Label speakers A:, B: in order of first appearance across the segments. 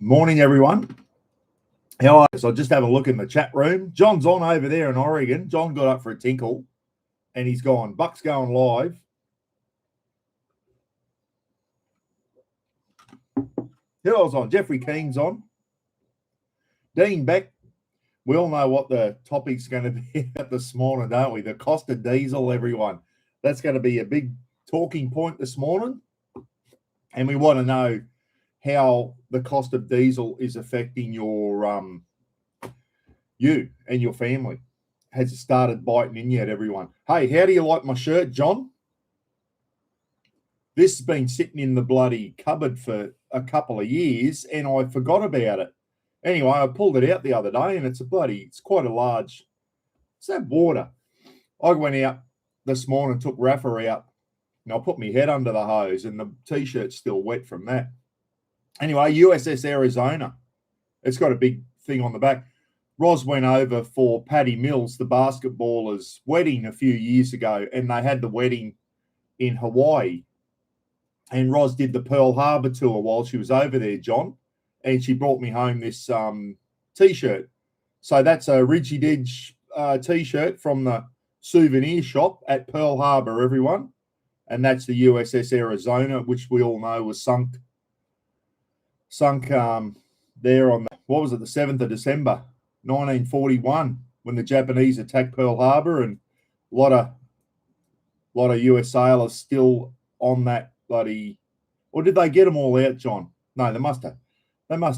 A: Morning, everyone. How are you? So just have a look in the chat room. John's on over there in Oregon. John got up for a tinkle and he's gone. Buck's going live. Who else on? Jeffrey Keen's on. Dean Beck. We all know what the topic's going to be at this morning, don't we? The cost of diesel, everyone. That's going to be a big talking point this morning. And we want to know how the cost of diesel is affecting your you and your family. Has it started biting in yet, everyone? Hey, how do you like my shirt, John? This has been sitting in the bloody cupboard for a couple of years and I forgot about it. Anyway, I pulled it out the other day and it's quite a large, it's that water. I went out this morning, took Rafa out and I put my head under the hose and the t-shirt's still wet from that. Anyway, USS Arizona. It's got a big thing on the back. Roz went over for Patty Mills, the basketballer's wedding a few years ago, and they had the wedding in Hawaii. And Roz did the Pearl Harbor tour while she was over there, John, and she brought me home this T-shirt. So that's a Ridgy Didge T-shirt from the souvenir shop at Pearl Harbor, everyone. And that's the USS Arizona, which we all know was sunk there on, the 7th of December, 1941, when the Japanese attacked Pearl Harbor, and a lot of US sailors still on that bloody, or did they get them all out, John? No, they must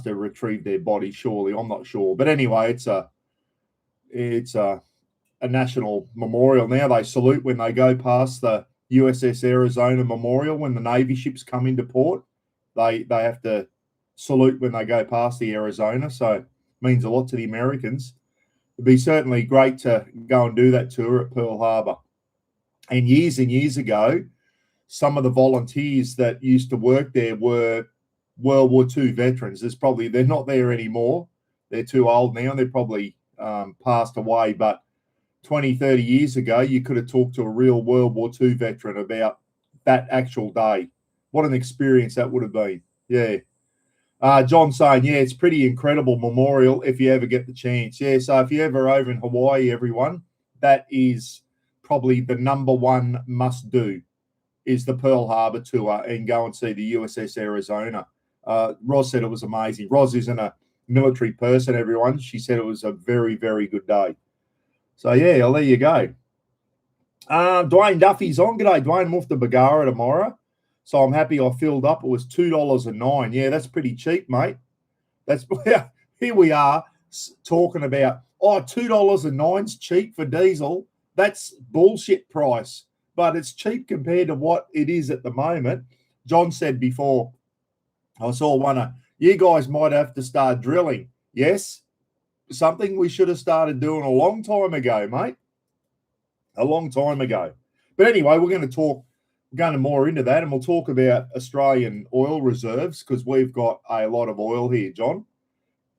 A: have retrieved their bodies, surely. I'm not sure, but anyway, it's a national memorial now. They salute when they go past the USS Arizona Memorial when the Navy ships come into port. They have to salute when they go past the Arizona, so it means a lot to the Americans. It'd be certainly great to go and do that tour at Pearl Harbor. And years ago, some of the volunteers that used to work there were World War II veterans. They're not there anymore. They're too old now. They're probably passed away. But 20, 30 years ago, you could have talked to a real World War II veteran about that actual day. What an experience that would have been. Yeah. John saying, yeah, it's pretty incredible memorial if you ever get the chance. Yeah, so if you're ever over in Hawaii, everyone, that is probably the number one must do, is the Pearl Harbor tour and go and see the USS Arizona. Roz said it was amazing. Roz isn't a military person, everyone. She said it was a very, very good day. So, yeah, well, there you go. Dwayne Duffy's on. G'day, Dwayne. I'm off to Bargara tomorrow. So I'm happy I filled up. It was $2.09. Yeah, that's pretty cheap, mate. That's here we are talking about, $2.09's cheap for diesel. That's bullshit price, but it's cheap compared to what it is at the moment. John said before, I saw one of you guys might have to start drilling. Yes, something we should have started doing a long time ago, mate. A long time ago. But anyway, we're going more into that, and we'll talk about Australian oil reserves because we've got a lot of oil here, John.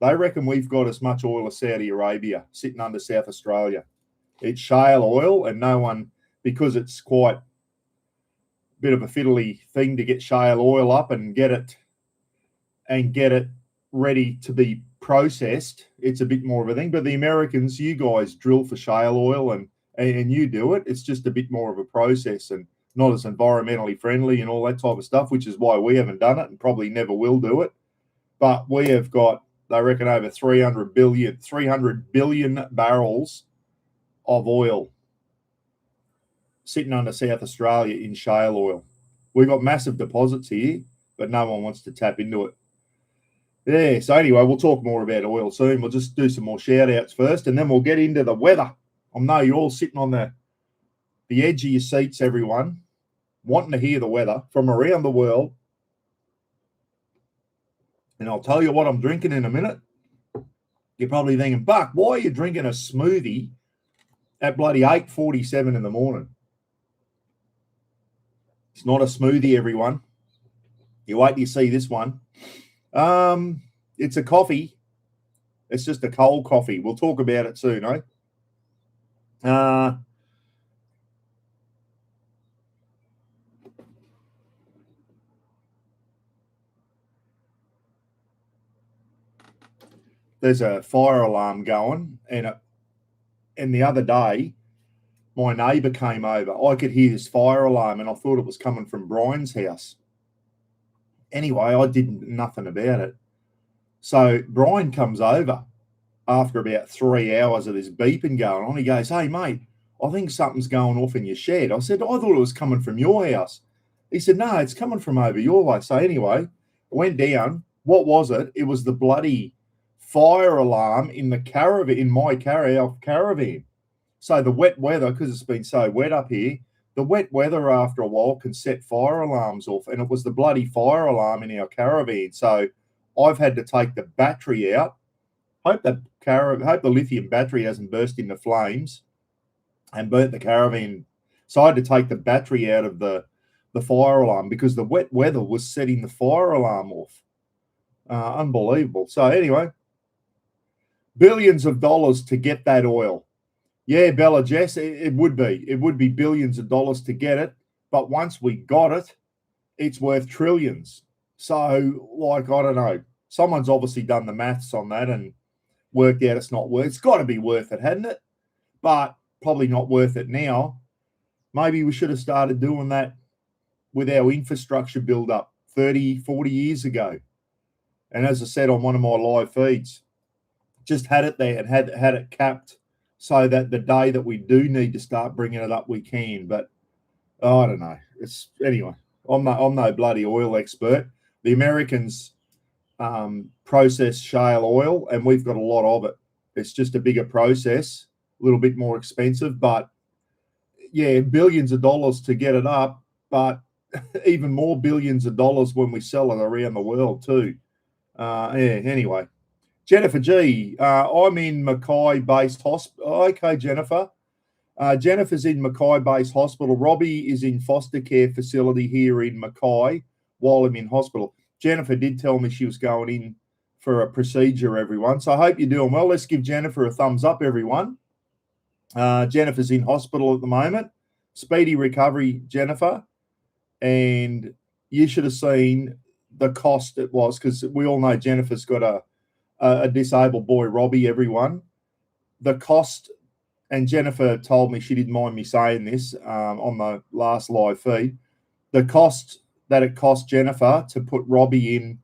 A: They reckon we've got as much oil as Saudi Arabia sitting under South Australia. It's shale oil, and no one, because it's quite a bit of a fiddly thing to get shale oil up and get it ready to be processed. It's a bit more of a thing. But the Americans, you guys drill for shale oil and you do it. It's just a bit more of a process and not as environmentally friendly and all that type of stuff, which is why we haven't done it and probably never will do it. But we have got, they reckon, over 300 billion barrels of oil sitting under South Australia in shale oil. We've got massive deposits here, but no one wants to tap into it. Yeah, so anyway, we'll talk more about oil soon. We'll just do some more shout-outs first, and then we'll get into the weather. I know you're all sitting on the edge of your seats, everyone, wanting to hear the weather from around the world. And I'll tell you what I'm drinking in a minute. You're probably thinking, Buck, why are you drinking a smoothie at bloody 8:47 in the morning? It's not a smoothie, everyone. You wait till you see this one. It's a coffee. It's just a cold coffee. We'll talk about it soon, eh? there's a fire alarm going, and the other day, my neighbour came over. I could hear this fire alarm, and I thought it was coming from Brian's house. Anyway, I did nothing about it. So Brian comes over after about 3 hours of this beeping going on. He goes, "Hey, mate, I think something's going off in your shed." I said, "I thought it was coming from your house." He said, "No, it's coming from over your way." So anyway, I went down. What was it? It was the bloody fire alarm in the caravan, in my caravan. So the wet weather, because it's been so wet up here, the wet weather after a while can set fire alarms off, and it was the bloody fire alarm in our caravan. So I've had to take the battery out. Hope the lithium battery hasn't burst into flames and burnt the caravan. So I had to take the battery out of the fire alarm because the wet weather was setting the fire alarm off. Unbelievable. So anyway, billions of dollars to get that oil. Yeah, Bella Jess, it would be. It would be billions of dollars to get it. But once we got it, it's worth trillions. So, like, I don't know. Someone's obviously done the maths on that and worked out it's not worth. It's got to be worth it, hadn't it? But probably not worth it now. Maybe we should have started doing that with our infrastructure build-up 30, 40 years ago. And as I said on one of my live feeds, just had it there and had it capped so that the day that we do need to start bringing it up, we can. But I don't know. Anyway. I'm no bloody oil expert. The Americans process shale oil, and we've got a lot of it. It's just a bigger process, a little bit more expensive, but yeah, billions of dollars to get it up, but even more billions of dollars when we sell it around the world too. Anyway. Jennifer G, I'm in Mackay-based hospital. Okay, Jennifer. Jennifer's in Mackay-based hospital. Robbie is in foster care facility here in Mackay while I'm in hospital. Jennifer did tell me she was going in for a procedure, everyone. So I hope you're doing well. Let's give Jennifer a thumbs up, everyone. Jennifer's in hospital at the moment. Speedy recovery, Jennifer. And you should have seen the cost it was, because we all know Jennifer's got a disabled boy, Robbie, everyone. The cost, and Jennifer told me, she didn't mind me saying this on the last live feed, the cost that it cost Jennifer to put Robbie in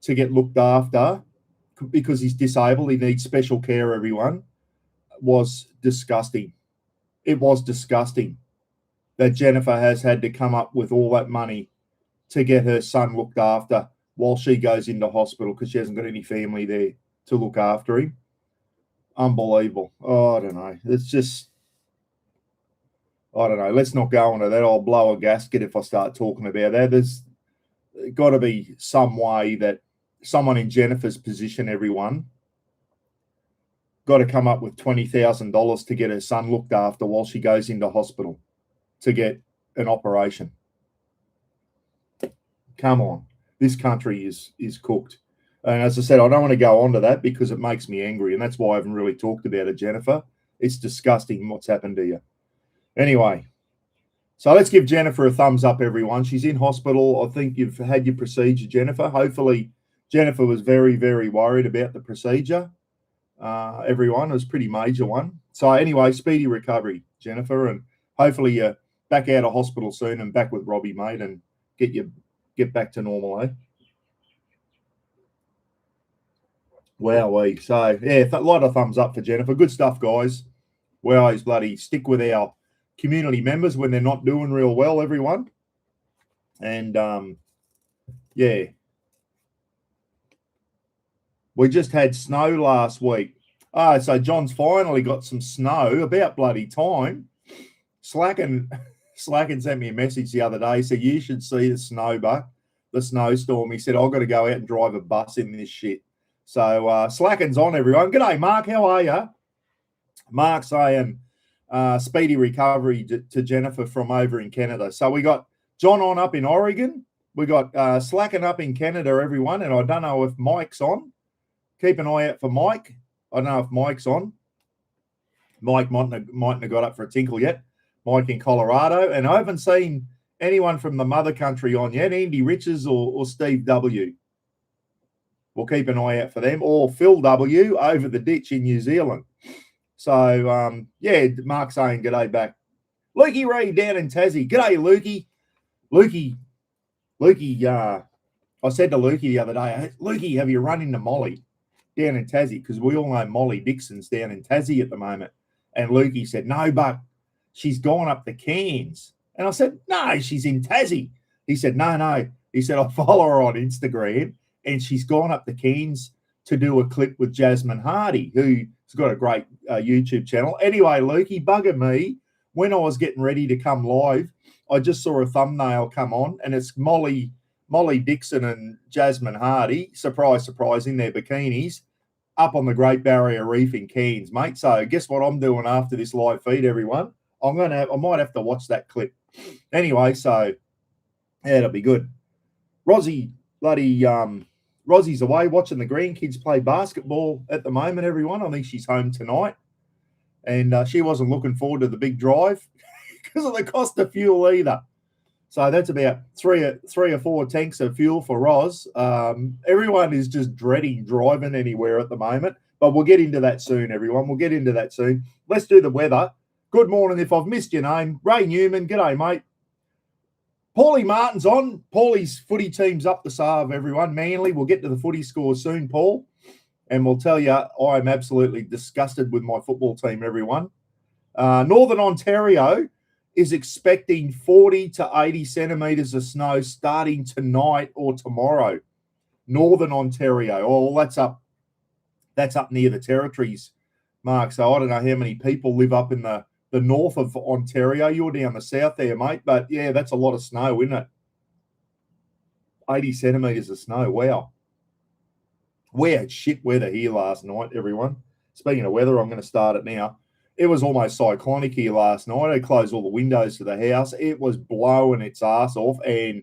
A: to get looked after because he's disabled, he needs special care, everyone, was disgusting. It was disgusting that Jennifer has had to come up with all that money to get her son looked after while she goes into hospital because she hasn't got any family there to look after him. Unbelievable. Oh, I don't know. It's just, I don't know. Let's not go into that. I'll blow a gasket if I start talking about that. There's got to be some way that someone in Jennifer's position, everyone, got to come up with $20,000 to get her son looked after while she goes into hospital to get an operation. Come on. This country is cooked. And as I said, I don't want to go on to that because it makes me angry. And that's why I haven't really talked about it, Jennifer. It's disgusting what's happened to you. Anyway, so let's give Jennifer a thumbs up, everyone. She's in hospital. I think you've had your procedure, Jennifer. Hopefully, Jennifer was very, very worried about the procedure. Everyone, it was a pretty major one. So anyway, speedy recovery, Jennifer. And hopefully you're back out of hospital soon and back with Robbie, mate, and get back to normal, eh? Wowee. So, yeah, a lot of thumbs up for Jennifer. Good stuff, guys. Wow, he's bloody stick with our community members when they're not doing real well, everyone. And, yeah. We just had snow last week. So John's finally got some snow. About bloody time. Slacken sent me a message the other day. He said, you should see the snowstorm. He said, I've got to go out and drive a bus in this shit. So Slacken's on, everyone. G'day, Mark. How are you? Mark saying speedy recovery to Jennifer from over in Canada. So we got John on up in Oregon. We got Slacken up in Canada, everyone. And I don't know if Mike's on. Keep an eye out for Mike. I don't know if Mike's on. Mike mightn't have got up for a tinkle yet. Mike in Colorado. And I haven't seen anyone from the mother country on yet. Andy Riches or Steve W. we'll keep an eye out for them. Or Phil W over the ditch in New Zealand. So, Mark saying g'day back. Lukey Reed down in Tassie. G'day, Lukey. Lukey, I said to Lukey the other day, Lukey, have you run into Molly down in Tassie? Because we all know Molly Dixon's down in Tassie at the moment. And Lukey said, no, but she's gone up the Cairns. And I said, no, she's in Tassie. He said, no. He said, I follow her on Instagram and she's gone up the Cairns to do a clip with Jasmine Hardy, who's got a great YouTube channel. Anyway, Lukey, bugger me. When I was getting ready to come live, I just saw a thumbnail come on and it's Molly Dixon and Jasmine Hardy, surprise, in their bikinis, up on the Great Barrier Reef in Cairns, mate. So guess what I'm doing after this live feed, everyone? I might have to watch that clip. Anyway, so yeah, it'll be good. Rozzie's away watching the grandkids play basketball at the moment, everyone. I think she's home tonight. And she wasn't looking forward to the big drive because of the cost of fuel either. So that's about three or four tanks of fuel for Roz. Everyone is just dreading driving anywhere at the moment. But we'll get into that soon, everyone. We'll get into that soon. Let's do the weather. Good morning. If I've missed your name, Ray Newman. G'day, mate. Paulie Martin's on. Paulie's footy team's up the Sarve, everyone. Manly. We'll get to the footy score soon, Paul. And we'll tell you, I'm absolutely disgusted with my football team, everyone. Northern Ontario is expecting 40 to 80 centimetres of snow starting tonight or tomorrow. Northern Ontario. Oh, well, that's up near the Territories, Mark. So I don't know how many people live up in the north of Ontario. You're down the south there, mate. But, yeah, that's a lot of snow, isn't it? 80 centimetres of snow. Wow. We had shit weather here last night, everyone. Speaking of weather, I'm going to start it now. It was almost cyclonic here last night. I closed all the windows to the house. It was blowing its ass off and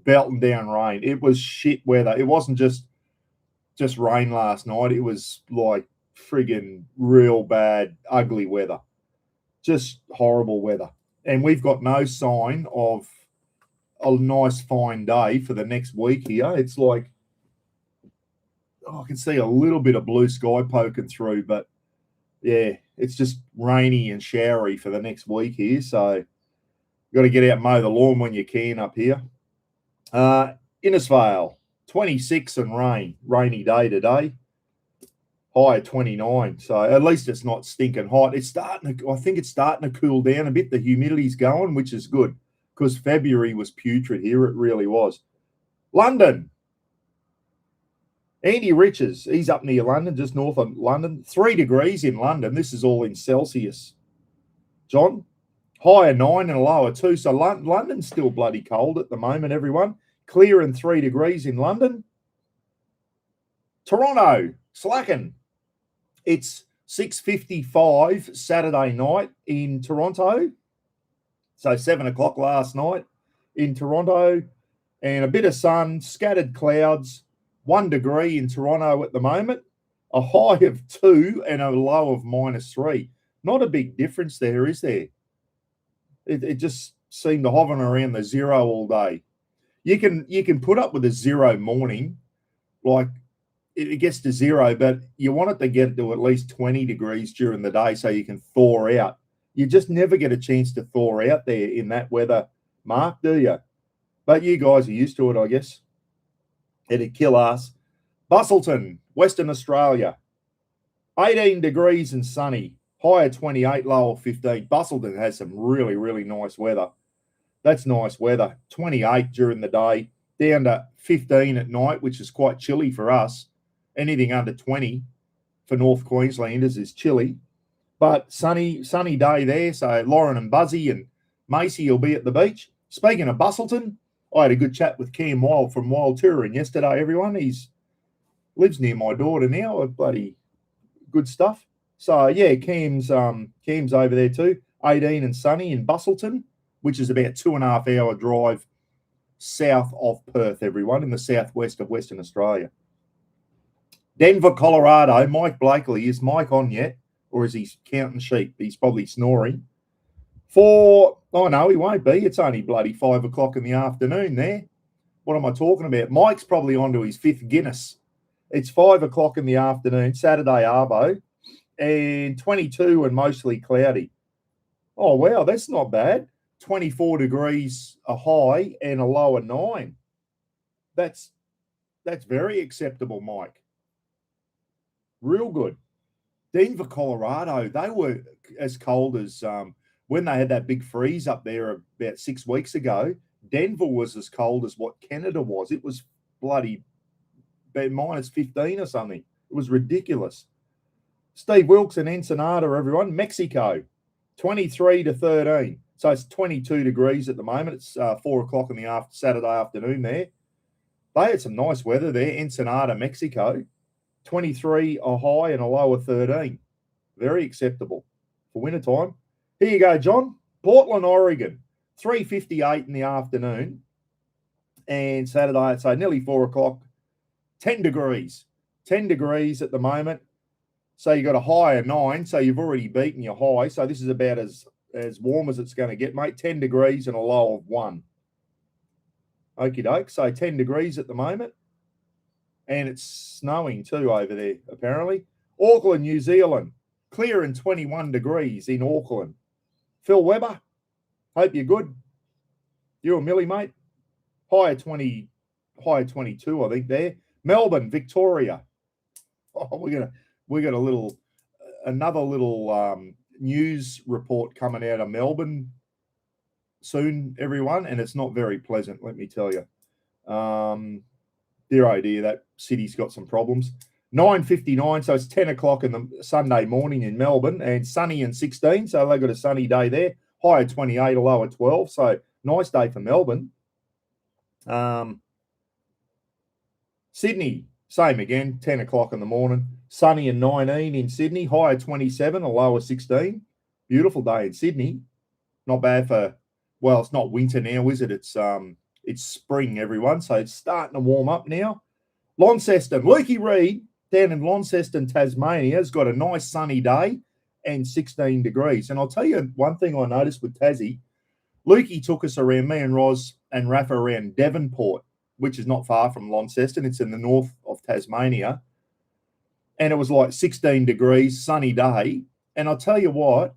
A: belting down rain. It was shit weather. It wasn't just rain last night. It was like friggin' real bad, ugly weather. Just horrible weather. And we've got no sign of a nice, fine day for the next week here. It's like, I can see a little bit of blue sky poking through, but yeah, it's just rainy and showery for the next week here. So you've got to get out and mow the lawn when you can up here. Innisfail, 26 and rain. Rainy day today. High at 29. So at least it's not stinking hot. I think it's starting to cool down a bit. The humidity's going, which is good because February was putrid here. It really was. London. Andy Riches, he's up near London, just north of London. 3 degrees in London. This is all in Celsius. John, high of 9 and a low of 2. So London's still bloody cold at the moment, everyone. Clear and 3 degrees in London. Toronto, slacking. It's 6:55 Saturday night in Toronto. So 7 o'clock last night in Toronto. And a bit of sun, scattered clouds. 1 degree in Toronto at the moment, a high of 2 and a low of -3. Not a big difference there, is there? It just seemed to hover around the zero all day. You can put up with a zero morning, like it gets to zero, but you want it to get to at least 20 degrees during the day so you can thaw out. You just never get a chance to thaw out there in that weather, Mark, do you? But you guys are used to it, I guess. It'd kill us. Busselton, Western Australia, 18 degrees and sunny. High of 28, low of 15. Busselton has some really, really nice weather. That's nice weather. 28 during the day, down to 15 at night, which is quite chilly for us. Anything under 20 for North Queenslanders is chilly. But sunny day there. So Lauren and Buzzy and Macy will be at the beach. Speaking of Busselton, I had a good chat with Cam Wild from Wild Touring yesterday, everyone. He's lives near my daughter now. Bloody good stuff. So, yeah, Cam's over there too. 18 and sunny in Busselton, which is about 2.5 hour drive south of Perth, everyone, in the southwest of Western Australia. Denver, Colorado. Mike Blakely. Is Mike on yet? Or is he counting sheep? He's probably snoring. Oh, no, he won't be. It's only bloody 5 o'clock in the afternoon there. What am I talking about? Mike's probably on to his 5th Guinness. It's 5 o'clock in the afternoon, Saturday arvo, and 22 and mostly cloudy. Oh, wow, that's not bad. 24 degrees a high and a low of 9. That's very acceptable, Mike. Real good. Denver, Colorado, they were as cold as when they had that big freeze up there about 6 weeks ago. Denver was as cold as what Canada was. It was bloody minus 15 or something. It was ridiculous. Steve Wilkes and Ensenada, everyone. Mexico, 23 to 13. So it's 22 degrees at the moment. It's 4 o'clock in the Saturday afternoon there. They had some nice weather there. Ensenada, Mexico, 23 a high and a low of 13. Very acceptable for wintertime. Here you go, John. Portland, Oregon, 3:58 in the afternoon. And Saturday, I'd say nearly 4 o'clock, 10 degrees. 10 degrees at the moment. So you got a high of 9, so you've already beaten your high. So this is about as warm as it's going to get, mate. 10 degrees and a low of 1. Okie doke. So 10 degrees at the moment. And it's snowing too over there, apparently. Auckland, New Zealand, clear and 21 degrees in Auckland. Phil Weber, hope you're good. You and Millie, mate. High of 22, I think there. Melbourne, Victoria. Oh, we got another little news report coming out of Melbourne soon, everyone, and it's not very pleasant, let me tell you. Dear oh dear, that city's got some problems. 9:59, so it's 10 o'clock in the Sunday morning in Melbourne, and sunny and 16, so they've got a sunny day there. High of 28, a low of 12, so nice day for Melbourne. Sydney, same again, 10 o'clock in the morning. Sunny and 19 in Sydney, high of 27, a low of 16. Beautiful day in Sydney. Not bad for, well, it's not winter now, is it? It's spring, everyone, so it's starting to warm up now. Launceston, Lukey Reid down in Launceston, Tasmania, has got a nice sunny day and 16 degrees. And I'll tell you one thing I noticed with Tassie. Lukey took us around, me and Roz and Rafa, around Devonport, which is not far from Launceston. It's in the north of Tasmania. And it was like 16 degrees, sunny day. And I'll tell you what,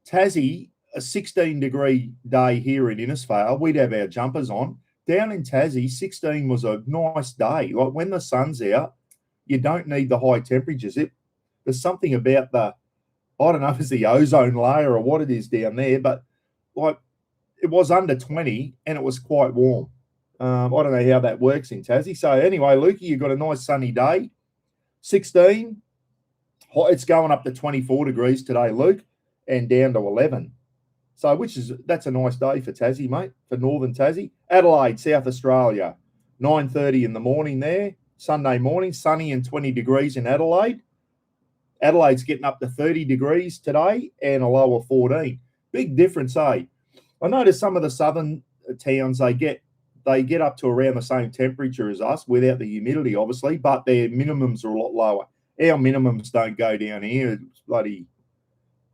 A: Tassie, a 16-degree day here in Innisfail, we'd have our jumpers on. Down in Tassie, 16 was a nice day. Like when the sun's out, you don't need the high temperatures. There's something about I don't know if it's the ozone layer or what it is down there, but like it was under 20 and it was quite warm. I don't know how that works in Tassie. So anyway, Lukey, you've got a nice sunny day. 16. It's going up to 24 degrees today, Luke, and down to 11. So that's a nice day for Tassie, mate, for northern Tassie. Adelaide, South Australia, 9:30 in the morning there, Sunday morning, sunny and 20 degrees in Adelaide. Adelaide's getting up to 30 degrees today and a low of 14. Big difference, eh? I noticed some of the southern towns, they get up to around the same temperature as us without the humidity, obviously, but their minimums are a lot lower. Our minimums don't go down here. It's bloody...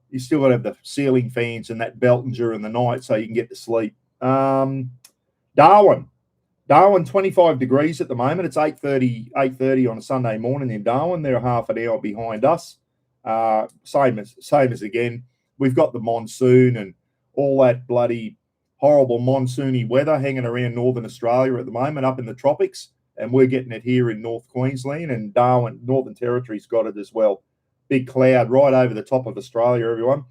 A: You still got to have the ceiling fans and that belting during the night so you can get to sleep. Darwin, 25 degrees at the moment. It's 8:30 on a Sunday morning in Darwin. They're half an hour behind us. Same as again. We've got the monsoon and all that bloody horrible monsoony weather hanging around northern Australia at the moment, up in the tropics, and we're getting it here in North Queensland, and Darwin, Northern Territory's got it as well. Big cloud right over the top of Australia, everyone.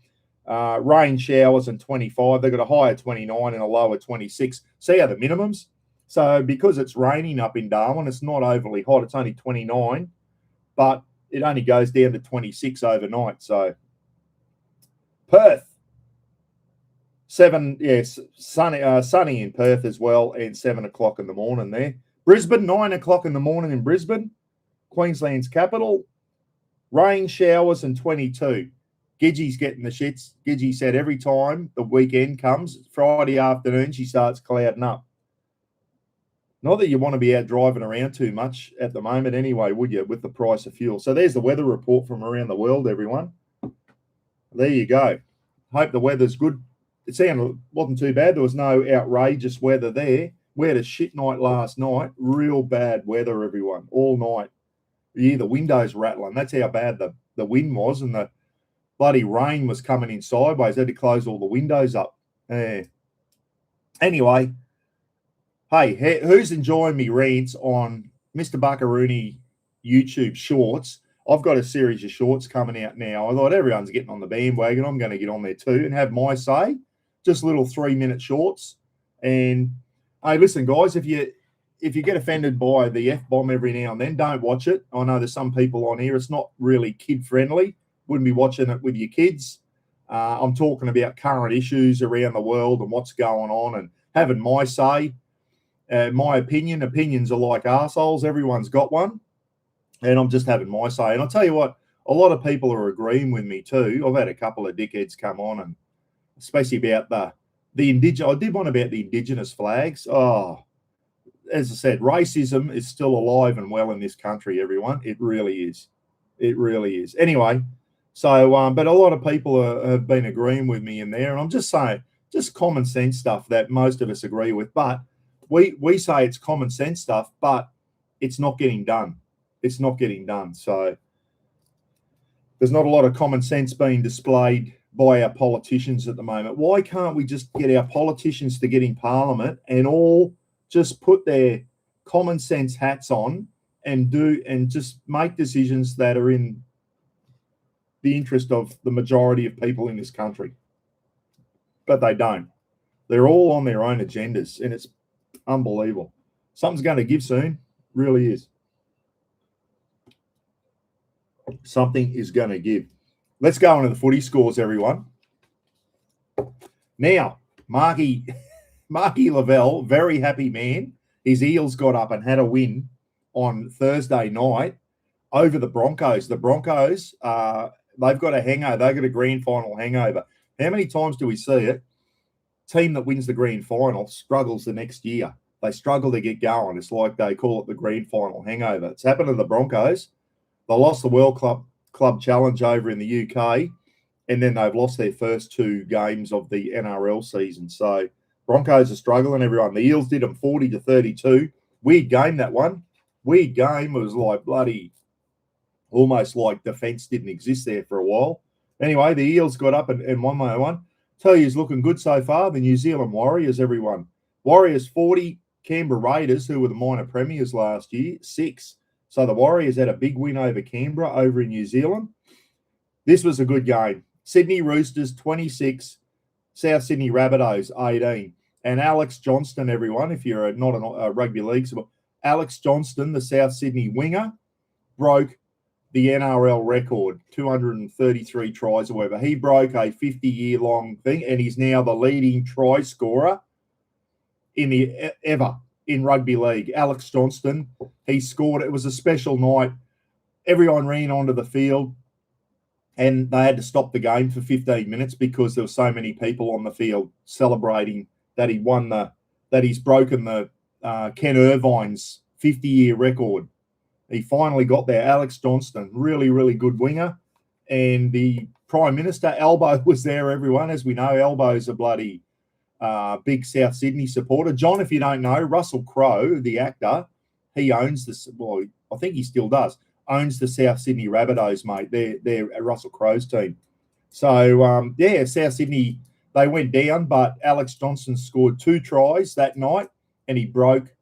A: Rain showers and 25. They've got a high of 29 and a low of 26. See how the minimums? So because it's raining up in Darwin, it's not overly hot. It's only 29, but it only goes down to 26 overnight. So Perth, 7, yes, sunny in Perth as well, and 7 o'clock in the morning there. Brisbane, 9 o'clock in the morning in Brisbane, Queensland's capital. Rain showers and 22. Gidgie's getting the shits. Gidgie said every time the weekend comes, Friday afternoon, she starts clouding up. Not that you want to be out driving around too much at the moment anyway, would you, with the price of fuel? So there's the weather report from around the world, everyone. There you go. Hope the weather's good. It wasn't too bad. There was no outrageous weather there. We had a shit night last night. Real bad weather, everyone, all night. You hear the windows rattling. That's how bad the wind was, and the bloody rain was coming in sideways. They had to close all the windows up. Anyway, hey, who's enjoying me rants on Mr. Buckaroony YouTube shorts? I've got a series of shorts coming out now. I thought everyone's getting on the bandwagon. I'm going to get on there too and have my say. Just little 3-minute shorts. And hey, listen, guys, if you get offended by the F-bomb every now and then, don't watch it. I know there's some people on here. It's not really kid-friendly. Wouldn't be watching it with your kids. I'm talking about current issues around the world and what's going on and having my say. My opinion. Opinions are like arseholes. Everyone's got one. And I'm just having my say. And I'll tell you what, a lot of people are agreeing with me too. I've had a couple of dickheads come on, and especially about the indigenous. I did one about the indigenous flags. Oh, as I said, racism is still alive and well in this country, everyone. It really is. It really is. Anyway, so, but a lot of people have been agreeing with me in there. And I'm just saying, just common sense stuff that most of us agree with. But we say it's common sense stuff, but it's not getting done. It's not getting done. So there's not a lot of common sense being displayed by our politicians at the moment. Why can't we just get our politicians to get in Parliament and all just put their common sense hats on and just make decisions that are in the interest of the majority of people in this country? But they don't. They're all on their own agendas, and it's unbelievable. Something's going to give soon. Really is. Something is going to give. Let's go into the footy scores, everyone. Now, Marky Lavelle, very happy man. His Eels got up and had a win on Thursday night over the Broncos. The Broncos, they've got a hangover. They've got a grand final hangover. How many times do we see it? Team that wins the grand final struggles the next year. They struggle to get going. It's like they call it the grand final hangover. It's happened to the Broncos. They lost the World Club Challenge over in the UK, and then they've lost their first 2 games of the NRL season. So Broncos are struggling, everyone. The Eels did them 40-32. Weird game, that one. Weird game. It was like bloody, almost like defence didn't exist there for a while. Anyway, the Eels got up and won my one. Tell you, he's looking good so far. The New Zealand Warriors, everyone. Warriors 40, Canberra Raiders, who were the minor premiers last year, 6. So the Warriors had a big win over Canberra over in New Zealand. This was a good game. Sydney Roosters 26, South Sydney Rabbitohs 18. And Alex Johnston, everyone, if you're not a rugby league support, Alex Johnston, the South Sydney winger, broke the NRL record, 233 tries or whatever. He broke a 50-year-long thing, and he's now the leading try scorer ever in rugby league. Alex Johnston, he scored. It was a special night. Everyone ran onto the field, and they had to stop the game for 15 minutes because there were so many people on the field celebrating that he won that he's broken the Ken Irvine's 50-year record. He finally got there. Alex Johnston, really, really good winger. And the Prime Minister, Albo, was there, everyone. As we know, Albo's a bloody big South Sydney supporter. John, if you don't know, Russell Crowe, the actor, he owns this. Well, I think he still does. Owns the South Sydney Rabbitohs, mate. They're Russell Crowe's team. So, South Sydney, they went down, but Alex Johnston scored 2 tries that night, and he broke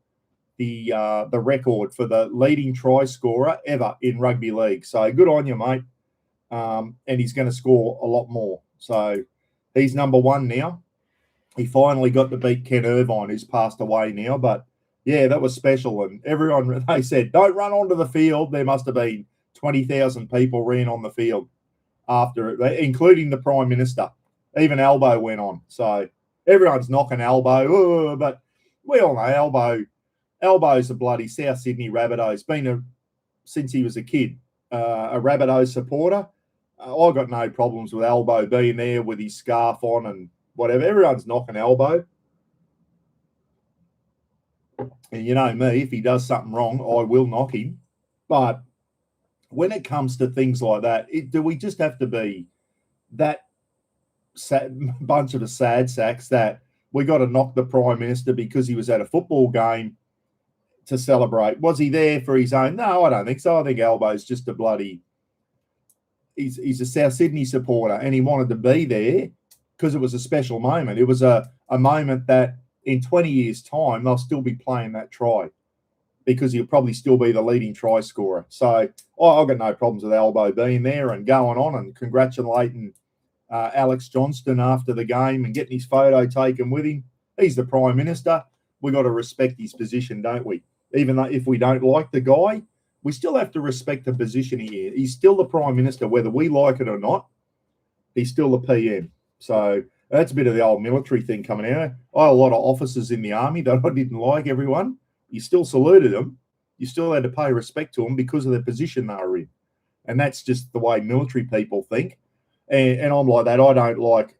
A: the record for the leading try scorer ever in rugby league. So good on you, mate. And he's going to score a lot more. So he's number 1 now. He finally got to beat Ken Irvine, who's passed away now. But, yeah, that was special. And everyone, they said, don't run onto the field. There must have been 20,000 people ran on the field after it, including the Prime Minister. Even Albo went on. So everyone's knocking Albo. But we all know Albo's a bloody South Sydney Rabbitohs. Been since he was a kid, a Rabbitohs supporter. I got no problems with Albo being there with his scarf on and whatever. Everyone's knocking Albo. And you know me, if he does something wrong, I will knock him. But when it comes to things like that, do we just have to be that bunch of the sad sacks that we got to knock the Prime Minister because he was at a football game to celebrate. Was he there for his own? No, I don't think so. I think Albo's just a bloody. He's a South Sydney supporter, and he wanted to be there because it was a special moment. It was a moment that in 20 years' time they'll still be playing that try, because he'll probably still be the leading try scorer. So I've got no problems with Albo being there and going on and congratulating Alex Johnston after the game and getting his photo taken with him. He's the Prime Minister. We got to respect his position, don't we? Even though if we don't like the guy, we still have to respect the position he is. He's still the Prime Minister, whether we like it or not. He's still the PM. So that's a bit of the old military thing coming out. I had a lot of officers in the army that I didn't like, everyone. You still saluted them. You still had to pay respect to them because of the position they were in. And that's just the way military people think. And I'm like that. I don't like...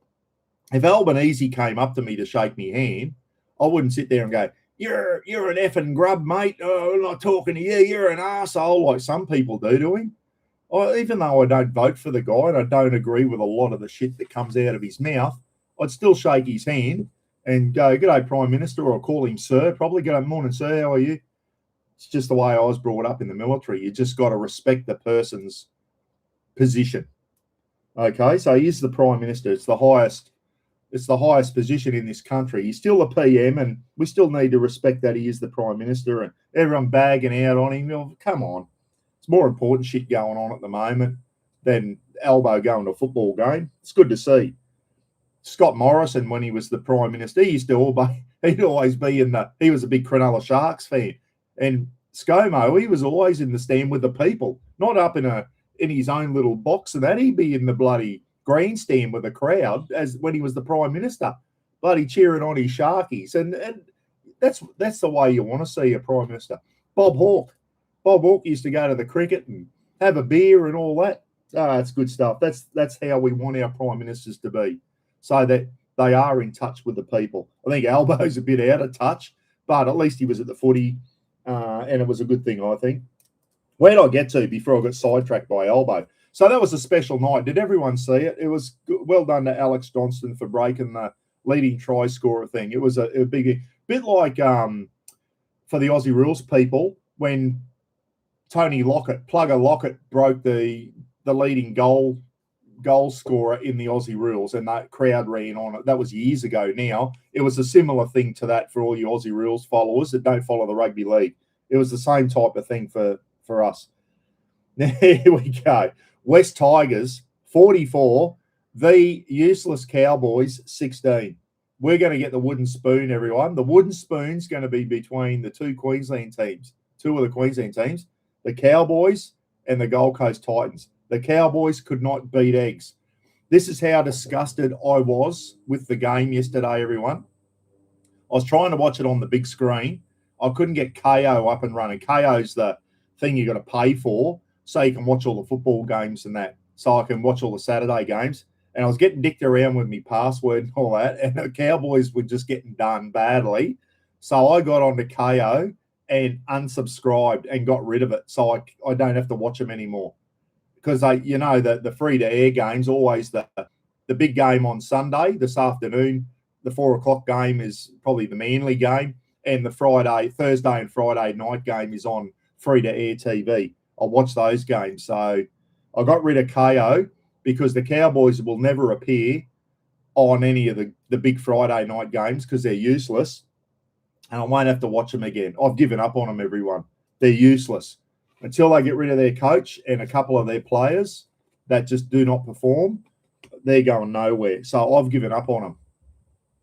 A: If Albanese came up to me to shake me hand, I wouldn't sit there and go, you're an effing grub, mate. Oh, I'm not talking to you. You're an arsehole, like some people do to him. Even though I don't vote for the guy and I don't agree with a lot of the shit that comes out of his mouth, I'd still shake his hand and go, g'day, Prime Minister, or call him sir, probably. G'day, morning, sir, how are you? It's just the way I was brought up in the military. You just got to respect the person's position. Okay, so he is the Prime Minister. It's the highest position in this country. He's still a PM, and we still need to respect that he is the Prime Minister, and everyone bagging out on him. Oh, come on. It's more important shit going on at the moment than Albo going to a football game. It's good to see. Scott Morrison, when he was the Prime Minister, he'd always be he was a big Cronulla Sharks fan. And ScoMo, he was always in the stand with the people, not up in his own little box and that. He'd be in the bloody grandstand with the crowd as when he was the Prime Minister, bloody cheering on his Sharkies. And that's the way you want to see a Prime Minister. Bob Hawke used to go to the cricket and have a beer and all that. It's good stuff. That's how we want our Prime Ministers to be, so that they are in touch with the people. I think Albo's a bit out of touch, but at least he was at the footy, and it was a good thing, I think. Where did I get to before I got sidetracked by Albo? So that was a special night. Did everyone see it? It was well done to Alex Johnston for breaking the leading try scorer thing. It was a bit like for the Aussie Rules people when Tony Plugger Lockett broke the leading goal scorer in the Aussie Rules, and that crowd ran on it. That was years ago now. It was a similar thing to that for all you Aussie Rules followers that don't follow the rugby league. It was the same type of thing for us. Now, here we go. West Tigers, 44. The useless Cowboys, 16. We're going to get the wooden spoon, everyone. The wooden spoon's going to be between the two of the Queensland teams, the Cowboys and the Gold Coast Titans. The Cowboys could not beat eggs. This is how disgusted I was with the game yesterday, everyone. I was trying to watch it on the big screen. I couldn't get KO up and running. KO's the thing you got to pay for so you can watch all the football games and that. So I can watch all the Saturday games. And I was getting dicked around with my password and all that. And the Cowboys were just getting done badly. So I got onto KO and unsubscribed and got rid of it. So I don't have to watch them anymore. Because the free-to-air game's always the big game on Sunday, this afternoon. The 4 o'clock game is probably the Manly game. And the Thursday and Friday night game is on free-to-air TV. I'll watch those games. So I got rid of KO because the Cowboys will never appear on any of the big Friday night games because they're useless. And I won't have to watch them again. I've given up on them, everyone. They're useless. Until they get rid of their coach and a couple of their players that just do not perform, they're going nowhere. So I've given up on them.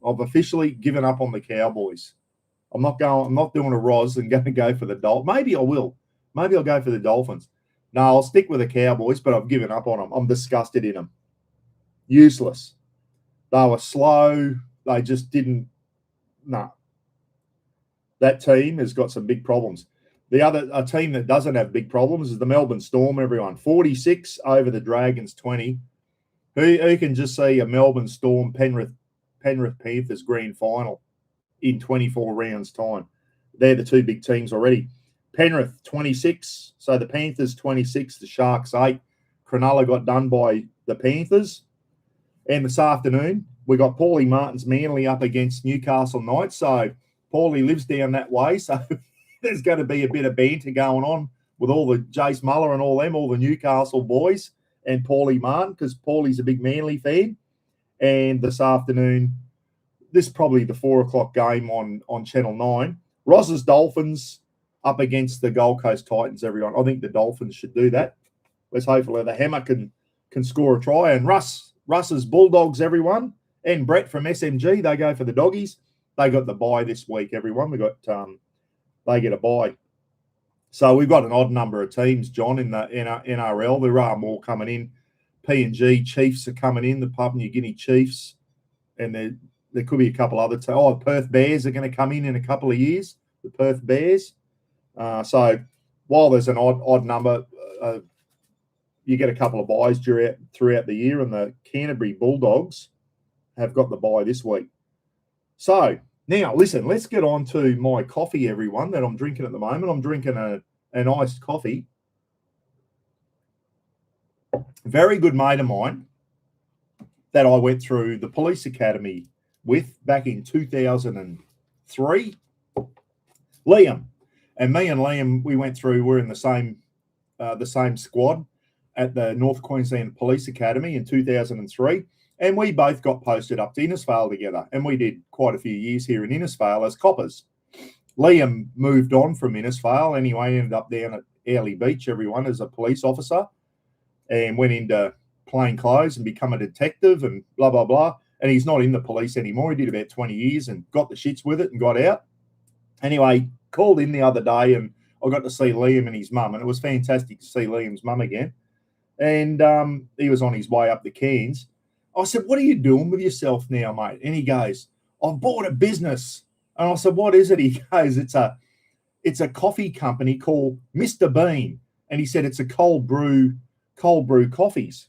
A: I've officially given up on the Cowboys. I'm not doing a Roz and going to go for the Dolphins. Maybe I will. Maybe I'll go for the Dolphins. No, I'll stick with the Cowboys, but I've given up on them. I'm disgusted in them. Useless. They were slow. They just didn't. No. That team has got some big problems. A team that doesn't have big problems is the Melbourne Storm, everyone. 46 over the Dragons, 20. Who can just see a Melbourne Storm Penrith Panthers grand final in 24 rounds' time? They're the two big teams already. Penrith, 26. So the Panthers, 26. The Sharks, 8. Cronulla got done by the Panthers. And this afternoon, we got Paulie Martin's Manly up against Newcastle Knights. So Paulie lives down that way. So there's going to be a bit of banter going on with all the Jace Muller and all them, all the Newcastle boys and Paulie Martin, because Paulie's a big Manly fan. And this afternoon, this is probably the 4 o'clock game on Channel 9. Ross's Dolphins up against the Gold Coast Titans, everyone. I think the Dolphins should do that. Let's hopefully the Hammer can score a try. And Russ's Bulldogs, everyone, and Brett from SMG, they go for the Doggies. They got the bye this week, everyone. We got they get a bye. So we've got an odd number of teams, John, in the NRL. There are more coming in. PNG Chiefs are coming in, the Papua New Guinea Chiefs, and there could be a couple other teams. Oh, the Perth Bears are going to come in a couple of years, the Perth Bears. So while there's an odd number, you get a couple of buys throughout the year, and the Canterbury Bulldogs have got the bye this week. So now, listen, let's get on to my coffee, everyone, that I'm drinking at the moment. I'm drinking an iced coffee. Very good mate of mine that I went through the police academy with back in 2003, Liam. And me and Liam, we're in the same squad at the North Queensland Police Academy in 2003. And we both got posted up to Innisfail together. And we did quite a few years here in Innisfail as coppers. Liam moved on from Innisfail anyway, ended up down at Airlie Beach, everyone, as a police officer, and went into plain clothes and become a detective and blah, blah, blah. And he's not in the police anymore. He did about 20 years and got the shits with it and got out. Anyway, called in the other day and I got to see Liam and his mum. And it was fantastic to see Liam's mum again. And he was on his way up the Cairns. I said, what are you doing with yourself now, mate? And he goes, I've bought a business. And I said, what is it? He goes, it's a coffee company called Mr. Bean. And he said, it's a cold brew coffees.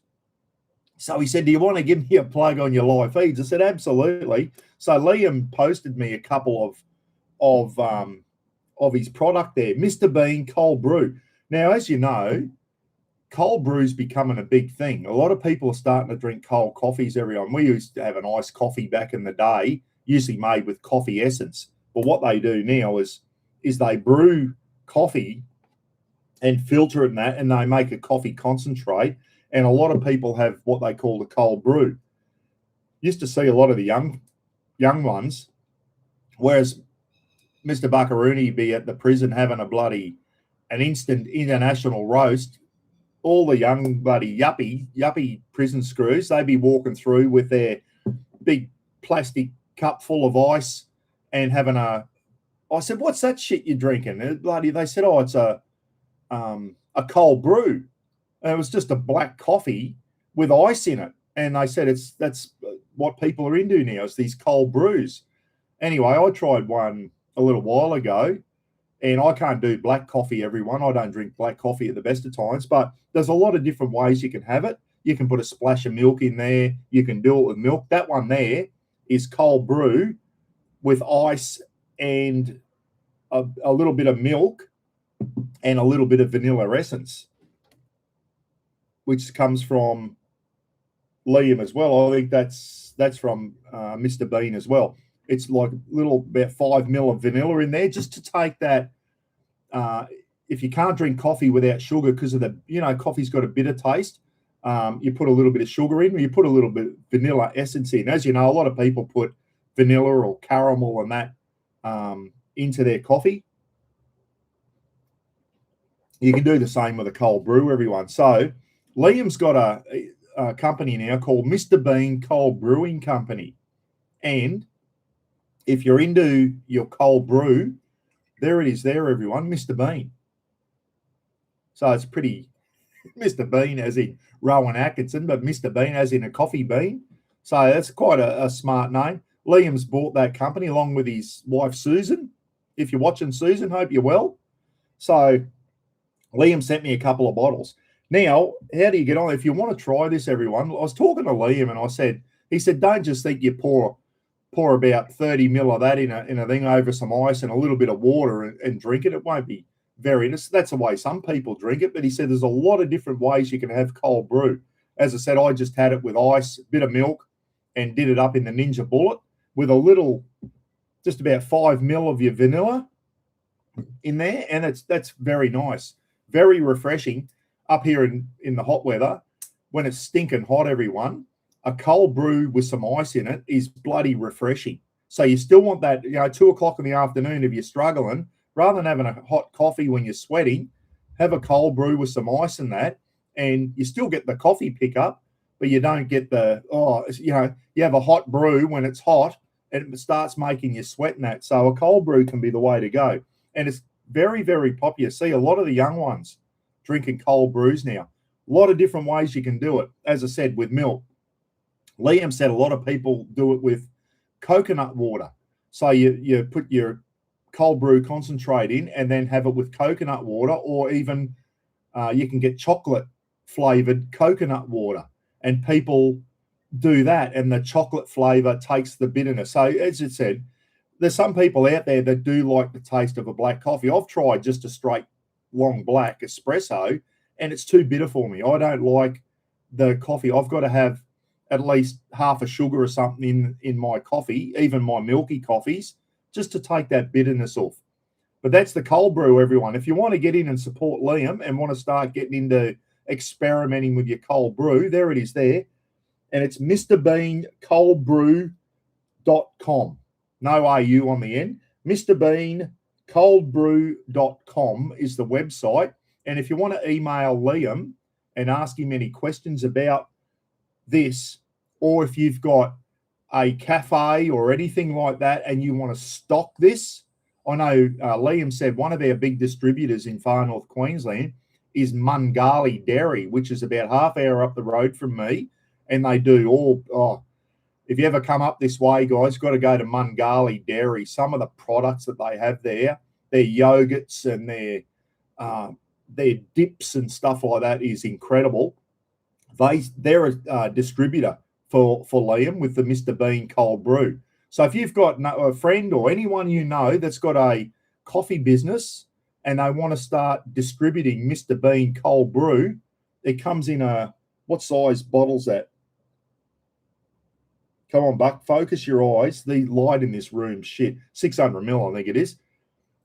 A: So he said, do you want to give me a plug on your live feeds? I said, absolutely. So Liam posted me a couple of his product there, Mr. Bean Cold Brew. Now, as you know, cold brew's becoming a big thing. A lot of people are starting to drink cold coffees, everyone. We used to have an iced coffee back in the day, usually made with coffee essence. But what they do now is they brew coffee and filter it in that, and they make a coffee concentrate. And a lot of people have what they call the cold brew. Used to see a lot of the young ones, whereas Mr. Buckaroony be at the prison having an instant international roast. All the young bloody yuppie prison screws, they'd be walking through with their big plastic cup full of ice and having I said, what's that shit you're drinking? They said, oh, it's a cold brew. And it was just a black coffee with ice in it. And they said that's what people are into now, is these cold brews. Anyway, I tried one a little while ago, and I can't do black coffee, everyone. I don't drink black coffee at the best of times, but there's a lot of different ways you can have it. You can put a splash of milk in there. You can do it with milk. That one there is cold brew with ice and a little bit of milk and a little bit of vanilla essence, which comes from Liam as well. I think that's from Mr. Bean as well. It's like about 5 ml of vanilla in there, just to take that. If you can't drink coffee without sugar because of coffee's got a bitter taste, you put a little bit of sugar in, or you put a little bit of vanilla essence in. As you know, a lot of people put vanilla or caramel and that into their coffee. You can do the same with a cold brew, everyone. So Liam's got a company now called Mr. Bean Cold Brewing Company. And if you're into your cold brew, there it is there, everyone, Mr. Bean. So it's pretty Mr. Bean as in Rowan Atkinson, but Mr. Bean as in a coffee bean. So that's quite a smart name. Liam's bought that company along with his wife, Susan. If you're watching, Susan, hope you're well. So Liam sent me a couple of bottles. Now, how do you get on? If you want to try this, everyone, I was talking to Liam and he said, don't just think you pour about 30 ml of that in a thing over some ice and a little bit of water and drink it. It won't be that's the way some people drink it. But he said there's a lot of different ways you can have cold brew. As I said, I just had it with ice, a bit of milk, and did it up in the Ninja Bullet with a little, just about 5 ml of your vanilla in there, and that's very nice, very refreshing. Up here in the hot weather, when it's stinking hot, everyone, a cold brew with some ice in it is bloody refreshing. So you still want that, 2 o'clock in the afternoon if you're struggling, rather than having a hot coffee when you're sweating, have a cold brew with some ice in that, and you still get the coffee pickup, but you don't get you have a hot brew when it's hot and it starts making you sweat in that. So a cold brew can be the way to go. And it's very, very popular. See a lot of the young ones drinking cold brews now. A lot of different ways you can do it. As I said, with milk. Liam said a lot of people do it with coconut water. So you put your cold brew concentrate in and then have it with coconut water, or even you can get chocolate flavored coconut water, and people do that, and the chocolate flavor takes the bitterness. So as it said, there's some people out there that do like the taste of a black coffee. I've tried just a straight long black espresso, and it's too bitter for me. I don't like the coffee. I've got to have at least half a sugar or something in my coffee, even my milky coffees, just to take that bitterness off. But that's the cold brew, everyone. If you want to get in and support Liam and want to start getting into experimenting with your cold brew, there it is there. And it's mrbeancoldbrew.com. No AU on the end. mrbeancoldbrew.com is the website. And if you want to email Liam and ask him any questions about this, or if you've got a cafe or anything like that and you want to stock this, I know Liam said one of our big distributors in far north Queensland is Mungali Dairy, which is about half hour up the road from me. And they do if you ever come up this way, guys, got to go to Mungali Dairy. Some of the products that they have there, their yogurts and their dips and stuff like that is incredible. They're a distributor for Liam with the Mr. Bean Cold Brew. So if you've got a friend or anyone you know that's got a coffee business and they want to start distributing Mr. Bean Cold Brew, it comes in what size bottle's that? Come on, Buck, focus your eyes. The light in this room, 600 mil, I think it is.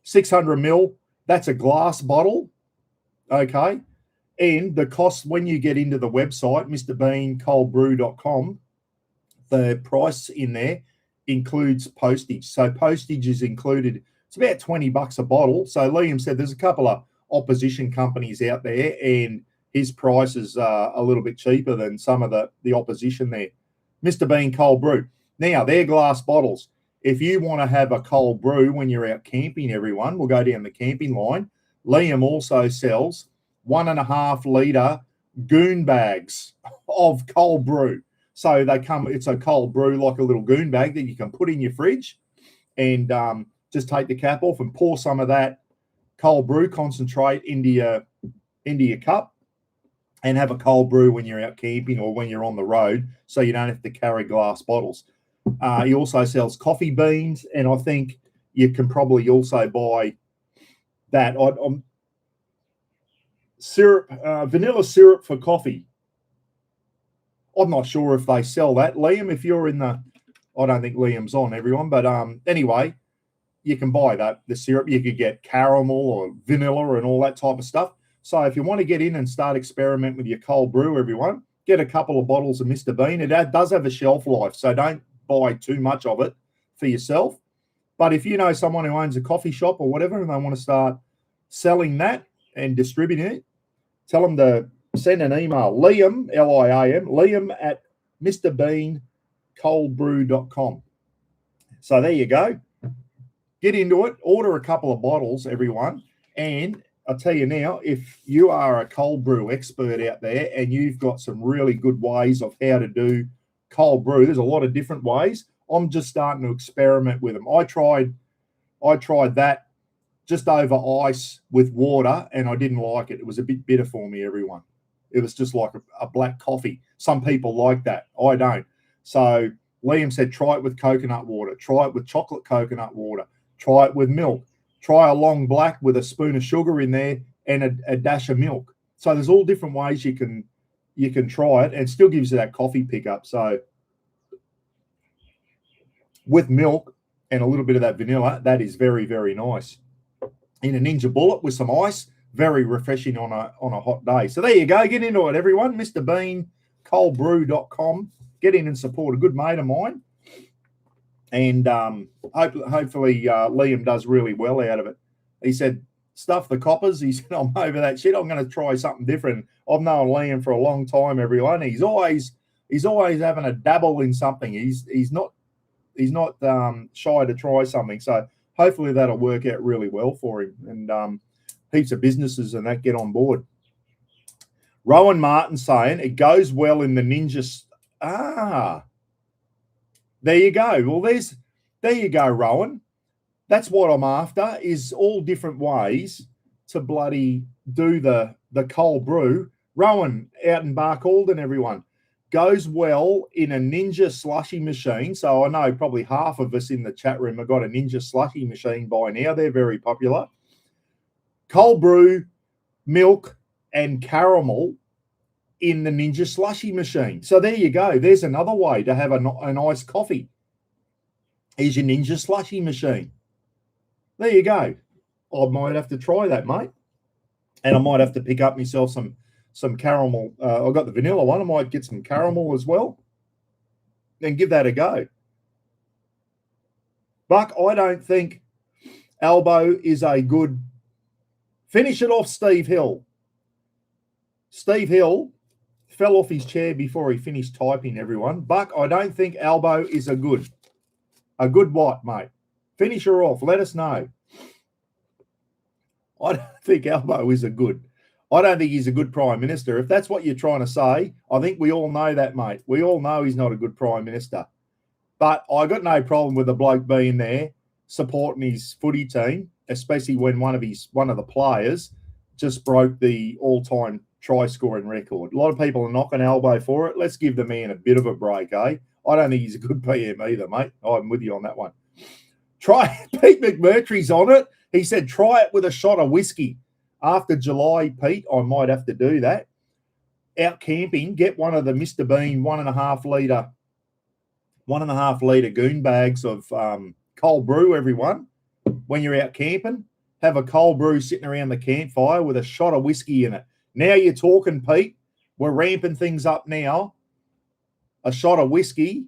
A: 600 mil, that's a glass bottle, okay? And the cost when you get into the website, mrbeancoldbrew.com, the price in there includes postage. So postage is included. It's about $20 a bottle. So Liam said there's a couple of opposition companies out there, and his prices are a little bit cheaper than some of the opposition there. Mr. Bean Cold Brew. Now, they're glass bottles. If you want to have a cold brew when you're out camping, everyone, we'll go down the camping line. Liam also sells 1.5 litre goon bags of cold brew. So it's a cold brew, like a little goon bag that you can put in your fridge, and just take the cap off and pour some of that cold brew concentrate into your cup, and have a cold brew when you're out camping or when you're on the road, so you don't have to carry glass bottles. He also sells coffee beans, and I think you can probably also buy that. Syrup, vanilla syrup for coffee. I'm not sure if they sell that. Liam, if you're in I don't think Liam's on, everyone, but anyway, you can buy that, the syrup. You could get caramel or vanilla and all that type of stuff. So if you want to get in and start experimenting with your cold brew, everyone, get a couple of bottles of Mr. Bean. It does have a shelf life, so don't buy too much of it for yourself. But if you know someone who owns a coffee shop or whatever and they want to start selling that and distributing it, tell them to send an email. Liam, Liam, Liam at mrbeancoldbrew.com. So there you go. Get into it. Order a couple of bottles, everyone. And I'll tell you now, if you are a cold brew expert out there and you've got some really good ways of how to do cold brew, there's a lot of different ways. I'm just starting to experiment with them. I tried that just over ice with water, and I didn't like it. It was a bit bitter for me, everyone. It was just like a black coffee. Some people like that. I don't. So Liam said, try it with coconut water. Try it with chocolate coconut water. Try it with milk. Try a long black with a spoon of sugar in there and a dash of milk. So there's all different ways you can try it, and still gives you that coffee pickup. So with milk and a little bit of that vanilla, that is very, very nice. in a Ninja Bullet with some ice. Very refreshing on a hot day. So there you go. Get into it, everyone. Mr. Bean, coldbrew.com. Get in and support a good mate of mine. And hopefully Liam does really well out of it. He said, stuff the coppers. He said, I'm over that shit. I'm going to try something different. I've known Liam for a long time, everyone. He's always having a dabble in something. He's not shy to try something. So hopefully that'll work out really well for him. And heaps of businesses and that get on board. Rowan Martin saying it goes well in the Ninja. There you go. Well, there you go, Rowan. That's what I'm after, is all different ways to bloody do the cold brew. Rowan out in Barcaldine, everyone, goes well in a Ninja slushy machine. So I know probably half of us in the chat room have got a Ninja slushy machine by now. They're very popular. Cold brew, milk, and caramel in the Ninja slushy machine. So there you go. There's another way to have an iced coffee. Is your Ninja slushy machine. There you go. I might have to try that, mate. And I might have to pick up myself some caramel. I've got the vanilla one. I might get some caramel as well and give that a go. Buck, I don't think Albo is a good... Finish it off, Steve Hill. Steve Hill fell off his chair before he finished typing, everyone. Buck, I don't think Albo is a good what, mate? Finish her off. Let us know. I don't think Albo is a good. I don't think he's a good Prime Minister. If that's what you're trying to say, I think we all know that, mate. We all know he's not a good Prime Minister. But I got no problem with the bloke being there supporting his footy team, especially when one of the players just broke the all-time try-scoring record. A lot of people are knocking Albo for it. Let's give the man a bit of a break, eh? I don't think he's a good PM either, mate. I'm with you on that one. Pete McMurtry's on it. He said, try it with a shot of whiskey. After July, Pete, I might have to do that. Out camping, get one of the Mr. Bean 1.5 litre goon bags of cold brew, everyone. When you're out camping, have a cold brew sitting around the campfire with a shot of whiskey in it. Now you're talking, Pete. We're ramping things up now. A shot of whiskey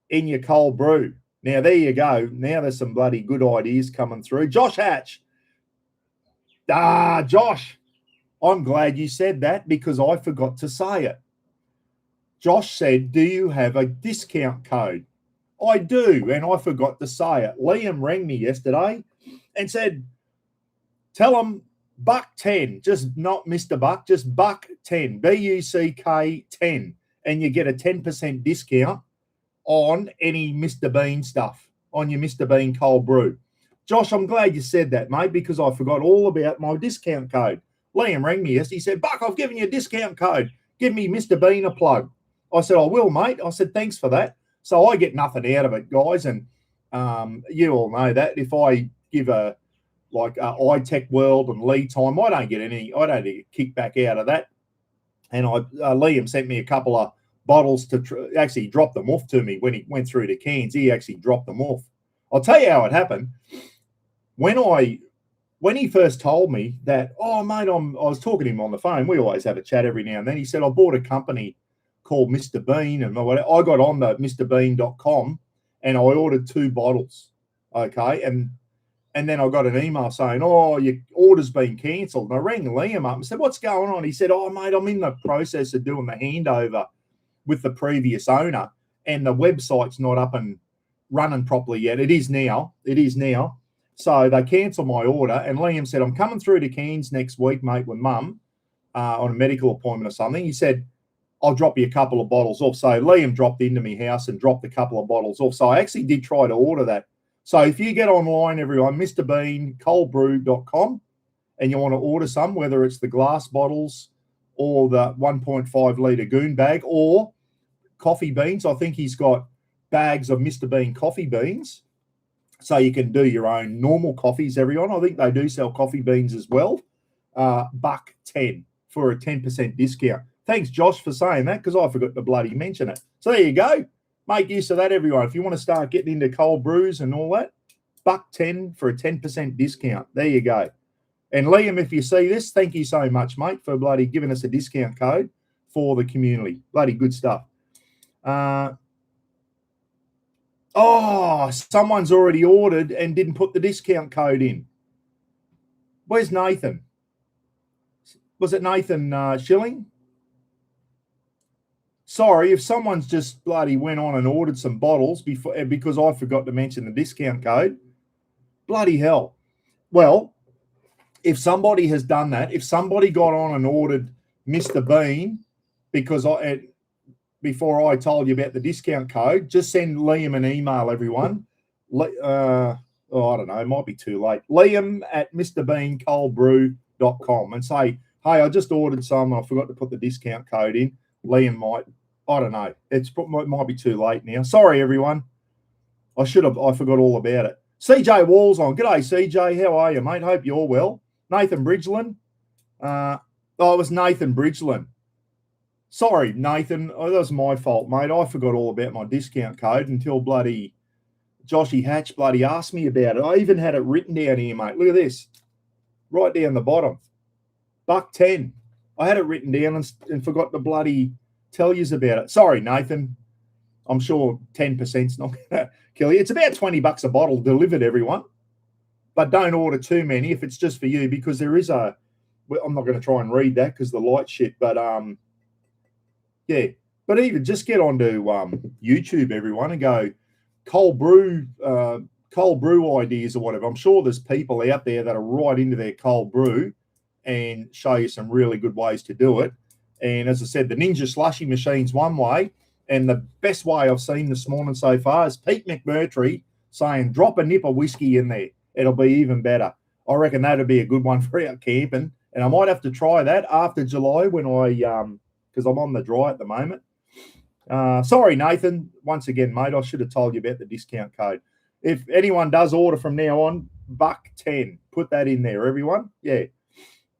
A: in your cold brew. Now, there you go. Now there's some bloody good ideas coming through. Josh Hatch. Josh, I'm glad you said that because I forgot to say it. Josh said, do you have a discount code? I do, and I forgot to say it. Liam rang me yesterday and said, tell him Buck10, just not Mr. Buck, just Buck10, BUCK 10, and you get a 10% discount on any Mr. Bean stuff, on your Mr. Bean cold brew. Josh, I'm glad you said that, mate, because I forgot all about my discount code. Liam rang me yesterday. He said, Buck, I've given you a discount code. Give me Mr. Bean a plug. I said, I will, mate. I said, thanks for that. So I get nothing out of it, guys, and you all know that. If I give iTech World and lead time, I don't get a kickback out of that. And Liam sent me a couple of bottles to actually drop them off to me when he went through the cans. He actually dropped them off. I'll tell you how it happened. When he first told me that, oh, mate, I was talking to him on the phone. We always have a chat every now and then. He said, I bought a company called Mr. Bean, and I got on the MrBean.com and I ordered 2 bottles. Okay. And then I got an email saying, oh, your order's been cancelled. And I rang Liam up and said, what's going on? He said, oh, mate, I'm in the process of doing the handover with the previous owner, and the website's not up and running properly yet. It is now. So they cancelled my order, and Liam said, I'm coming through to Cairns next week, mate, with Mum on a medical appointment or something. He said, I'll drop you a couple of bottles off. So Liam dropped into my house and dropped a couple of bottles off. So I actually did try to order that. So if you get online, everyone, Mr. Bean, coldbrew.com, and you want to order some, whether it's the glass bottles or the 1.5 litre goon bag or coffee beans, I think he's got bags of Mr. Bean coffee beans. So you can do your own normal coffees, everyone. I think they do sell coffee beans as well. $1.10 for a 10% discount. Thanks, Josh, for saying that, because I forgot to bloody mention it. So there you go. Make use of that, everyone. If you want to start getting into cold brews and all that, $1.10 for a 10% discount. There you go. And Liam, if you see this, thank you so much, mate, for bloody giving us a discount code for the community. Bloody good stuff. Someone's already ordered and didn't put the discount code in. Where's Nathan? Was it Nathan Schilling? Sorry, if someone's just bloody went on and ordered some bottles because I forgot to mention the discount code, bloody hell. Well, if somebody has done that, if somebody got on and ordered Mr. Bean before I told you about the discount code, just send Liam an email, everyone. I don't know, it might be too late. Liam at mrbeancoldbrew.com and say, hey, I just ordered some. I forgot to put the discount code in. Liam might, I don't know. It might be too late now. Sorry, everyone. I forgot all about it. CJ Wall's on. G'day, CJ. How are you, mate? Hope you're well. Nathan Bridgeland. It was Nathan Bridgeland. Sorry, Nathan. That was my fault, mate. I forgot all about my discount code until bloody Joshy Hatch bloody asked me about it. I even had it written down here, mate. Look at this. Right down the bottom. $1.10. I had it written down and forgot to bloody tell you about it. Sorry, Nathan. I'm sure 10%'s not going to kill you. It's about $20 a bottle delivered, everyone. But don't order too many if it's just for you, because there is I'm not going to try and read that because the light shit. But yeah. But even just get onto YouTube, everyone, and go cold brew ideas or whatever. I'm sure there's people out there that are right into their cold brew and show you some really good ways to do it. And as I said, the Ninja Slushy machine's one way. And the best way I've seen this morning so far is Pete McMurtry saying, drop a nip of whiskey in there. It'll be even better. I reckon that'd be a good one for out camping. And I might have to try that after July when because I'm on the dry at the moment. Sorry, Nathan. Once again, mate, I should have told you about the discount code. If anyone does order from now on, $1.10. Put that in there, everyone. Yeah.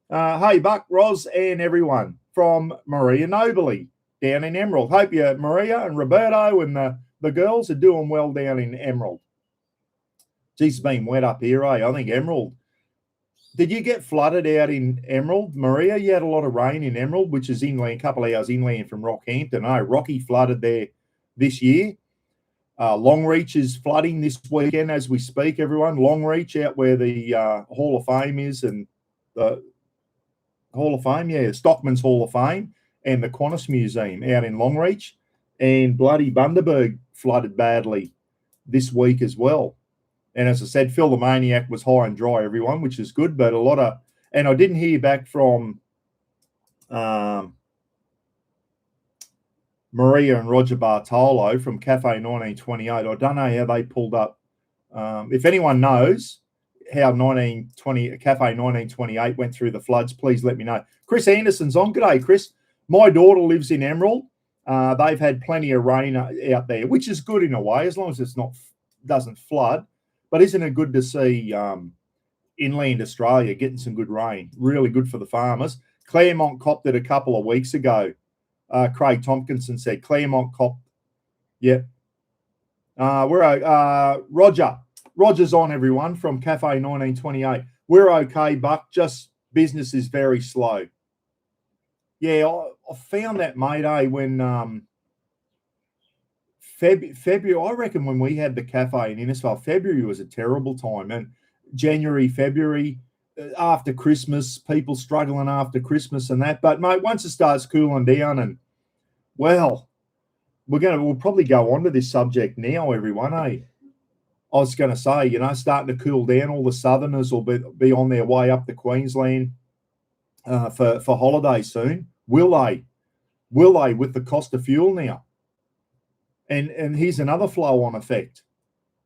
A: Hey, Buck, Roz, and everyone from Maria Nobley down in Emerald. Hope you, Maria and Roberto and the girls are doing well down in Emerald. Geez, it's been wet up here, eh? I think Emerald. Did you get flooded out in Emerald, Maria? You had a lot of rain in Emerald, which is inland, a couple of hours inland from Rockhampton. Oh, Rocky flooded there this year. Longreach is flooding this weekend as we speak, everyone. Longreach out where the Hall of Fame is, and the Hall of Fame, yeah, Stockman's Hall of Fame and the Qantas Museum out in Longreach. And bloody Bundaberg flooded badly this week as well. And as I said, Phil the Maniac was high and dry, everyone, which is good. But and I didn't hear back from Maria and Roger Bartolo from Cafe 1928. I don't know how they pulled up. If anyone knows how Cafe 1928 went through the floods, please let me know. Chris Anderson's on. G'day, Chris. My daughter lives in Emerald. They've had plenty of rain out there, which is good in a way, as long as doesn't flood. But isn't it good to see inland Australia getting some good rain? Really good for the farmers. Claremont copped it a couple of weeks ago. Craig Tompkinson said Claremont copped. Yep. Roger's on, everyone, from Cafe 1928. We're okay, Buck. Just business is very slow. Yeah, I found that, mate, when February, I reckon when we had the cafe in Innisfail, February was a terrible time. And January, February, after Christmas, people struggling after Christmas and that. But, mate, once it starts cooling down and, well, we'll probably go on to this subject now, everyone, eh? I was going to say, starting to cool down. All the southerners will be on their way up to Queensland for holidays soon. Will they? Will they, with the cost of fuel now? And here's another flow-on effect.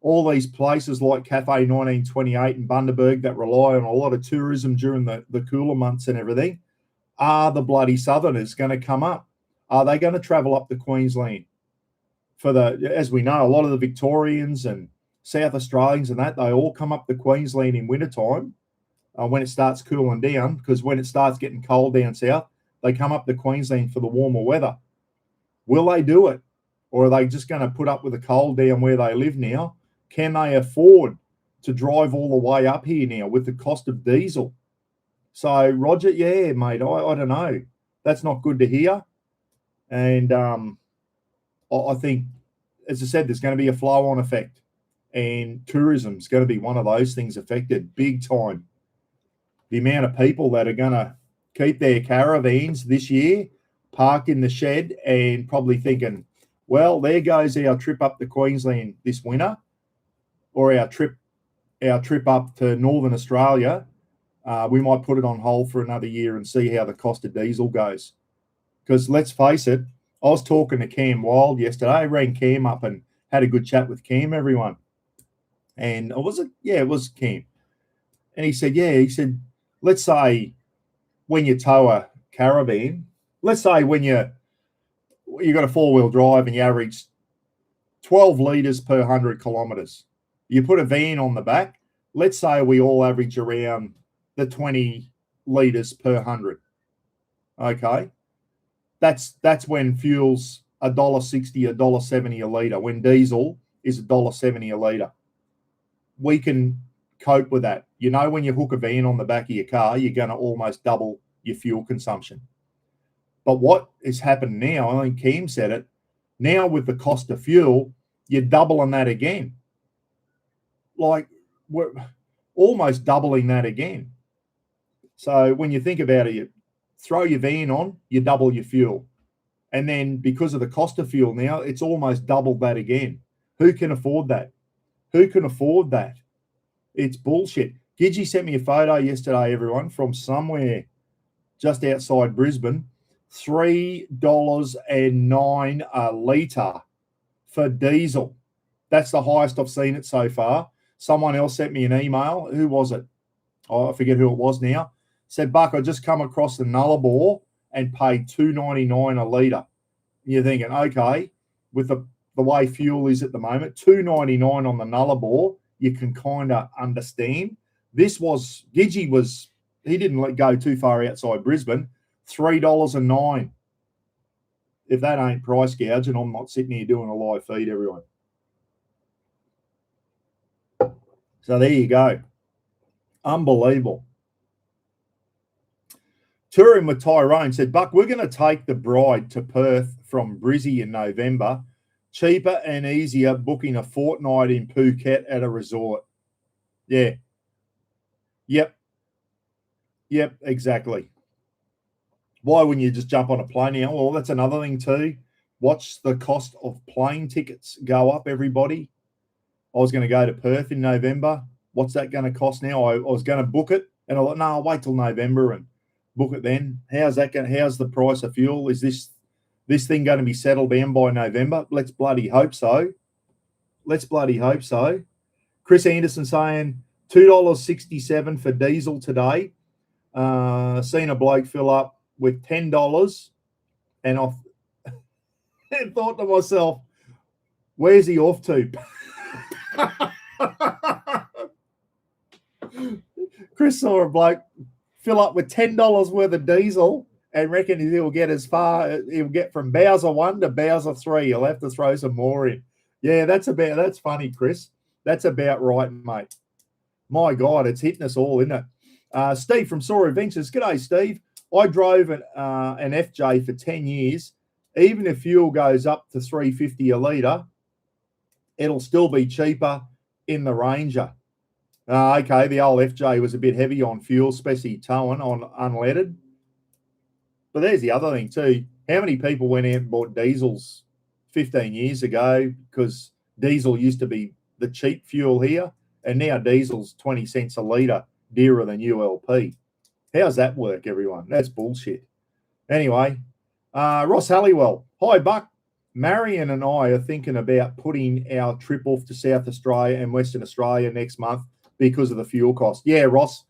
A: All these places like Cafe 1928 and Bundaberg that rely on a lot of tourism during the cooler months and everything, are the bloody southerners going to come up? Are they going to travel up to Queensland? As we know, a lot of the Victorians and South Australians and that, they all come up to Queensland in wintertime when it starts cooling down, because when it starts getting cold down south, they come up to Queensland for the warmer weather. Will they do it? Or are they just going to put up with the cold down where they live now? Can they afford to drive all the way up here now with the cost of diesel? So, Roger, yeah, mate, I don't know. That's not good to hear. And I think, as I said, there's going to be a flow-on effect. And tourism's going to be one of those things affected big time. The amount of people that are going to keep their caravans this year parked in the shed and probably thinking, well, there goes our trip up to Queensland this winter, or our trip up to Northern Australia. We might put it on hold for another year and see how the cost of diesel goes. Because let's face it, I was talking to Cam Wild yesterday. I rang Cam up and had a good chat with Cam, everyone. And it was Cam. And he said, let's say when you tow a caravan, let's say when you got a 4-wheel drive and you average 12 litres per 100 kilometres. You put a van on the back, let's say we all average around the 20 litres per 100. Okay? That's when fuel's $1.60, $1.70 a litre, when diesel is $1.70 a litre. We can cope with that. You know, when you hook a van on the back of your car, you're going to almost double your fuel consumption. But what is happened now, I think Keem said it, now with the cost of fuel, you're doubling that again. Like, we're almost doubling that again. So when you think about it, you throw your van on, you double your fuel. And then because of the cost of fuel now, it's almost doubled that again. Who can afford that? Who can afford that? It's bullshit. Gidgey sent me a photo yesterday, everyone, from somewhere just outside Brisbane. $3.09 a litre for diesel. That's the highest I've seen it so far. Someone else sent me an email. Who was it? Oh, I forget who it was now. Said, Buck, I just come across the Nullarbor and paid $2.99 a litre. You're thinking, okay, with the way fuel is at the moment, $2.99 on the Nullarbor, you can kind of understand. Gidgey he didn't go too far outside Brisbane, $3.09. If that ain't price gouging, I'm not sitting here doing a live feed, everyone. So there you go. Unbelievable. Touring with Tyrone said, Buck, we're going to take the bride to Perth from Brizzy in November. Cheaper and easier booking a fortnight in Phuket at a resort. Yeah. Yep, exactly. Why wouldn't you just jump on a plane now? Well, that's another thing too. Watch the cost of plane tickets go up, everybody. I was going to go to Perth in November. What's that going to cost now? I was going to book it, and I thought, no, I'll wait till November and book it then. How's the price of fuel? Is this thing going to be settled down by November? Let's bloody hope so. Chris Anderson saying $2.67 for diesel today. Seen a bloke fill up with $10, and I thought to myself, where's he off to? Chris saw a bloke fill up with $10 worth of diesel and reckon he'll get from Bowser 1 to Bowser 3. He'll have to throw some more in. Yeah, that's funny, Chris. That's about right, mate. My God, it's hitting us all, isn't it? Steve from Soar Adventures. G'day, Steve. I drove an FJ for 10 years. Even if fuel goes up to $3.50 a litre, it'll still be cheaper in the Ranger. Okay, the old FJ was a bit heavy on fuel, especially towing on unleaded. But there's the other thing too. How many people went out and bought diesels 15 years ago because diesel used to be the cheap fuel here, and now diesel's 20 cents a litre dearer than ULP. How's that work, everyone? That's bullshit. Anyway, Ross Halliwell. Hi, Buck. Marion and I are thinking about putting our trip off to South Australia and Western Australia next month because of the fuel cost. Yeah, Ross,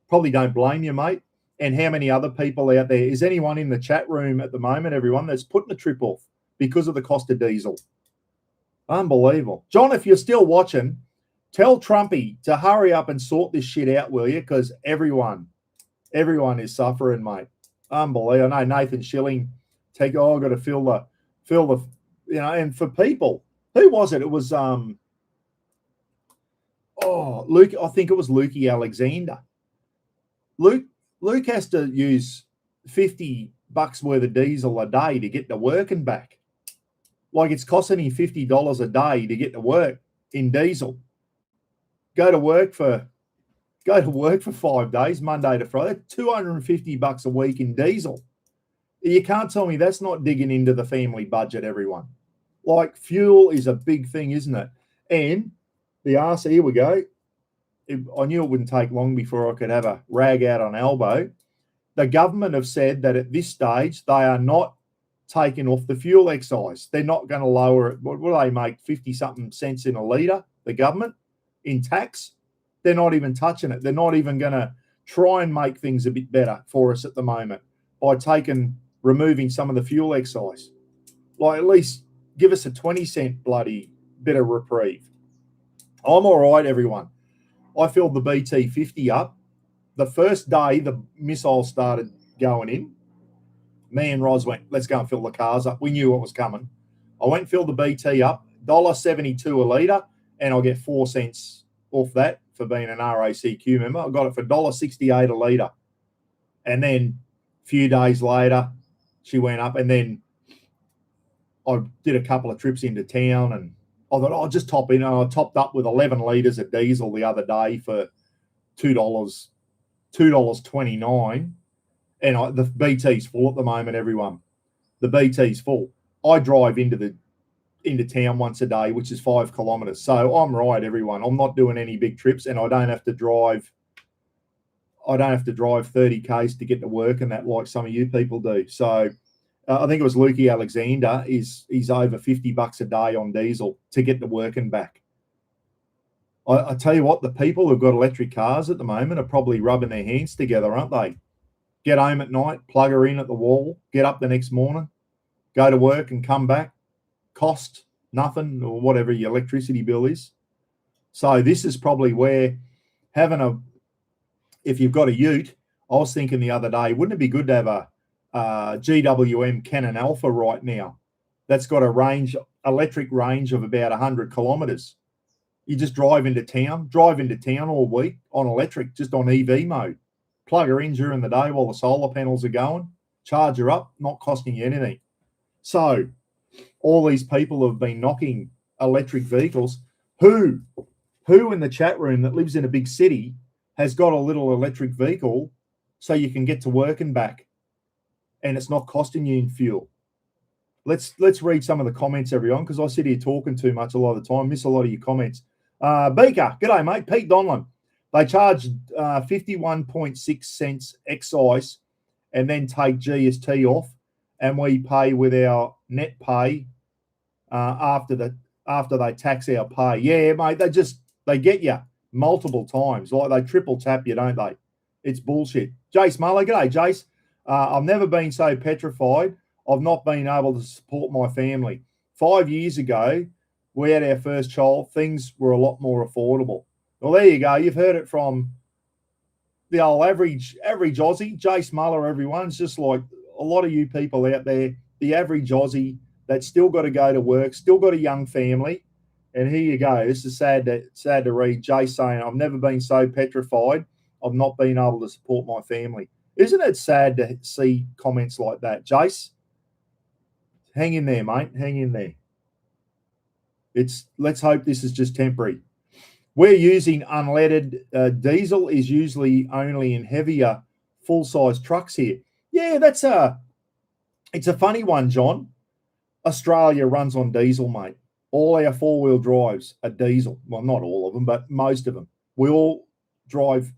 A: probably don't blame you, mate. And how many other people out there? Is anyone in the chat room at the moment, everyone, that's putting the trip off because of the cost of diesel? Unbelievable. John, if you're still watching, tell Trumpy to hurry up and sort this shit out, will you? Because everyone is suffering, mate. Unbelievable. I know Nathan Schilling I've got to fill the, and for people, who was it? It was Luke. I think it was Lukey Alexander. Luke Luke has to use $50 worth of diesel a day to get to work and back. Like it's costing him $50 a day to get to work in diesel. Go to work for 5 days, Monday to Friday, $250 a week in diesel. You can't tell me that's not digging into the family budget, everyone. Like fuel is a big thing, isn't it? And the arse, here we go. I knew it wouldn't take long before I could have a rag out on elbow. The government have said that at this stage, they are not taking off the fuel excise. They're not going to lower it. What will they make? 50-something cents in a litre, the government, in tax? They're not even touching it. They're not even going to try and make things a bit better for us at the moment by removing some of the fuel excise. Like at least give us a 20-cent bloody bit of reprieve. I'm all right, everyone. I filled the BT 50 up. The first day the missiles started going in, me and Roz went, let's go and fill the cars up. We knew what was coming. I went and filled the BT up, $1.72 a litre, and I'll get 4 cents off that for being an RACQ member. I got it for $1.68 a litre. And then a few days later, she went up, and then I did a couple of trips into town, and I thought, I'll just top in. And I topped up with 11 litres of diesel the other day for $2.29. And the BT's full at the moment, everyone. The BT's full. I drive into town once a day, which is 5 kilometres. So I'm right, everyone. I'm not doing any big trips, and I don't have to drive 30 k's to get to work and that like some of you people do. So I think it was Lukey Alexander he's over $50 a day on diesel to get to work and back. I tell you what, the people who've got electric cars at the moment are probably rubbing their hands together, aren't they? Get home at night, plug her in at the wall, get up the next morning, go to work and come back. Cost nothing, or whatever your electricity bill is. So this is probably where if you've got a ute, I was thinking the other day, wouldn't it be good to have a GWM Canon Alpha right now that's got a electric range of about 100 kilometres? You just drive into town all week on electric, just on EV mode. Plug her in during the day while the solar panels are going, charge her up, not costing you anything. So all these people have been knocking electric vehicles. Who in the chat room that lives in a big city has got a little electric vehicle so you can get to work and back and it's not costing you in fuel? Let's read some of the comments, everyone, because I sit here talking too much a lot of the time, miss a lot of your comments. Beaker, g'day, mate. Pete Donlan. They charge 51.6 cents excise and then take GST off, and we pay with our net pay after they tax our pay. Yeah, mate, they get you multiple times. Like they triple tap you, don't they? It's bullshit. Jace Muller, g'day, Jace. I've never been so petrified. I've not been able to support my family. 5 years ago, we had our first child. Things were a lot more affordable. Well, there you go. You've heard it from the old average Aussie, Jace Muller, everyone. It's just like a lot of you people out there, the average Aussie that's still got to go to work, still got a young family. And here you go. This is sad to read. Jace saying, I've never been so petrified. I've not been able to support my family. Isn't it sad to see comments like that? Jace, hang in there, mate. Hang in there. Let's hope this is just temporary. We're using unleaded diesel is usually only in heavier full-size trucks here. Yeah, it's a funny one, John. Australia runs on diesel, mate. All our four-wheel drives are diesel. Well, not all of them, but most of them. We all drive.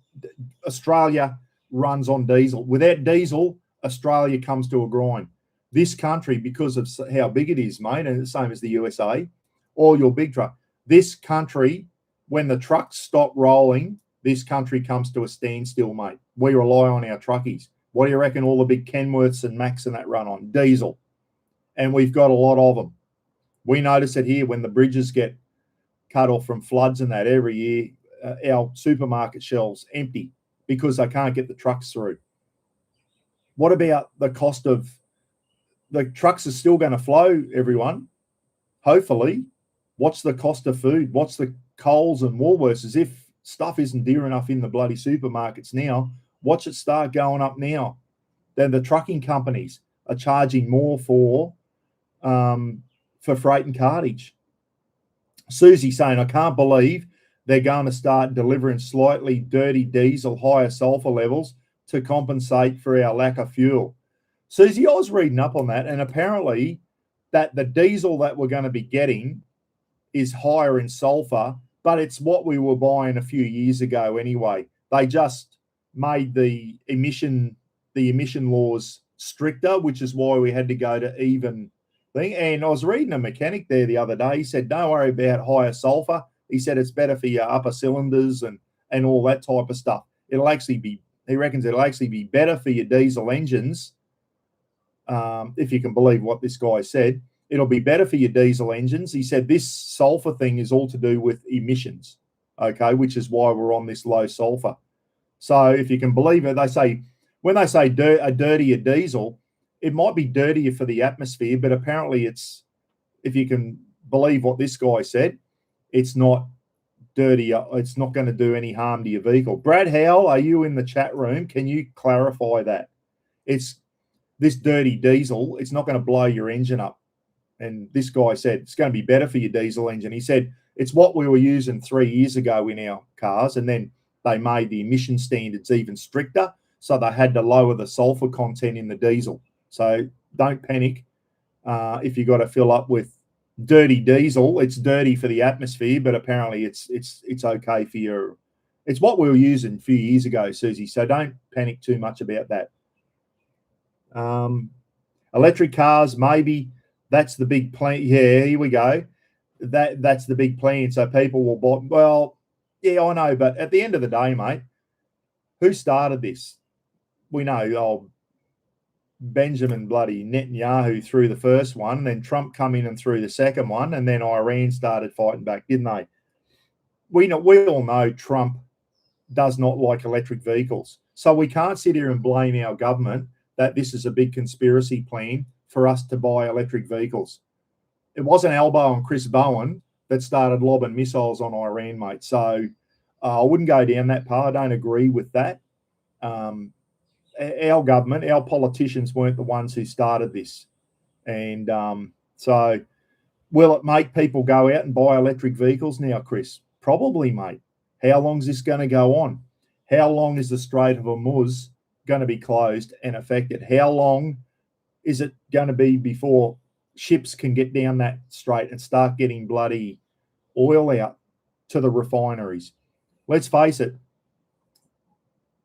A: Australia runs on diesel. Without diesel, Australia comes to a grind. This country, because of how big it is, mate, and the same as the USA, all your big truck. This country, when the trucks stop rolling, this country comes to a standstill, mate. We rely on our truckies. What do you reckon all the big Kenworths and Macs and that run on? Diesel. And we've got a lot of them. We notice it here when the bridges get cut off from floods and that every year, our supermarket shelves empty because they can't get the trucks through. What about the cost of the trucks? Are still going to flow, everyone, hopefully. What's the cost of food? What's the Coles and Woolworths? As if stuff isn't dear enough in the bloody supermarkets now. Watch it start going up now. Then the trucking companies are charging more for freight and cartage. Susie saying, I can't believe they're going to start delivering slightly dirty diesel, higher sulfur levels to compensate for our lack of fuel. Susie, I was reading up on that, and apparently that the diesel that we're going to be getting is higher in sulfur, but it's what we were buying a few years ago anyway. They just made the emission laws stricter, which is why we had to go to even thing. And I was reading a mechanic there the other day. He said, don't worry about higher sulfur. He said it's better for your upper cylinders and all that type of stuff. He reckons it'll actually be better for your diesel engines. If you can believe what this guy said, it'll be better for your diesel engines. He said this sulfur thing is all to do with emissions, okay, which is why we're on this low sulfur. So if you can believe it, when they say a dirtier diesel, it might be dirtier for the atmosphere, but apparently it's, if you can believe what this guy said, it's not dirtier. It's not going to do any harm to your vehicle. Brad Howell, are you in the chat room? Can you clarify that? It's this dirty diesel, it's not going to blow your engine up. And this guy said it's going to be better for your diesel engine. He said it's what we were using 3 years ago in our cars, and then they made the emission standards even stricter, so they had to lower the sulfur content in the diesel. So don't panic if you got to fill up with dirty diesel. It's dirty for the atmosphere, but apparently it's okay for your. It's what we were using a few years ago, Susie. So don't panic too much about that. Electric cars, maybe that's the big plan. Yeah, here we go. That's the big plan. So people will buy. Well, yeah, I know, but at the end of the day, mate, who started this? We know, Benjamin bloody Netanyahu threw the first one, and then Trump come in and threw the second one, and then Iran started fighting back, didn't they? We all know Trump does not like electric vehicles. So we can't sit here and blame our government that this is a big conspiracy plan for us to buy electric vehicles. It wasn't Albo and Chris Bowen that started lobbing missiles on Iran, mate. So I wouldn't go down that path. I don't agree with that. Our government, our politicians weren't the ones who started this. And so will it make people go out and buy electric vehicles now, Chris? Probably, mate. How long is this going to go on? How long is the Strait of Hormuz going to be closed and affected? How long is it going to be before ships can get down that strait and start getting bloody oil out to the refineries? Let's face it.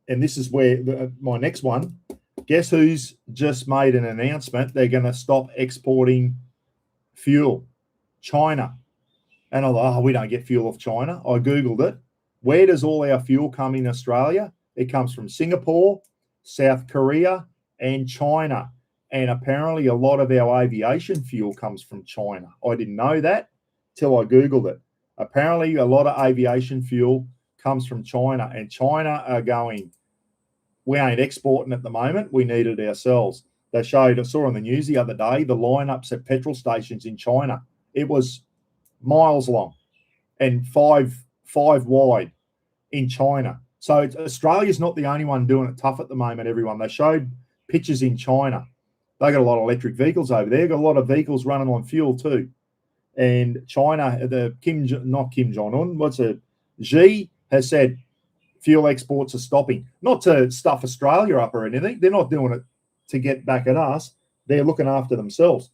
A: And this is where my next one, guess who's just made an announcement? They're going to stop exporting fuel. China. And I thought, we don't get fuel off China. I Googled it. Where does all our fuel come in Australia? It comes from Singapore, South Korea, and China. And apparently a lot of our aviation fuel comes from China. I didn't know that till I Googled it. Apparently a lot of aviation fuel comes from China, and China are going, we ain't exporting at the moment. We need it ourselves. I saw on the news the other day, the lineups at petrol stations in China. It was miles long and five wide in China. So Australia's not the only one doing it tough at the moment, everyone. They showed pictures in China. They got a lot of electric vehicles over there. Got a lot of vehicles running on fuel too. And China, Xi has said fuel exports are stopping. Not to stuff Australia up or anything. They're not doing it to get back at us. They're looking after themselves,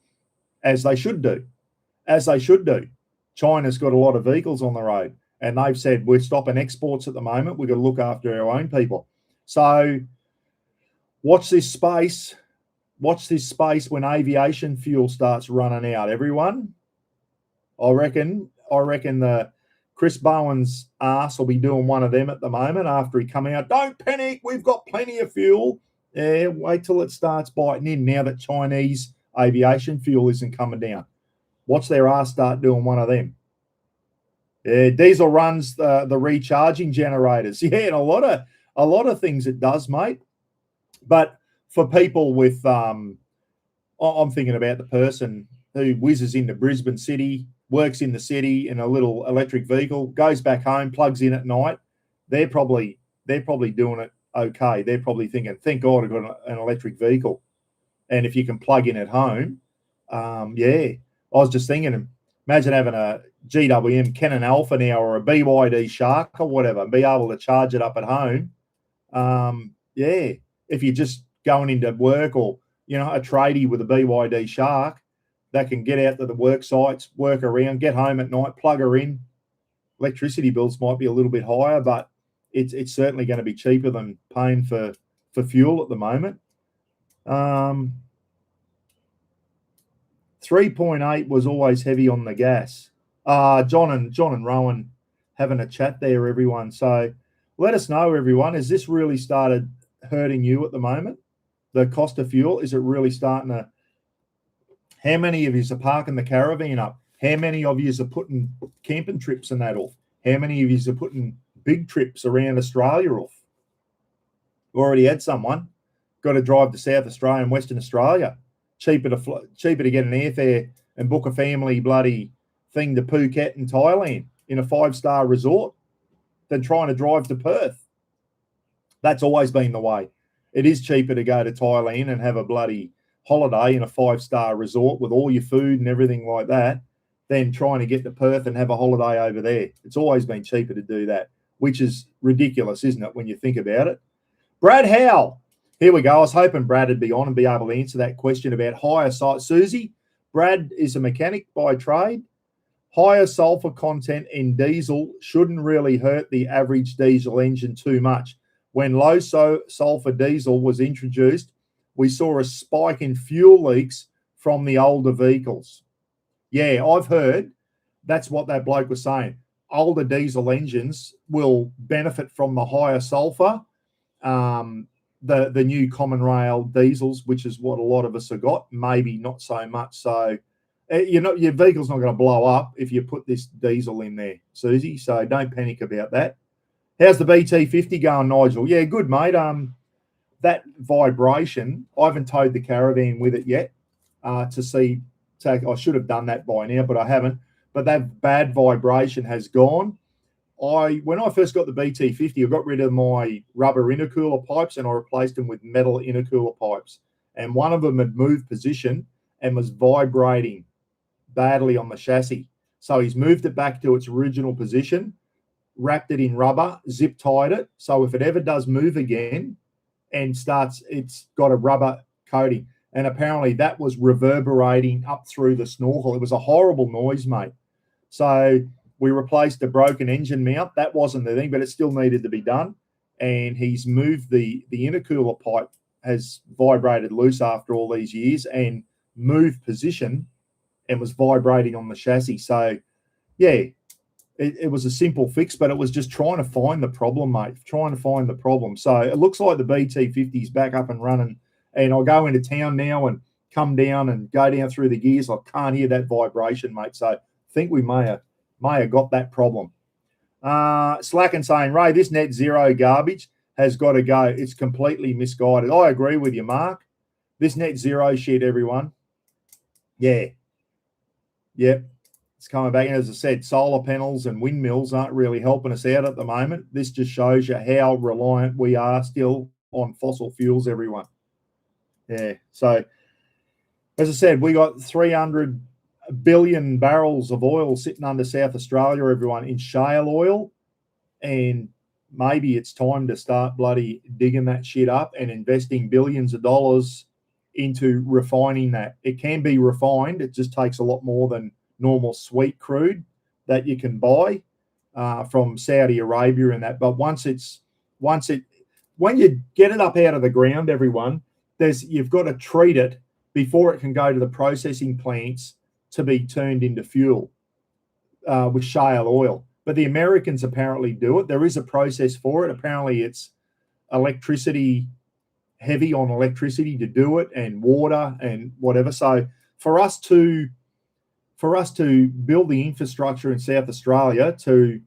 A: as they should do. China's got a lot of vehicles on the road, and they've said we're stopping exports at the moment. We've got to look after our own people. So watch this space. Watch this space when aviation fuel starts running out, everyone. I reckon the Chris Bowen's ass will be doing one of them at the moment after he come out. Don't panic, we've got plenty of fuel. Yeah, wait till it starts biting in now that Chinese aviation fuel isn't coming down. Watch their ass start doing one of them. Yeah, diesel runs the recharging generators. Yeah, and a lot of things it does, mate. But for people with, I'm thinking about the person who whizzes into Brisbane City, works in the city in a little electric vehicle, goes back home, plugs in at night. They're probably doing it okay. They're probably thinking, thank God I've got an electric vehicle. And if you can plug in at home, yeah. I was just thinking, imagine having a GWM Canon Alpha now or a BYD Shark or whatever, and be able to charge it up at home. Yeah, if you're just going into work or, you know, a tradie with a BYD Shark that can get out to the work sites, work around, get home at night, plug her in. Electricity bills might be a little bit higher, but it's certainly going to be cheaper than paying for fuel at the moment. 3.8 was always heavy on the gas. John and Rowan having a chat there, everyone. So let us know, everyone. Has this really started hurting you at the moment? The cost of fuel, is it really starting to? How many of you are parking the caravan up? How many of you are putting camping trips and that off? How many of you are putting big trips around Australia off? Already had someone got to drive to South Australia and Western Australia. Cheaper to get an airfare and book a family bloody thing to Phuket in Thailand in a 5-star resort than trying to drive to Perth. That's always been the way. It is cheaper to go to Thailand and have a bloody holiday in a 5-star resort with all your food and everything like that than trying to get to Perth and have a holiday over there. It's always been cheaper to do that, which is ridiculous, isn't it, when you think about it? Brad Howell. Here we go. I was hoping Brad would be on and be able to answer that question about higher sulfur. Susie, Brad is a mechanic by trade. Higher sulfur content in diesel shouldn't really hurt the average diesel engine too much. When low sulfur diesel was introduced, we saw a spike in fuel leaks from the older vehicles. Yeah, I've heard that's what that bloke was saying. Older diesel engines will benefit from the higher sulfur. The new common rail diesels, which is what a lot of us have got, maybe not so much. So, your vehicle's not going to blow up if you put this diesel in there, Susie. So don't panic about that. How's the BT50 going, Nigel? Yeah, good, mate. That vibration, I haven't towed the caravan with it yet to see. I should have done that by now, but I haven't. But that bad vibration has gone. When I first got the BT50, I got rid of my rubber intercooler pipes and I replaced them with metal intercooler pipes. And one of them had moved position and was vibrating badly on the chassis. So he's moved it back to its original position, wrapped it in rubber, zip tied it. So if it ever does move again and starts, it's got a rubber coating. And apparently that was reverberating up through the snorkel. It was a horrible noise, mate. So we replaced the broken engine mount. That wasn't the thing, but it still needed to be done. And he's moved the intercooler pipe has vibrated loose after all these years and moved position and was vibrating on the chassis. So, yeah, it was a simple fix, but it was just trying to find the problem, mate, trying to find the problem. So it looks like the BT50 is back up and running. And I'll go into town now and come down and go down through the gears. I can't hear that vibration, mate. So I think we may have got that problem. Slacken saying, Ray, this net zero garbage has got to go. It's completely misguided. I agree with you, Mark. This net zero shit, everyone. Yeah. Yep. It's coming back. And as I said, solar panels and windmills aren't really helping us out at the moment. This just shows you how reliant we are still on fossil fuels, everyone. Yeah. So, as I said, we got 300 billion barrels of oil sitting under South Australia, everyone, in shale oil. And maybe it's time to start bloody digging that shit up and investing billions of dollars into refining that. It can be refined. It just takes a lot more than normal sweet crude that you can buy from Saudi Arabia and that. But when you get it up out of the ground, everyone, you've got to treat it before it can go to the processing plants to be turned into fuel with shale oil. But the Americans apparently do it. There is a process for it. Apparently it's electricity, heavy on electricity to do it, and water and whatever. So for us to build the infrastructure in South Australia to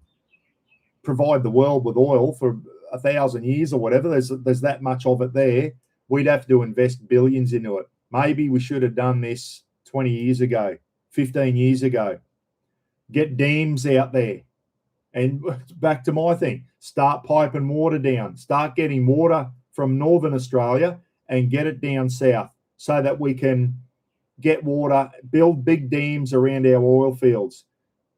A: provide the world with oil for 1,000 years or whatever, there's that much of it there, we'd have to invest billions into it. Maybe we should have done this 20 years ago, 15 years ago. Get dams out there. And back to my thing, start piping water down, start getting water from Northern Australia and get it down south so that we can get water, build big dams around our oil fields.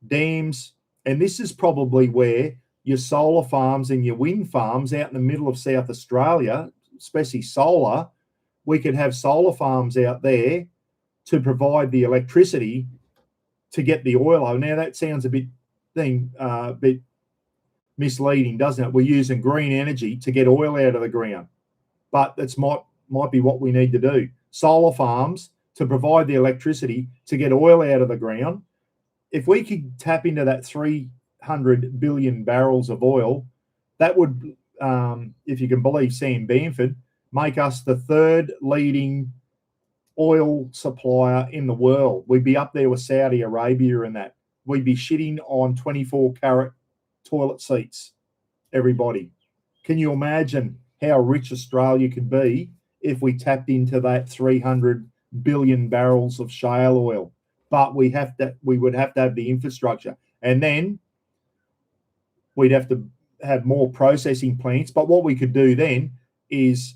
A: Dams, and this is probably where your solar farms and your wind farms out in the middle of South Australia, especially solar, we could have solar farms out there to provide the electricity to get the oil over. Now that sounds a bit misleading, doesn't it? We're using green energy to get oil out of the ground, but that's might be what we need to do. Solar farms to provide the electricity to get oil out of the ground. If we could tap into that 300 billion barrels of oil, that would, if you can believe Sam Bamford, make us the third leading oil supplier in the world. We'd be up there with Saudi Arabia and that. We'd be shitting on 24-carat toilet seats, everybody. Can you imagine how rich Australia could be if we tapped into that 300 billion barrels of shale oil? But we would have to have the infrastructure, and then we'd have to have more processing plants. But what we could do then is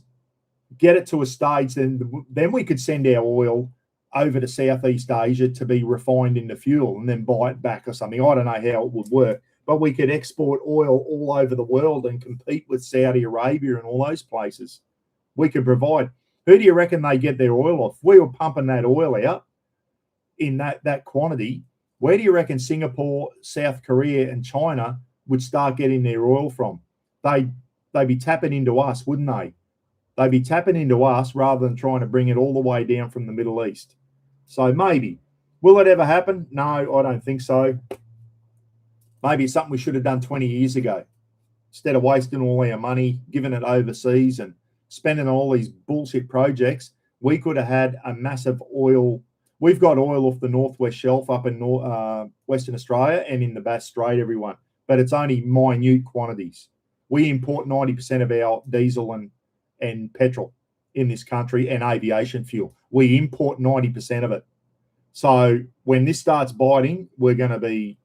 A: get it to a stage, then we could send our oil over to Southeast Asia to be refined into fuel and then buy it back or something. I don't know how it would work, but we could export oil all over the world and compete with Saudi Arabia and all those places. We could provide. Who do you reckon they get their oil off? We were pumping that oil out in that quantity. Where do you reckon Singapore, South Korea, and China would start getting their oil from? They'd be tapping into us, wouldn't they? They'd be tapping into us rather than trying to bring it all the way down from the Middle East. So maybe. Will it ever happen? No, I don't think so. Maybe it's something we should have done 20 years ago. Instead of wasting all our money, giving it overseas and spending on all these bullshit projects, we could have had a massive oil. We've got oil off the Northwest Shelf up in Western Australia and in the Bass Strait, everyone. But it's only minute quantities. We import 90% of our diesel and petrol in this country and aviation fuel. We import 90% of it. So when this starts biting, we're going to be,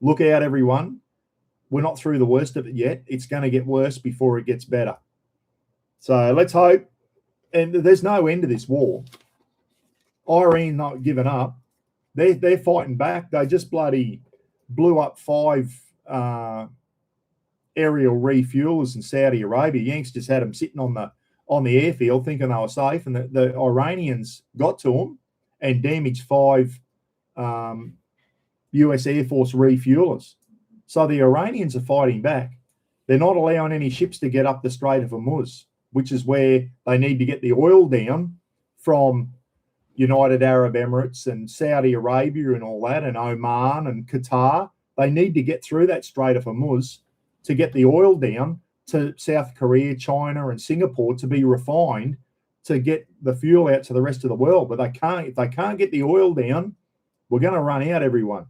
A: look out, everyone. We're not through the worst of it yet. It's going to get worse before it gets better. So let's hope. And there's no end to this war. Iran not giving up. They're fighting back. They just bloody blew up 5 aerial refuelers in Saudi Arabia. Yanks just had them sitting on the airfield thinking they were safe, and the Iranians got to them and damaged 5 US Air Force refuelers. So the Iranians are fighting back. They're not allowing any ships to get up the Strait of Hormuz, which is where they need to get the oil down from United Arab Emirates and Saudi Arabia and all that, and Oman and Qatar. They need to get through that Strait of Hormuz to get the oil down to South Korea, China, and Singapore to be refined to get the fuel out to the rest of the world. But they can't. If they can't get the oil down, we're going to run out, everyone.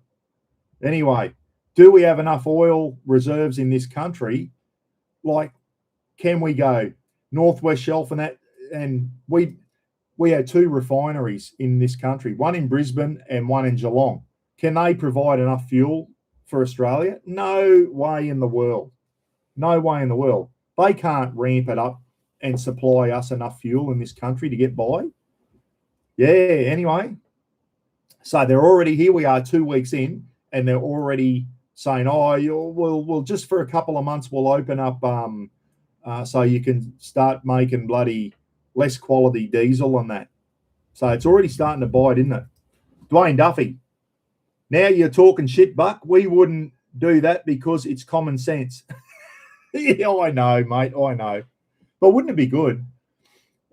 A: Anyway, do we have enough oil reserves in this country? Like, can we go Northwest Shelf and that? And we had 2 refineries in this country, one in Brisbane and one in Geelong. Can they provide enough fuel for Australia? No way in the world. No way in the world. They can't ramp it up and supply us enough fuel in this country to get by. Yeah, anyway. So they're already, here we are 2 weeks in, and they're already saying, we'll just for a couple of months, we'll open up so you can start making bloody less quality diesel and that. So it's already starting to bite, isn't it? Dwayne Duffy, now you're talking shit, Buck. We wouldn't do that because it's common sense. Yeah, I know, mate. I know. But wouldn't it be good?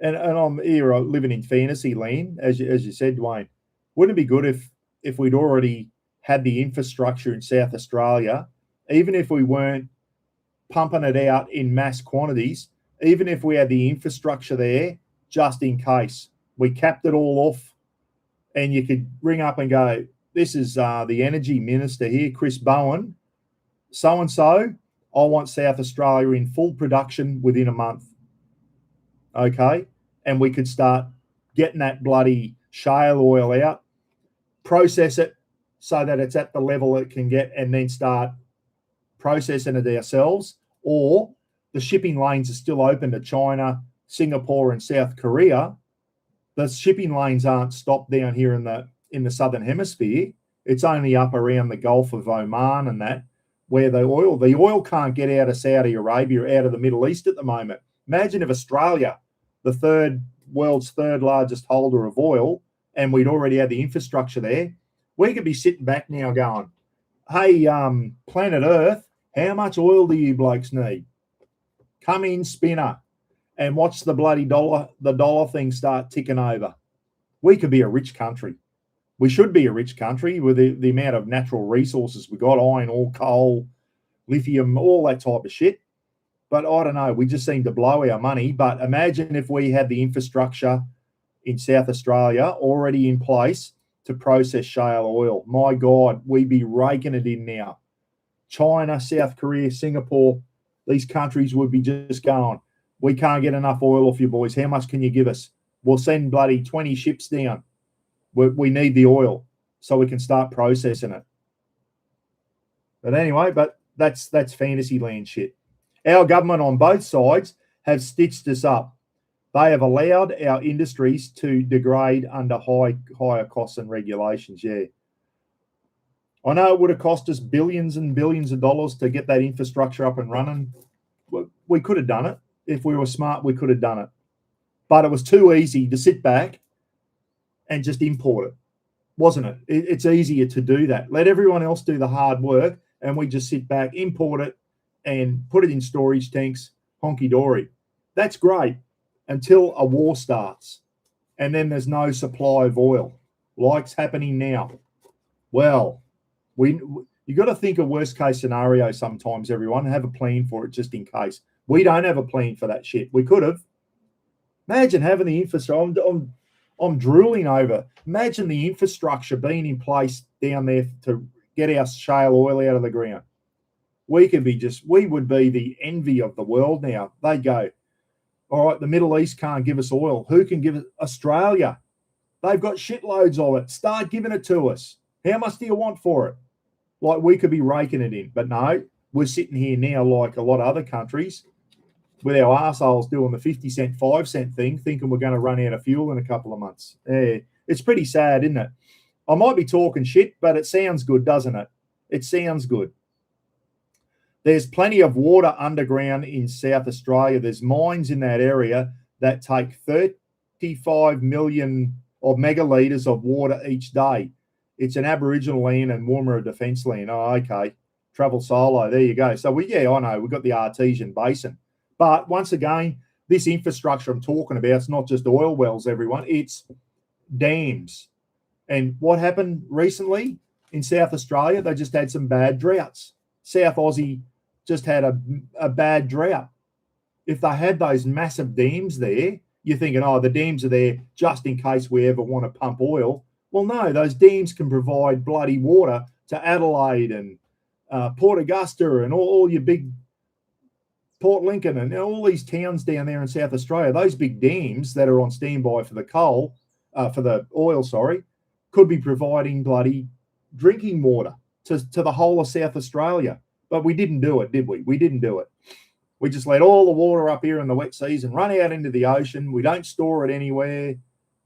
A: And I'm here living in fantasy land, as you said, Dwayne. Wouldn't it be good if we'd already had the infrastructure in South Australia, even if we weren't pumping it out in mass quantities, even if we had the infrastructure there, just in case. We capped it all off, and you could ring up and go, this is the energy minister here, Chris Bowen, so-and-so. I want South Australia in full production within a month. Okay? And we could start getting that bloody shale oil out, process it so that it's at the level it can get, and then start processing it ourselves, or the shipping lanes are still open to China, Singapore, and South Korea. The shipping lanes aren't stopped down here in the southern hemisphere. It's only up around the Gulf of Oman and that, where the oil can't get out of Saudi Arabia, out of the Middle East at the moment. Imagine if Australia, the world's third largest holder of oil, and we'd already had the infrastructure there, we could be sitting back now going, hey, planet Earth, how much oil do you blokes need? Come in, spinner, and watch the bloody dollar thing start ticking over. We could be a rich country. We should be a rich country with the amount of natural resources we got, iron ore, coal, lithium, all that type of shit. But I don't know, we just seem to blow our money. But imagine if we had the infrastructure in South Australia already in place to process shale oil. My God, we'd be raking it in now. China, South Korea, Singapore, these countries would be just going, we can't get enough oil off you boys. How much can you give us? We'll send bloody 20 ships down. We need the oil so we can start processing it. But anyway, that's fantasy land shit. Our government on both sides have stitched us up. They have allowed our industries to degrade under higher costs and regulations, yeah. I know it would have cost us billions and billions of dollars to get that infrastructure up and running. We could have done it. If we were smart, we could have done it. But it was too easy to sit back and just import it, wasn't it? It's easier to do that. Let everyone else do the hard work, and we just sit back, import it, and put it in storage tanks, honky-dory. That's great until a war starts, and then there's no supply of oil, like's happening now. Well, you got to think of worst-case scenario sometimes, everyone. Have a plan for it just in case. We don't have a plan for that shit. We could have. Imagine having the infrastructure. I'm drooling over. Imagine the infrastructure being in place down there to get our shale oil out of the ground. We would be the envy of the world now. They go, all right, the Middle East can't give us oil. Who can give it? Australia. They've got shitloads of it. Start giving it to us. How much do you want for it? Like, we could be raking it in. But no, we're sitting here now like a lot of other countries with our arseholes doing the 50 cent, 5 cent thing, thinking we're going to run out of fuel in a couple of months. Yeah, it's pretty sad, isn't it? I might be talking shit, but it sounds good, doesn't it? It sounds good. There's plenty of water underground in South Australia. There's mines in that area that take 35 million of megalitres of water each day. It's an Aboriginal land and Woomera defence land. Oh, okay. Travel solo. There you go. So, I know. We've got the Artesian Basin. But once again, this infrastructure I'm talking about, it's not just oil wells, everyone. It's dams. And what happened recently in South Australia? They just had some bad droughts. South Aussie just had a bad drought. If they had those massive dams there, you're thinking, oh, the dams are there just in case we ever want to pump oil. Well, no, those dams can provide bloody water to Adelaide and Port Augusta and all your big Port Lincoln and all these towns down there in South Australia. Those big dams that are on standby for the oil, could be providing bloody drinking water to the whole of South Australia. But we didn't do it, did we? We didn't do it. We just let all the water up here in the wet season run out into the ocean. We don't store it anywhere.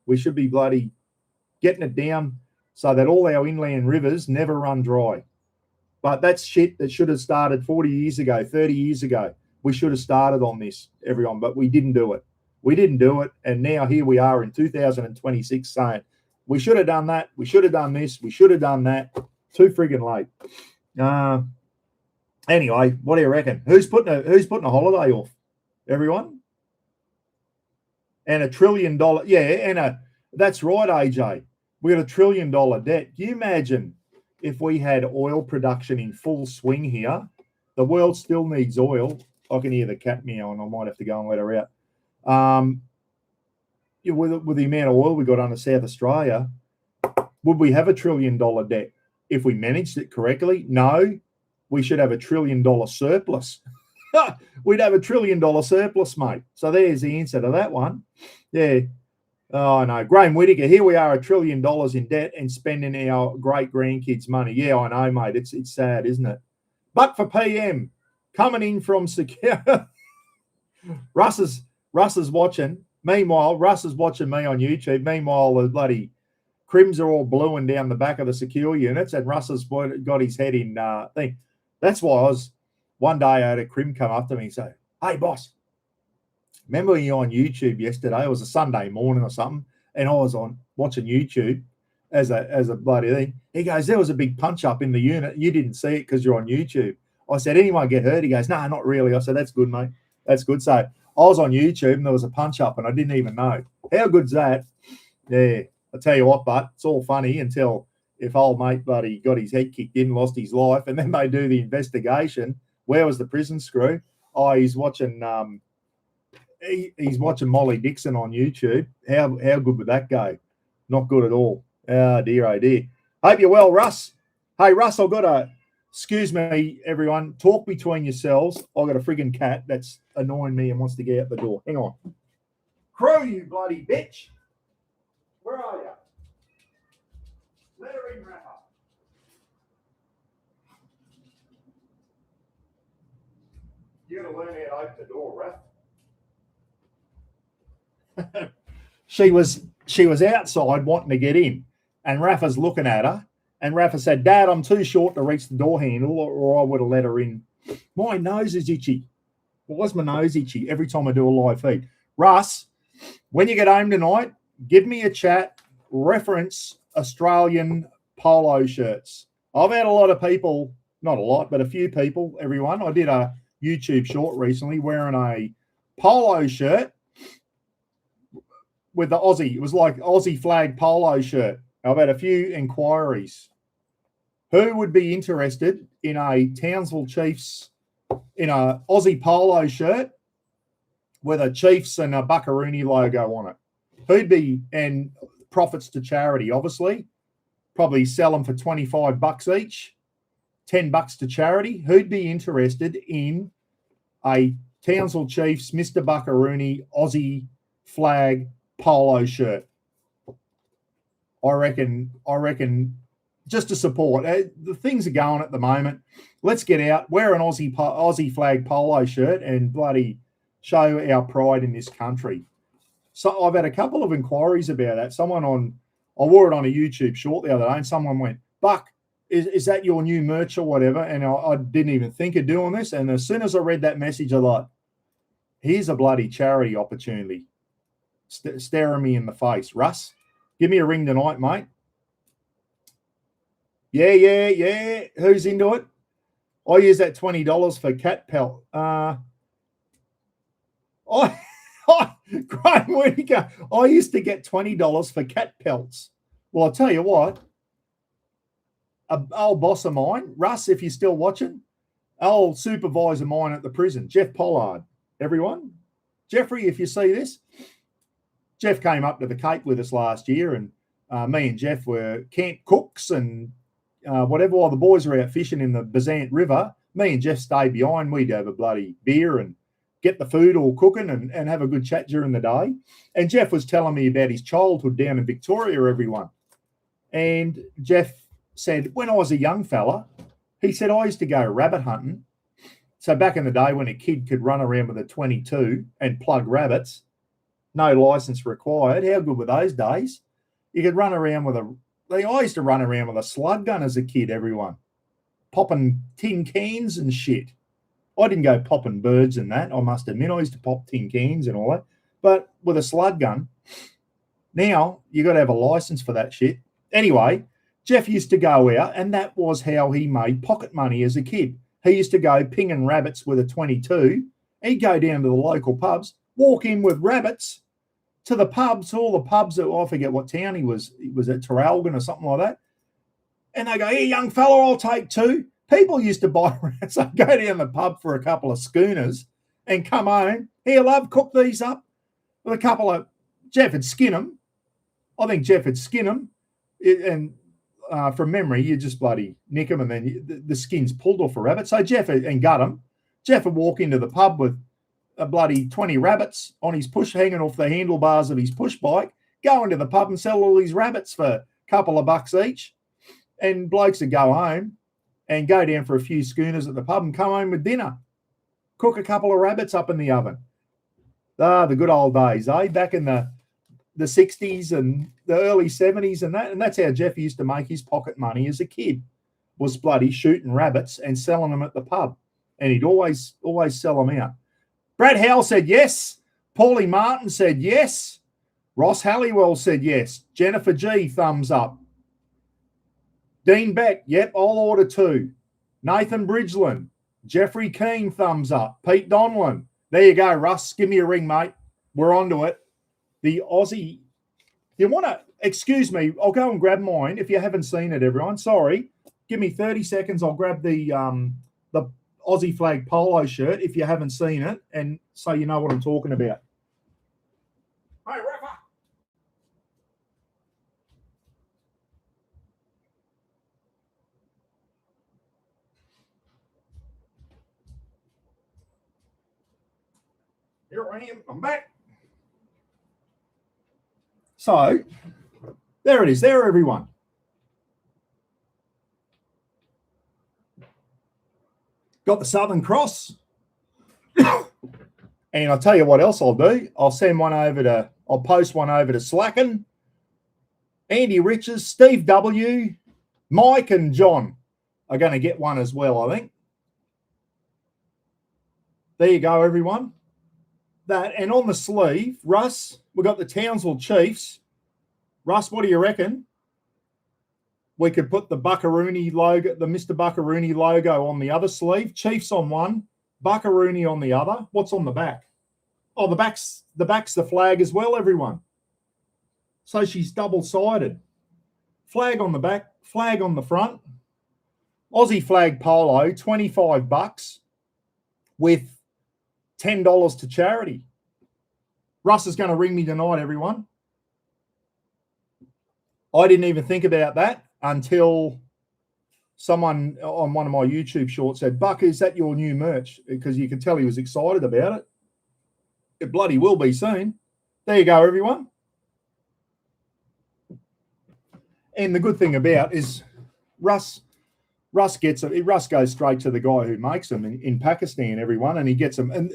A: We should be bloody getting it down so that all our inland rivers never run dry. But that's shit that should have started 40 years ago, 30 years ago. We should have started on this, everyone, but we didn't do it. We didn't do it, and now here we are in 2026 saying, we should have done that, we should have done this, we should have done that. Too friggin' late. Anyway, what do you reckon? Who's putting a holiday off? Everyone? And $1 trillion, that's right, AJ. We got $1 trillion debt. Can you imagine if we had oil production in full swing here? The world still needs oil. I can hear the cat meowing. I might have to go and let her out. With the amount of oil we got under South Australia, would we have $1 trillion debt if we managed it correctly? No. We should have $1 trillion surplus. We'd have $1 trillion surplus, mate. So there's the answer to that one. Yeah. Oh, no. Graham Whittaker, here we are, $1 trillion in debt and spending our great-grandkids' money. Yeah, I know, mate. It's sad, isn't it? But for PM, coming in from secure. Russ is watching. Meanwhile, Russ is watching me on YouTube. Meanwhile, the bloody crims are all bluing down the back of the secure units, and Russ has got his head in thing. That's why one day I had a crim come up to me and say, "Hey, boss, remember you on YouTube yesterday? It was a Sunday morning or something, and I was on watching YouTube as a bloody thing." He goes, "There was a big punch up in the unit. You didn't see it because you're on YouTube." I said, "Anyone get hurt?" He goes, "No, not really." I said, "That's good, mate. That's good." So I was on YouTube and there was a punch up and I didn't even know. How good's that? Yeah, I tell you what, but it's all funny until if old mate bloody got his head kicked in, lost his life, and then they do the investigation. Where was the prison screw? Oh, he's watching he's watching Molly Dixon on YouTube. How good would that go? Not good at all. Oh dear, oh dear. Hope you're well, Russ. Hey, Russ, I've got a, excuse me, everyone, talk between yourselves. I've got a friggin' cat that's annoying me and wants to get out the door. Hang on. Crow, you bloody bitch. Where are you? Let her in, Rapper. You got to learn how to open the door, Raph. She was outside wanting to get in, and Rafa's looking at her, and Rafa said, "Dad, I'm too short to reach the door handle, or I would have let her in." My nose is itchy. Why is my nose itchy every time I do a live feed? Russ, when you get home tonight, give me a chat, reference Australian polo shirts. I've had a lot of people, not a lot, but a few people, everyone. I did a YouTube short recently wearing a polo shirt with the Aussie. It was like Aussie flag polo shirt. I've had a few inquiries. Who would be interested in a Townsville Chiefs, in a Aussie polo shirt with a Chiefs and a Buckaroony logo on it? Who'd be, and profits to charity, obviously. Probably sell them for $25 each, $10 to charity. Who'd be interested in a Townsville Chiefs, Mr. Buckaroony, Aussie flag polo shirt? I reckon just to support. The things are going at the moment. Let's get out, wear an Aussie flag polo shirt and bloody show our pride in this country. So I've had a couple of inquiries about that. I wore it on a YouTube short the other day and someone went, "Buck, is that your new merch or whatever?" And I didn't even think of doing this. And as soon as I read that message, I thought, here's a bloody charity opportunity staring me in the face. Russ, give me a ring tonight, mate. Yeah. Who's into it? I use that $20 for cat pelt. Graham, where do you go? I used to get $20 for cat pelts. Well, I'll tell you what, an old boss of mine, Russ, if you're still watching, old supervisor of mine at the prison, Jeff Pollard, everyone. Jeffrey, if you see this, Jeff came up to the Cape with us last year, and me and Jeff were camp cooks and whatever. While the boys were out fishing in the Bazant River, me and Jeff stayed behind. We'd have a bloody beer and get the food all cooking and have a good chat during the day. And Jeff was telling me about his childhood down in Victoria, everyone. And Jeff said, when I was a young fella, he said, I used to go rabbit hunting. So back in the day when a kid could run around with a 22 and plug rabbits, no license required. How good were those days? You could run around with I used to run around with a slug gun as a kid, everyone. Popping tin cans and shit. I didn't go popping birds and that, I must admit. I used to pop tin cans and all that. But with a slug gun, now you got to have a license for that shit. Anyway, Jeff used to go out, and that was how he made pocket money as a kid. He used to go pinging rabbits with a 22. He'd go down to the local pubs, walk in with rabbits to the pubs, all the pubs. I forget what town he was. He was at Traralgon or something like that. And they go, "Here, young fella, I'll take 2. People used to buy rats. I'd go down the pub for a couple of schooners and come home. "Here, love, cook these up." With a couple of, Jeff would skin them. I think Jeff would skin them. And from memory, you just bloody nick them and then the skin's pulled off a rabbit. So Jeff, and gut them. Jeff would walk into the pub with a bloody 20 rabbits on his push, hanging off the handlebars of his push bike, go into the pub and sell all these rabbits for a couple of bucks each. And blokes would go home and go down for a few schooners at the pub and come home with dinner. Cook a couple of rabbits up in the oven. The good old days, eh? Back in the 60s and the early 70s and that. And that's how Jeff used to make his pocket money as a kid, was bloody shooting rabbits and selling them at the pub. And he'd always sell them out. Brad Howell said yes. Paulie Martin said yes. Ross Halliwell said yes. Jennifer G, thumbs up. Dean Beck, yep, I'll order 2. Nathan Bridgeland. Jeffrey Keane, thumbs up. Pete Donlan. There you go, Russ. Give me a ring, mate. We're on to it. The Aussie. You want to, excuse me, I'll go and grab mine if you haven't seen it, everyone. Sorry. Give me 30 seconds. I'll grab the Aussie flag polo shirt if you haven't seen it, and so you know what I'm talking about. Hey, Rafa. Here I am. I'm back. So, there it is. There, everyone. Got the Southern Cross. And I'll tell you what else I'll do. I'll post one over to Slacken, Andy Riches, Steve W, Mike and John are going to get one as well, I think. There you go, everyone. That, and on the sleeve, Russ, we've got the Townsville Chiefs. Russ, what do you reckon? We could put the Buckaroony logo, the Mr. Buckaroony logo on the other sleeve. Chiefs on one, Buckaroony on the other. What's on the back? Oh, the back's the flag as well, everyone. So she's double-sided. Flag on the back, flag on the front. Aussie flag polo, $25 with $10 to charity. Russ is going to ring me tonight, everyone. I didn't even think about that until someone on one of my YouTube shorts said, Buck, is that your new merch? Because you could tell he was excited about it. It bloody will be soon. There you go, everyone. And the good thing about is Russ gets it. Russ goes straight to the guy who makes them in Pakistan, everyone, and he gets them. And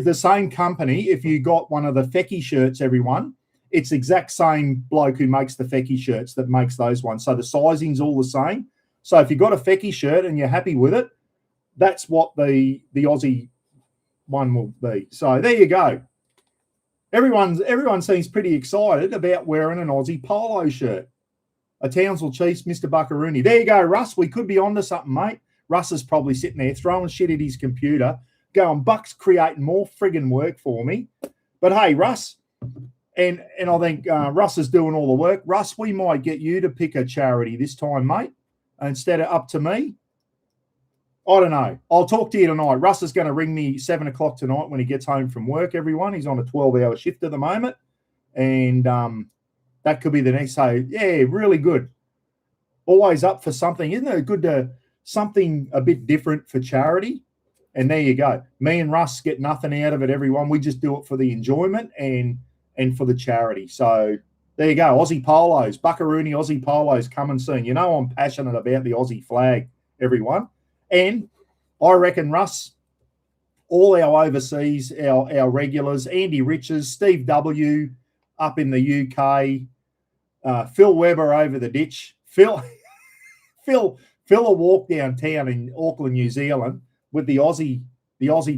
A: the same company, if you got one of the Fecky shirts, everyone, it's the exact same bloke who makes the Fecky shirts that makes those ones. So the sizing's all the same. So if you got a Fecky shirt and you're happy with it, that's what the Aussie one will be. So there you go. Everyone seems pretty excited about wearing an Aussie polo shirt. A Townsville Chiefs, Mr. Buckaroony. There you go, Russ. We could be onto something, mate. Russ is probably sitting there throwing shit at his computer, going, Buck's creating more friggin' work for me. But hey, Russ, and I think Russ is doing all the work. Russ, we might get you to pick a charity this time, mate, instead of up to me. I don't know. I'll talk to you tonight. Russ is going to ring me 7 o'clock tonight when he gets home from work, everyone. He's on a 12-hour shift at the moment. And that could be the next. So, yeah, really good. Always up for something. Isn't it good to something a bit different for charity? And there you go. Me and Russ get nothing out of it, everyone. We just do it for the enjoyment and for the charity. So there you go. Aussie polos, Buckaroony Aussie polos coming soon. You know I'm passionate about the Aussie flag, everyone. And I reckon, Russ, all our overseas, our regulars, Andy Riches, Steve W. up in the UK, Phil Webber over the ditch. Phil will walk downtown in Auckland, New Zealand with the Aussie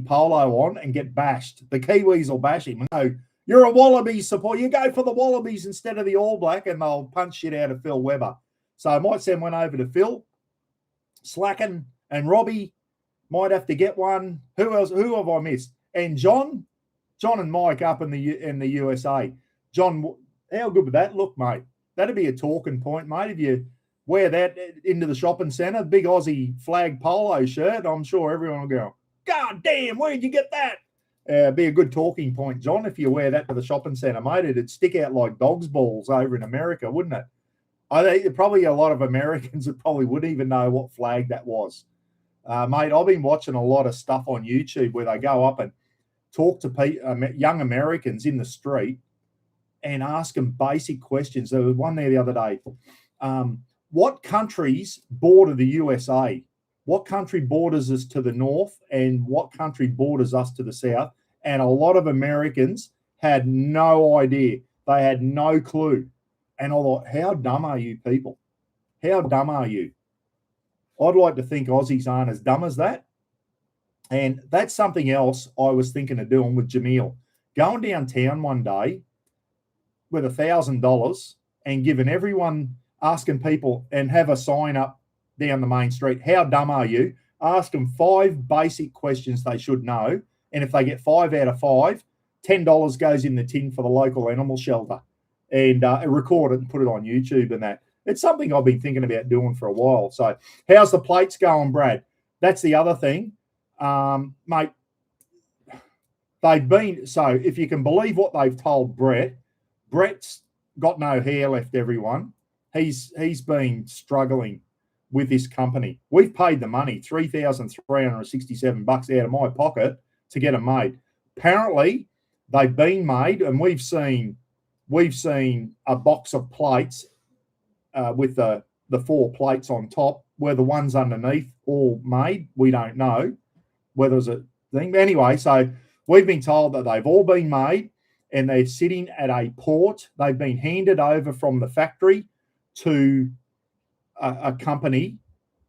A: polo on and get bashed. The Kiwis will bash him. No, you're a Wallabies supporter. You go for the Wallabies instead of the All Black, and they'll punch shit out of Phil Webber. So I might send one over to Phil. Slacken and Robbie might have to get one. Who else? Who have I missed? And John and Mike up in the USA. John, how good would that look, mate? That'd be a talking point, mate. If you wear that into the shopping centre, big Aussie flag polo shirt, I'm sure everyone will go, God damn, where'd you get that? Be a good talking point, John, if you wear that to the shopping centre, mate. It'd stick out like dog's balls over in America, wouldn't it? I think probably a lot of Americans that probably wouldn't even know what flag that was. Mate, I've been watching a lot of stuff on YouTube where they go up and talk to young Americans in the street and ask them basic questions. There was one there the other day. What countries border the USA? what country borders us to the north and what country borders us to the south. And a lot of Americans had no idea. They had no clue. And I thought, how dumb are you people? How dumb are you? I'd like to think Aussies aren't as dumb as that. And that's something else I was thinking of doing with Jamil. Going downtown one day with $1,000 and giving everyone, asking people, and have a sign up down the main street. How dumb are you? Ask them 5 basic questions they should know. And if they get 5 out of 5, $10 goes in the tin for the local animal shelter. And record it and put it on YouTube and that. It's something I've been thinking about doing for a while. So how's the plates going, Brad? That's the other thing. Mate, they've been, so if you can believe what they've told Brett's got no hair left, everyone. He's been struggling with this company. We've paid the money, $3,367 out of my pocket to get them made. Apparently, they've been made, and we've seen a box of plates with the 4 plates on top, where the ones underneath all made. We don't know whether it's a thing. But anyway, so we've been told that they've all been made and they're sitting at a port. They've been handed over from the factory to a company,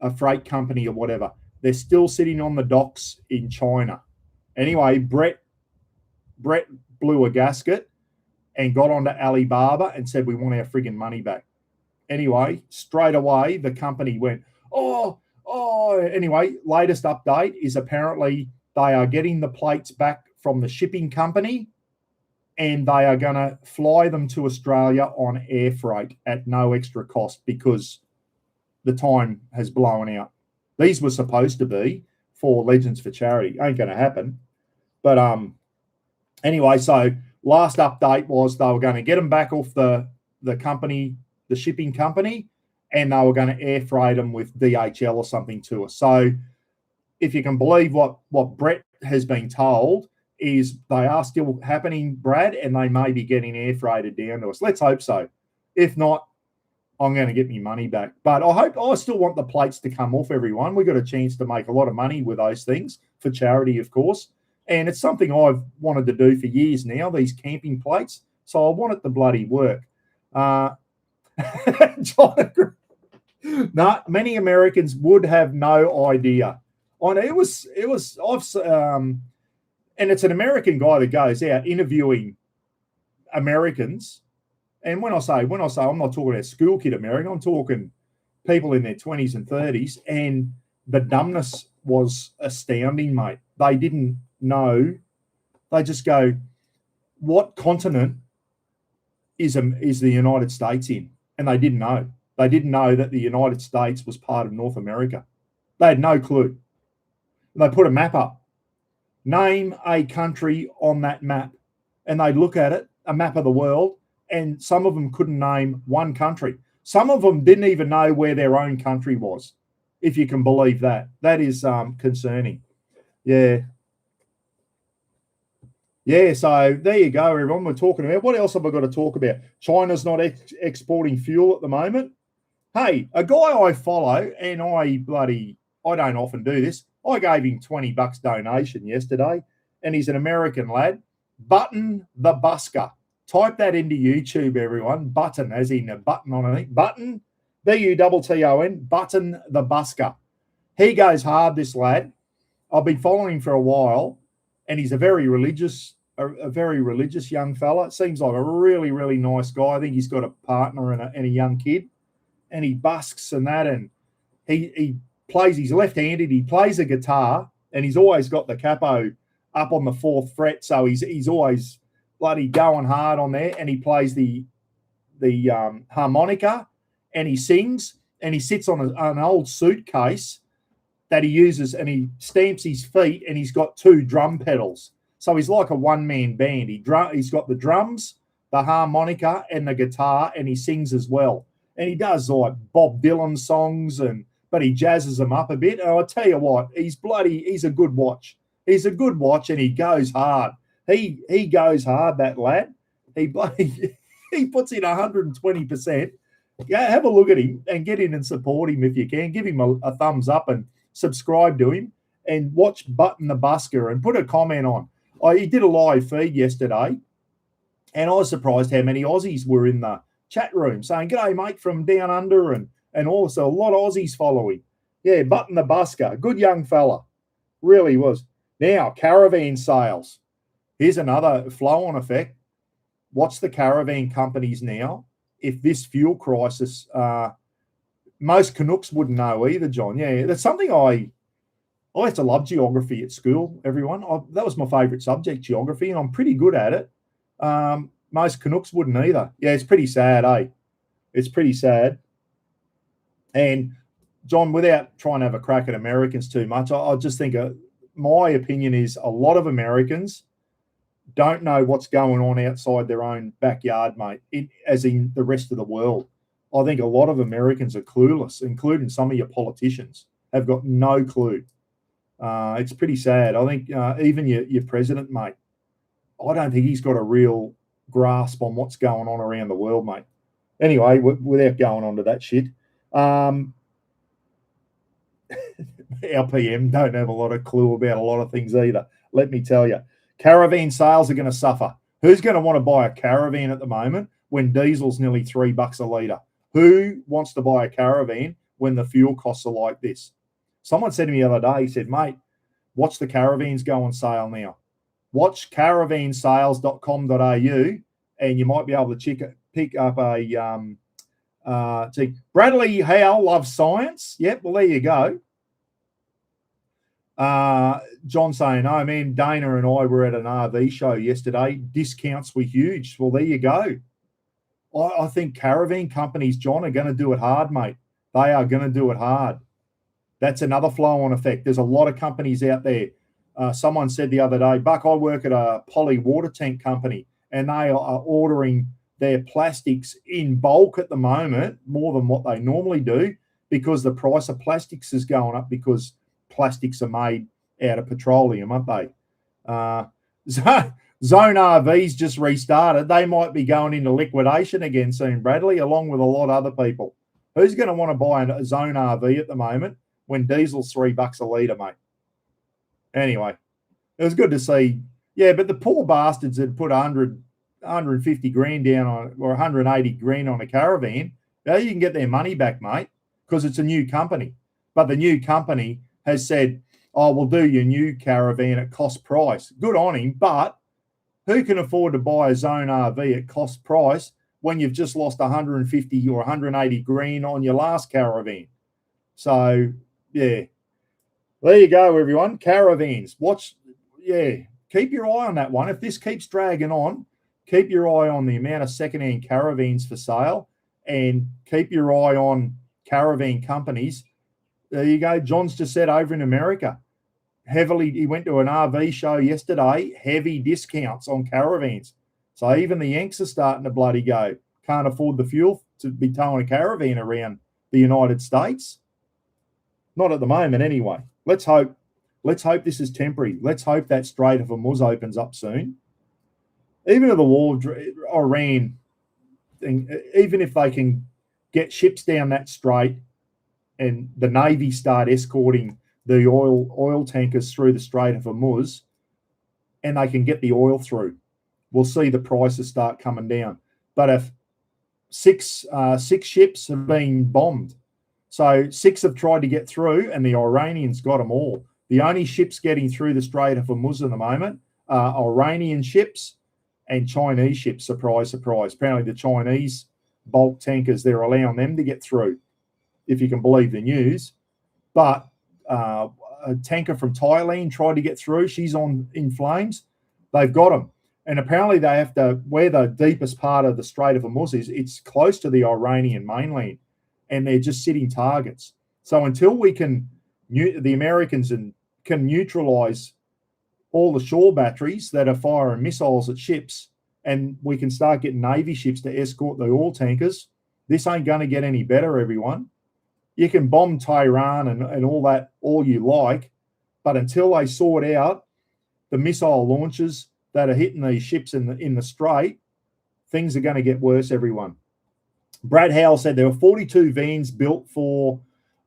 A: a freight company or whatever. They're still sitting on the docks in China. Anyway, Brett blew a gasket and got onto Alibaba and said, we want our friggin' money back. Anyway, straight away, the company went, oh. Anyway, latest update is apparently they are getting the plates back from the shipping company and they are going to fly them to Australia on air freight at no extra cost because the time has blown out. These were supposed to be for Legends for Charity. Ain't going to happen. But anyway, so last update was they were going to get them back off the company, the shipping company, and they were going to air freight them with DHL or something to us. So if you can believe what Brett has been told, is they are still happening, Brad, and they may be getting air freighted down to us. Let's hope so. If not, I'm going to get my money back. But I still want the plates to come off, everyone. We got a chance to make a lot of money with those things for charity, of course. And it's something I've wanted to do for years now, these camping plates. So I want it to bloody work. No, many Americans would have no idea. And it's an American guy that goes out interviewing Americans. And when I say, I'm not talking about school kid American, I'm talking people in their 20s and 30s. And the dumbness was astounding, mate. They didn't know. They just go, what continent is the United States in? And they didn't know. They didn't know that the United States was part of North America. They had no clue. And they put a map up. Name a country on that map. And they'd look at it, a map of the world, and some of them couldn't name one country. Some of them didn't even know where their own country was, if you can believe that. That is concerning. Yeah. Yeah, so there you go, everyone. We're talking about, what else have I got to talk about? China's not exporting fuel at the moment. Hey, a guy I follow, and I don't often do this, I gave him $20 donation yesterday, and he's an American lad, Button the Busker. Type that into YouTube, everyone. Button, as in a button on it. Button, Button, Button the Busker. He goes hard, this lad. I've been following him for a while, and he's a very religious young fella. Seems like a really, really nice guy. I think he's got a partner and a young kid, and he busks and that, and he plays. He's left-handed. He plays a guitar, and he's always got the capo up on the 4th fret, so he's always bloody going hard on there, and he plays the harmonica, and he sings, and he sits on an old suitcase that he uses, and he stamps his feet, and he's got 2 drum pedals. So he's like a one-man band. He's got the drums, the harmonica, and the guitar, and he sings as well. And he does like Bob Dylan songs, but he jazzes them up a bit. And I'll tell you what, he's a good watch. He's a good watch, and he goes hard. He goes hard, that lad. He puts in 120%. Yeah, have a look at him and get in and support him if you can. Give him a thumbs up and subscribe to him, and watch Button the Busker and put a comment on. He did a live feed yesterday, and I was surprised how many Aussies were in the chat room saying, "G'day, mate, from down under," and also a lot of Aussies following. Yeah, Button the Busker, good young fella, really was. Now, caravan sales. Here's another flow-on effect. Watch the caravan companies now. If this fuel crisis, most Canucks wouldn't know either, John. Yeah, that's something I used to love geography at school, everyone. That was my favourite subject, geography, and I'm pretty good at it. Most Canucks wouldn't either. Yeah, it's pretty sad, eh? It's pretty sad. And, John, without trying to have a crack at Americans too much, I just think my opinion is a lot of Americans don't know what's going on outside their own backyard, mate, as in the rest of the world. I think a lot of Americans are clueless, including some of your politicians, have got no clue. It's pretty sad. I think even your president, mate, I don't think he's got a real grasp on what's going on around the world, mate. Anyway, without going on to that shit, our PM don't have a lot of clue about a lot of things either, let me tell you. Caravan sales are going to suffer. Who's going to want to buy a caravan at the moment when diesel's nearly $3 a litre? Who wants to buy a caravan when the fuel costs are like this? Someone said to me the other day, he said, "Mate, watch the caravans go on sale now. Watch caravansales.com.au and you might be able to pick up a see, Bradley Howe loves science. Yep, well, there you go. John saying, "Oh, man, Dana and I were at an RV show yesterday. Discounts were huge." Well, there you go. I think caravan companies, John, are going to do it hard, mate. They are going to do it hard. That's another flow-on effect. There's a lot of companies out there. Someone said the other day, "Buck, I work at a poly water tank company, and they are ordering their plastics in bulk at the moment, more than what they normally do, because the price of plastics is going up because plastics are made out of petroleum, aren't they?" Zone RV's just restarted. They might be going into liquidation again soon, Bradley, along with a lot of other people. Who's going to want to buy a Zone RV at the moment when diesel's $3 a litre, mate? Anyway, it was good to see. Yeah, but the poor bastards had put 150 grand down on, or 180 grand on a caravan. Now you can get their money back, mate, because it's a new company. But the new company has said, "Oh, we'll do your new caravan at cost price." Good on him, but who can afford to buy a Zone RV at cost price when you've just lost 150 or 180 grand on your last caravan? So, yeah. There you go, everyone. Caravans. Watch, yeah, keep your eye on that one. If this keeps dragging on, keep your eye on the amount of secondhand caravans for sale and keep your eye on caravan companies. There you go. John's just said over in America, he went to an RV show yesterday, heavy discounts on caravans. So even the Yanks are starting to bloody go. Can't afford the fuel to be towing a caravan around the United States. Not at the moment anyway. Let's hope this is temporary. Let's hope that Strait of Hormuz opens up soon. Even if the war, Iran thing, even if they can get ships down that strait and the Navy start escorting the oil tankers through the Strait of Hormuz, and they can get the oil through, we'll see the prices start coming down. But if six ships have been bombed, so 6 have tried to get through, and the Iranians got them all. The only ships getting through the Strait of Hormuz at the moment are Iranian ships and Chinese ships. Surprise, surprise. Apparently the Chinese bulk tankers, they're allowing them to get through, if you can believe the news. But a tanker from Thailand tried to get through. She's in flames. They've got them. And apparently they have to, where the deepest part of the Strait of Hormuz is, it's close to the Iranian mainland, and they're just sitting targets. So until we can, the Americans can neutralize all the shore batteries that are firing missiles at ships, and we can start getting Navy ships to escort the oil tankers, this ain't going to get any better, everyone. You can bomb Tehran and all that all you like, but until they sort out the missile launches that are hitting these ships in the strait, things are going to get worse, everyone. Brad Howell said there were 42 vans built for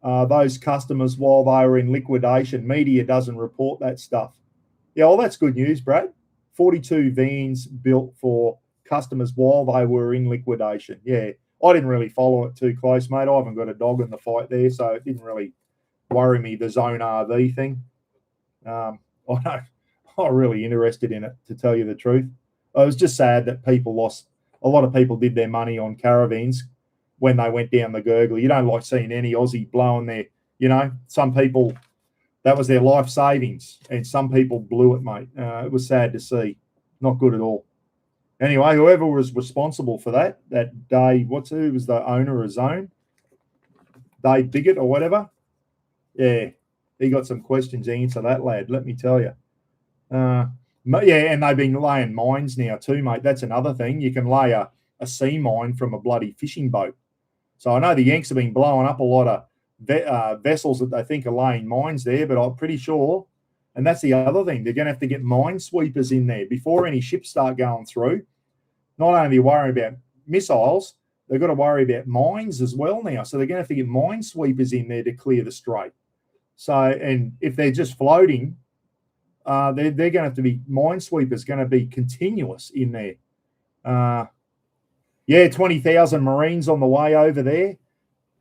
A: those customers while they were in liquidation. Media doesn't report that stuff. Yeah, well, that's good news, Brad. 42 vans built for customers while they were in liquidation. Yeah, I didn't really follow it too close, mate. I haven't got a dog in the fight there, so it didn't really worry me, the Zone RV thing. I'm really interested in it, to tell you the truth. It was just sad that people lost. A lot of people did their money on caravans when they went down the gurgler. You don't like seeing any Aussie blowing their, some people, that was their life savings, and some people blew it, mate. It was sad to see. Not good at all. Anyway, whoever was responsible for that day, who was the owner of Zone? Dave Biggett or whatever? Yeah, he got some questions to answer, that lad, let me tell you. Yeah, and they've been laying mines now too, mate. That's another thing. You can lay a sea mine from a bloody fishing boat. So I know the Yanks have been blowing up a lot of vessels that they think are laying mines there, but I'm pretty sure, and that's the other thing, they're going to have to get minesweepers in there before any ships start going through. Not only are you worrying about missiles, they've got to worry about mines as well now. So they're going to have to get minesweepers in there to clear the strait. So, and if they're just floating, they're going to have to be minesweepers, going to be continuous in there. 20,000 Marines on the way over there.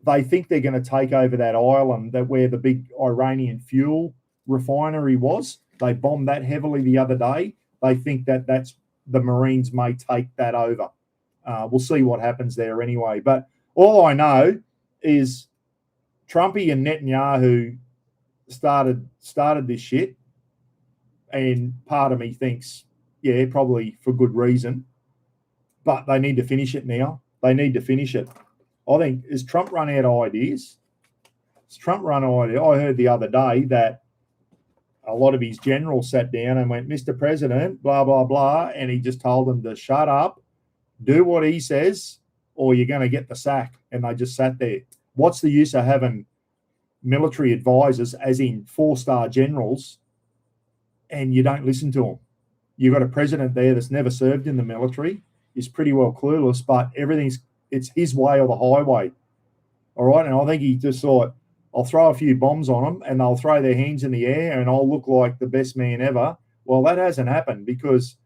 A: They think they're going to take over that island where the big Iranian fuel refinery was. They bombed that heavily the other day. They think that's the Marines may take that over. We'll see what happens there anyway. But all I know is Trumpy and Netanyahu started this shit, and part of me thinks, yeah, probably for good reason, but they need to finish it now. They need to finish it. I think, has Trump run out of ideas? Has Trump run out of ideas? I heard the other day that a lot of his generals sat down and went, Mr. President, blah, blah, blah, and he just told them to shut up, do what he says, or you're going to get the sack. And they just sat there. What's the use of having military advisors, as in 4-star generals, and you don't listen to them? You've got a president there that's never served in the military, is pretty well clueless, but it's his way or the highway. All right. And I think he just thought, I'll throw a few bombs on them and they'll throw their hands in the air and I'll look like the best man ever. Well, that hasn't happened because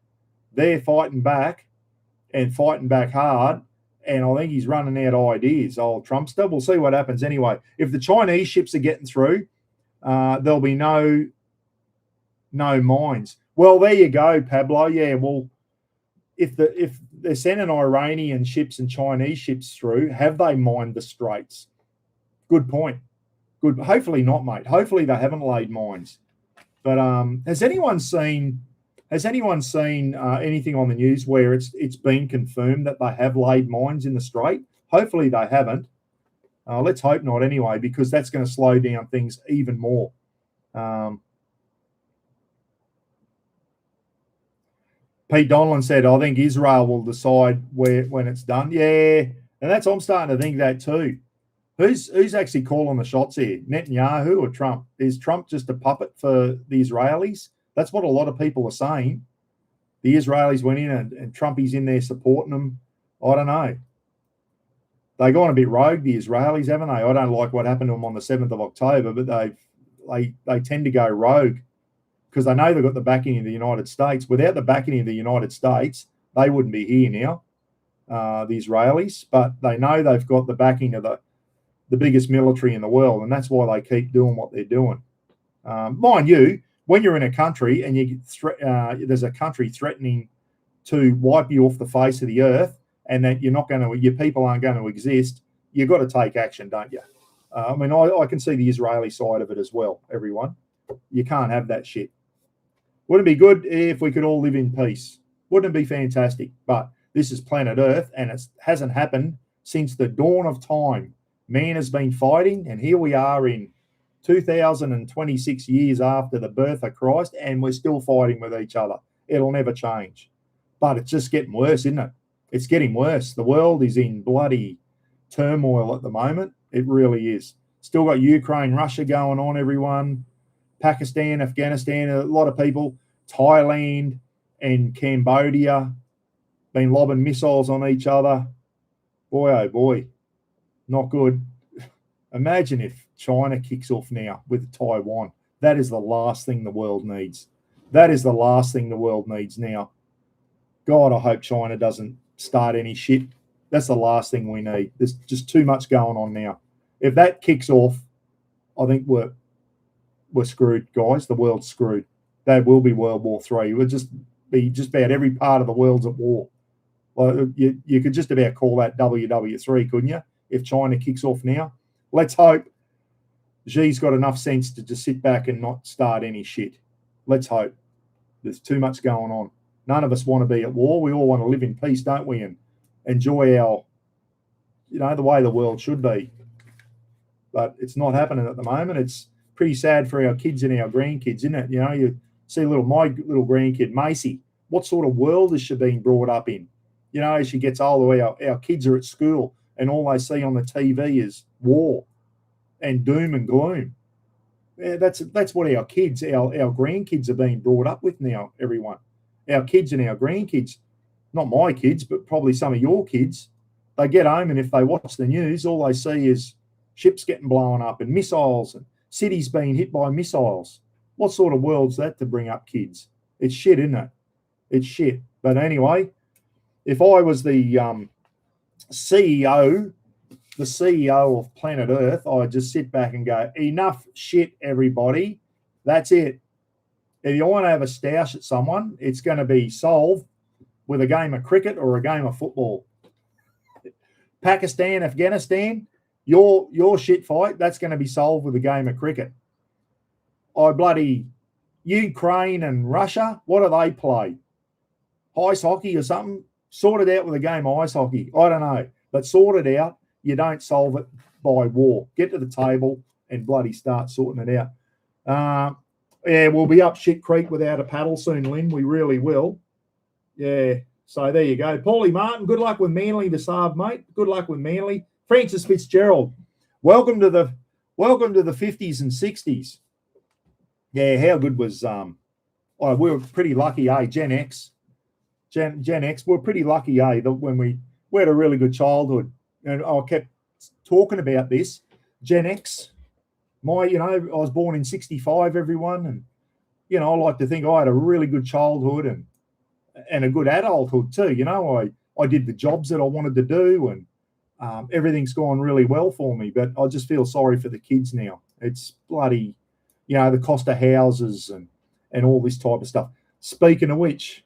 A: they're fighting back and fighting back hard. And I think he's running out of ideas, old Trumpster. We'll see what happens anyway. If the Chinese ships are getting through, there'll be no mines. Well, there you go, Pablo. Yeah, well, if they're sending Iranian ships and Chinese ships through, have they mined the straits? Good point. Good. Hopefully not, mate. Hopefully they haven't laid mines. But has anyone seen anything on the news where it's been confirmed that they have laid mines in the strait? Hopefully they haven't. Let's hope not anyway, because that's going to slow down things even more. Pete Donlan said, I think Israel will decide when it's done. Yeah, and I'm starting to think that too. Who's actually calling the shots here? Netanyahu or Trump? Is Trump just a puppet for the Israelis? That's what a lot of people are saying. The Israelis went in and Trumpy's in there supporting them. I don't know. They've gone a bit rogue, the Israelis, haven't they? I don't like what happened to them on the 7th of October, but they tend to go rogue because they know they've got the backing of the United States. Without the backing of the United States, they wouldn't be here now, the Israelis. But they know they've got the backing of the biggest military in the world, and that's why they keep doing what they're doing. Mind you, when you're in a country and there's a country threatening to wipe you off the face of the earth, and that your people aren't going to exist, you've got to take action, don't you? I can see the Israeli side of it as well, everyone. You can't have that shit. Wouldn't it be good if we could all live in peace? Wouldn't it be fantastic? But this is planet Earth, and it hasn't happened since the dawn of time. Man has been fighting, and here we are in 2026 years after the birth of Christ, and we're still fighting with each other. It'll never change. But it's just getting worse, isn't it? It's getting worse. The world is in bloody turmoil at the moment. It really is. Still got Ukraine, Russia going on, everyone. Pakistan, Afghanistan, a lot of people. Thailand and Cambodia been lobbing missiles on each other. Boy, oh boy. Not good. Imagine if China kicks off now with Taiwan. That is the last thing the world needs. That is the last thing the world needs now. God, I hope China doesn't start any shit. That's the last thing we need. There's just too much going on now. If that kicks off, I think we're screwed, guys. The world's screwed. There will be World War III. It would just about every part of the world's at war. Well, you could just about call that WW3, couldn't you? If China kicks off now. Let's hope Xi's got enough sense to just sit back and not start any shit. Let's hope. There's too much going on. None of us want to be at war. We all want to live in peace, don't we? And enjoy our, the way the world should be. But it's not happening at the moment. It's pretty sad for our kids and our grandkids, isn't it? You see my little grandkid, Macy. What sort of world is she being brought up in? As she gets older, our kids are at school and all they see on the TV is war and doom and gloom. Yeah, that's what our kids, our grandkids are being brought up with now, everyone. Our kids and our grandkids, not my kids, but probably some of your kids, they get home and if they watch the news, all they see is ships getting blown up and missiles and cities being hit by missiles. What sort of world's that to bring up kids? It's shit, isn't it? It's shit. But anyway, if I was the CEO of planet Earth, I'd just sit back and go, enough shit, everybody. That's it. If you want to have a stoush at someone, it's going to be solved with a game of cricket or a game of football. Pakistan, Afghanistan, your shit fight, that's going to be solved with a game of cricket. Bloody Ukraine and Russia, what do they play? Ice hockey or something? Sort it out with a game of ice hockey. I don't know. But sort it out. You don't solve it by war. Get to the table and bloody start sorting it out. We'll be up shit creek without a paddle soon, Lynn. We really will. Yeah. So there you go. Paulie Martin, good luck with Manly this half, mate. Good luck with Manly. Francis Fitzgerald, welcome to the 50s and 60s. Yeah, how good was we were pretty lucky, Gen X. Gen X, we're pretty lucky, that when we had a really good childhood. And I kept talking about this. Gen X, I was born in 65, everyone, and I like to think I had a really good childhood and a good adulthood too. I did the jobs that I wanted to do, and everything's gone really well for me. But I just feel sorry for the kids now. It's bloody, the cost of houses and all this type of stuff. Speaking of which,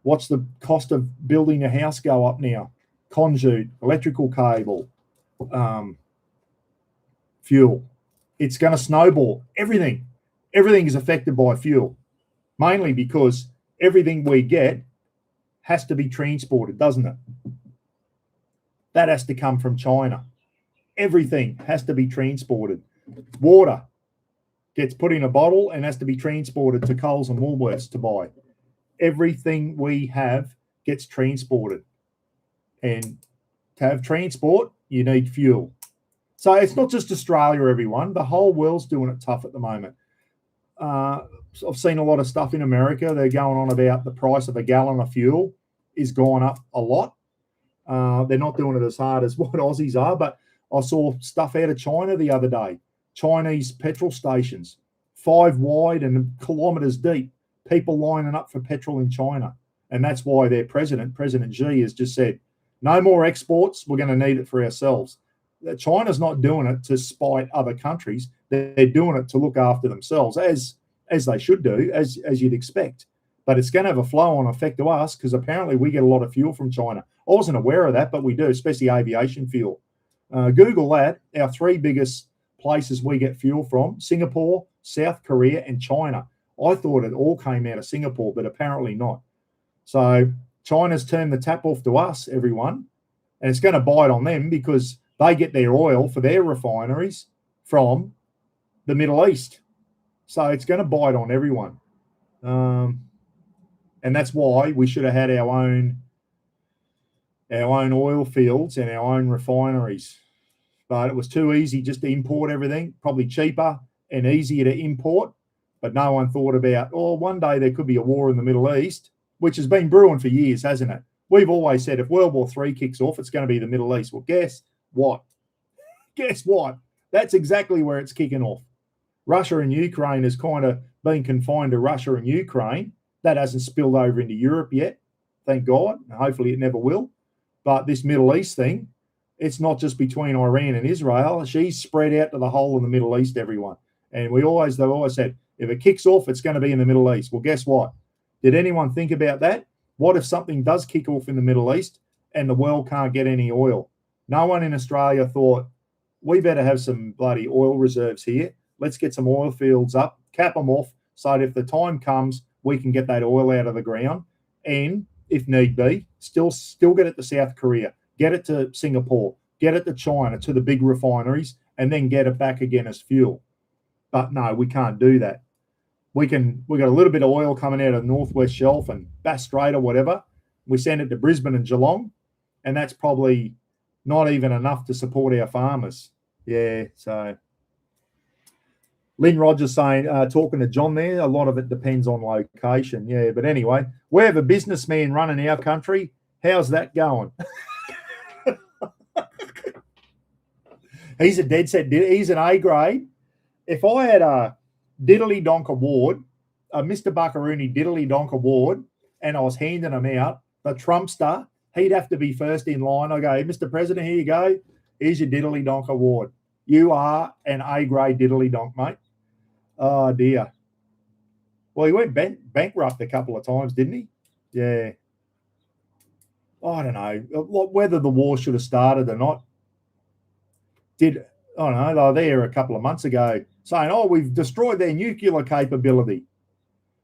A: what's the cost of building a house go up now? Conduit, electrical cable, fuel. It's going to snowball. Everything is affected by fuel, mainly because everything we get has to be transported, doesn't it? That has to come from China. Everything has to be transported. Water gets put in a bottle and has to be transported to Coles and Woolworths to buy. Everything we have gets transported. And to have transport, you need fuel. So it's not just Australia, everyone. The whole world's doing it tough at the moment. I've seen a lot of stuff in America. They're going on about the price of a gallon of fuel is going up a lot. They're not doing it as hard as what Aussies are, but I saw stuff out of China the other day. Chinese petrol stations, 5 wide and kilometres deep, people lining up for petrol in China. And that's why their President Xi, has just said, no more exports. We're going to need it for ourselves. China's not doing it to spite other countries. They're doing it to look after themselves, as they should do, as you'd expect. But it's going to have a flow-on effect to us because apparently we get a lot of fuel from China. I wasn't aware of that, but we do, especially aviation fuel. Google that. Our 3 biggest places we get fuel from: Singapore, South Korea, and China. I thought it all came out of Singapore, but apparently not. So China's turned the tap off to us, everyone, and it's going to bite on them because they get their oil for their refineries from the Middle East. So it's going to bite on everyone. And that's why we should have had our own oil fields and our own refineries. But it was too easy just to import everything, probably cheaper and easier to import. But no one thought about, one day there could be a war in the Middle East, which has been brewing for years, hasn't it? We've always said if World War III kicks off, it's going to be the Middle East. Well, guess what? That's exactly where it's kicking off. Russia and Ukraine has kind of been confined to Russia and Ukraine. That hasn't spilled over into Europe yet, thank God. Hopefully it never will. But this Middle East thing, it's not just between Iran and Israel. She's spread out to the whole of the Middle East, everyone. And they've always said, if it kicks off, it's going to be in the Middle East. Well, guess what? Did anyone think about that? What if something does kick off in the Middle East and the world can't get any oil? No one in Australia thought, we better have some bloody oil reserves here. Let's get some oil fields up, cap them off, so that if the time comes, we can get that oil out of the ground. And if need be, still get it to South Korea, get it to Singapore, get it to China, to the big refineries, and then get it back again as fuel. But no, we can't do that. We got a little bit of oil coming out of the Northwest Shelf and Bass Strait or whatever. We send it to Brisbane and Geelong, and that's probably not even enough to support our farmers. Yeah, so Lynn Rogers saying, talking to John there, a lot of it depends on location. Yeah, but anyway, we have a businessman running our country. How's that going? He's a dead set. He's an A grade. If I had a Diddly Donk Award, a Mr. Buckaroony Diddly Donk Award, and I was handing him out, the Trumpster, he'd have to be first in line. I go, Mr. President, here you go. Here's your Diddly Donk Award. You are an A-grade Diddly Donk, mate. Oh, dear. Well, he went bankrupt a couple of times, didn't he? Yeah. I don't know whether the war should have started or not. I don't know, they were there a couple of months ago saying, we've destroyed their nuclear capability.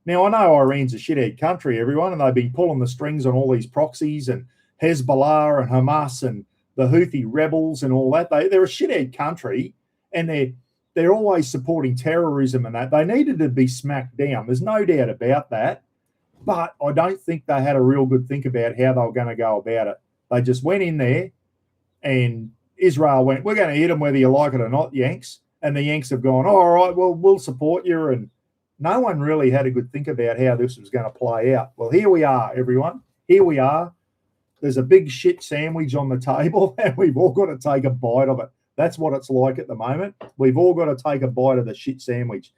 A: Now, I know Iran's a shithead country, everyone, and they've been pulling the strings on all these proxies and Hezbollah and Hamas and the Houthi rebels and all that. They're a shithead country, and they're always supporting terrorism and that. They needed to be smacked down. There's no doubt about that. But I don't think they had a real good think about how they were going to go about it. They just went in there, and Israel went, we're going to hit them whether you like it or not, Yanks. And the Yanks have gone, all right, well, we'll support you. And no one really had a good think about how this was going to play out. Well, here we are, everyone. Here we are. There's a big shit sandwich on the table, and we've all got to take a bite of it. That's what it's like at the moment. We've all got to take a bite of the shit sandwich.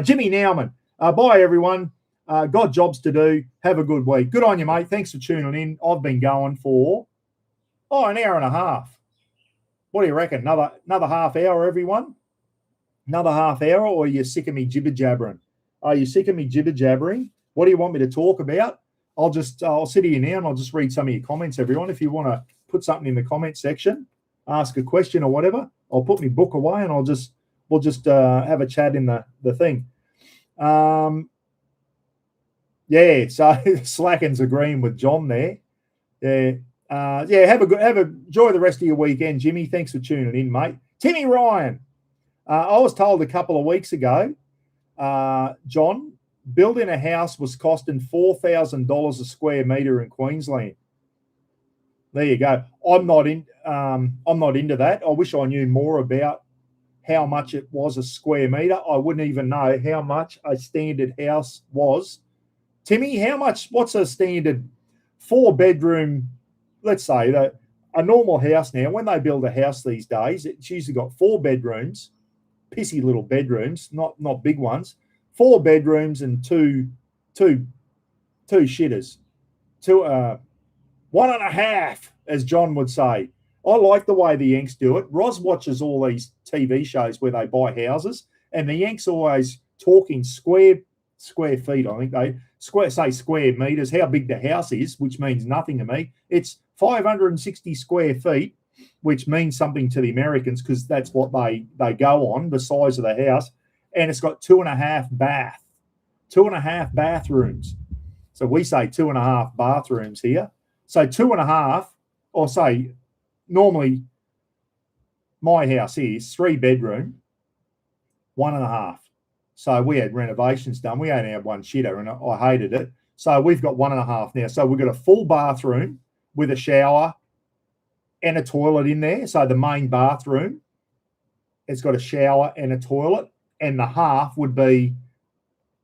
A: Jimmy Nauman, bye, everyone. Got jobs to do. Have a good week. Good on you, mate. Thanks for tuning in. I've been going for, an hour and a half. What do you reckon? Another half hour, everyone? Another half hour, or are you sick of me jibber-jabbering? Are you sick of me jibber-jabbering? What do you want me to talk about? I'll sit here now and I'll just read some of your comments, everyone. If you want to put something in the comment section, ask a question or whatever, I'll put my book away and we'll just have a chat in the thing. Yeah, so Slacken's agreeing with John there. Yeah. Enjoy the rest of your weekend, Jimmy. Thanks for tuning in, mate. Timmy Ryan. I was told a couple of weeks ago, John, building a house was costing $4,000 a square metre in Queensland. There you go. I'm not into that. I wish I knew more about how much it was a square metre. I wouldn't even know how much a standard house was. Timmy, what's a standard 4-bedroom, let's say, a normal house now, when they build a house these days, it's usually got 4 bedrooms, pissy little bedrooms, not big ones, 4 bedrooms and two shitters. 1.5, as John would say. I like the way the Yanks do it. Roz watches all these TV shows where they buy houses, and the Yanks always talking square feet. I think they say square meters, how big the house is, which means nothing to me. It's 560 square feet, which means something to the Americans because that's what they go on, the size of the house. And it's got 2.5 bathrooms. So we say 2.5 bathrooms here. So 2.5, or say normally my house is 3-bedroom, 1.5. So we had renovations done. We only had one shitter and I hated it. So we've got 1.5 now. So we've got a full bathroom with a shower and a toilet in there. So the main bathroom, it's got a shower and a toilet, and the half would be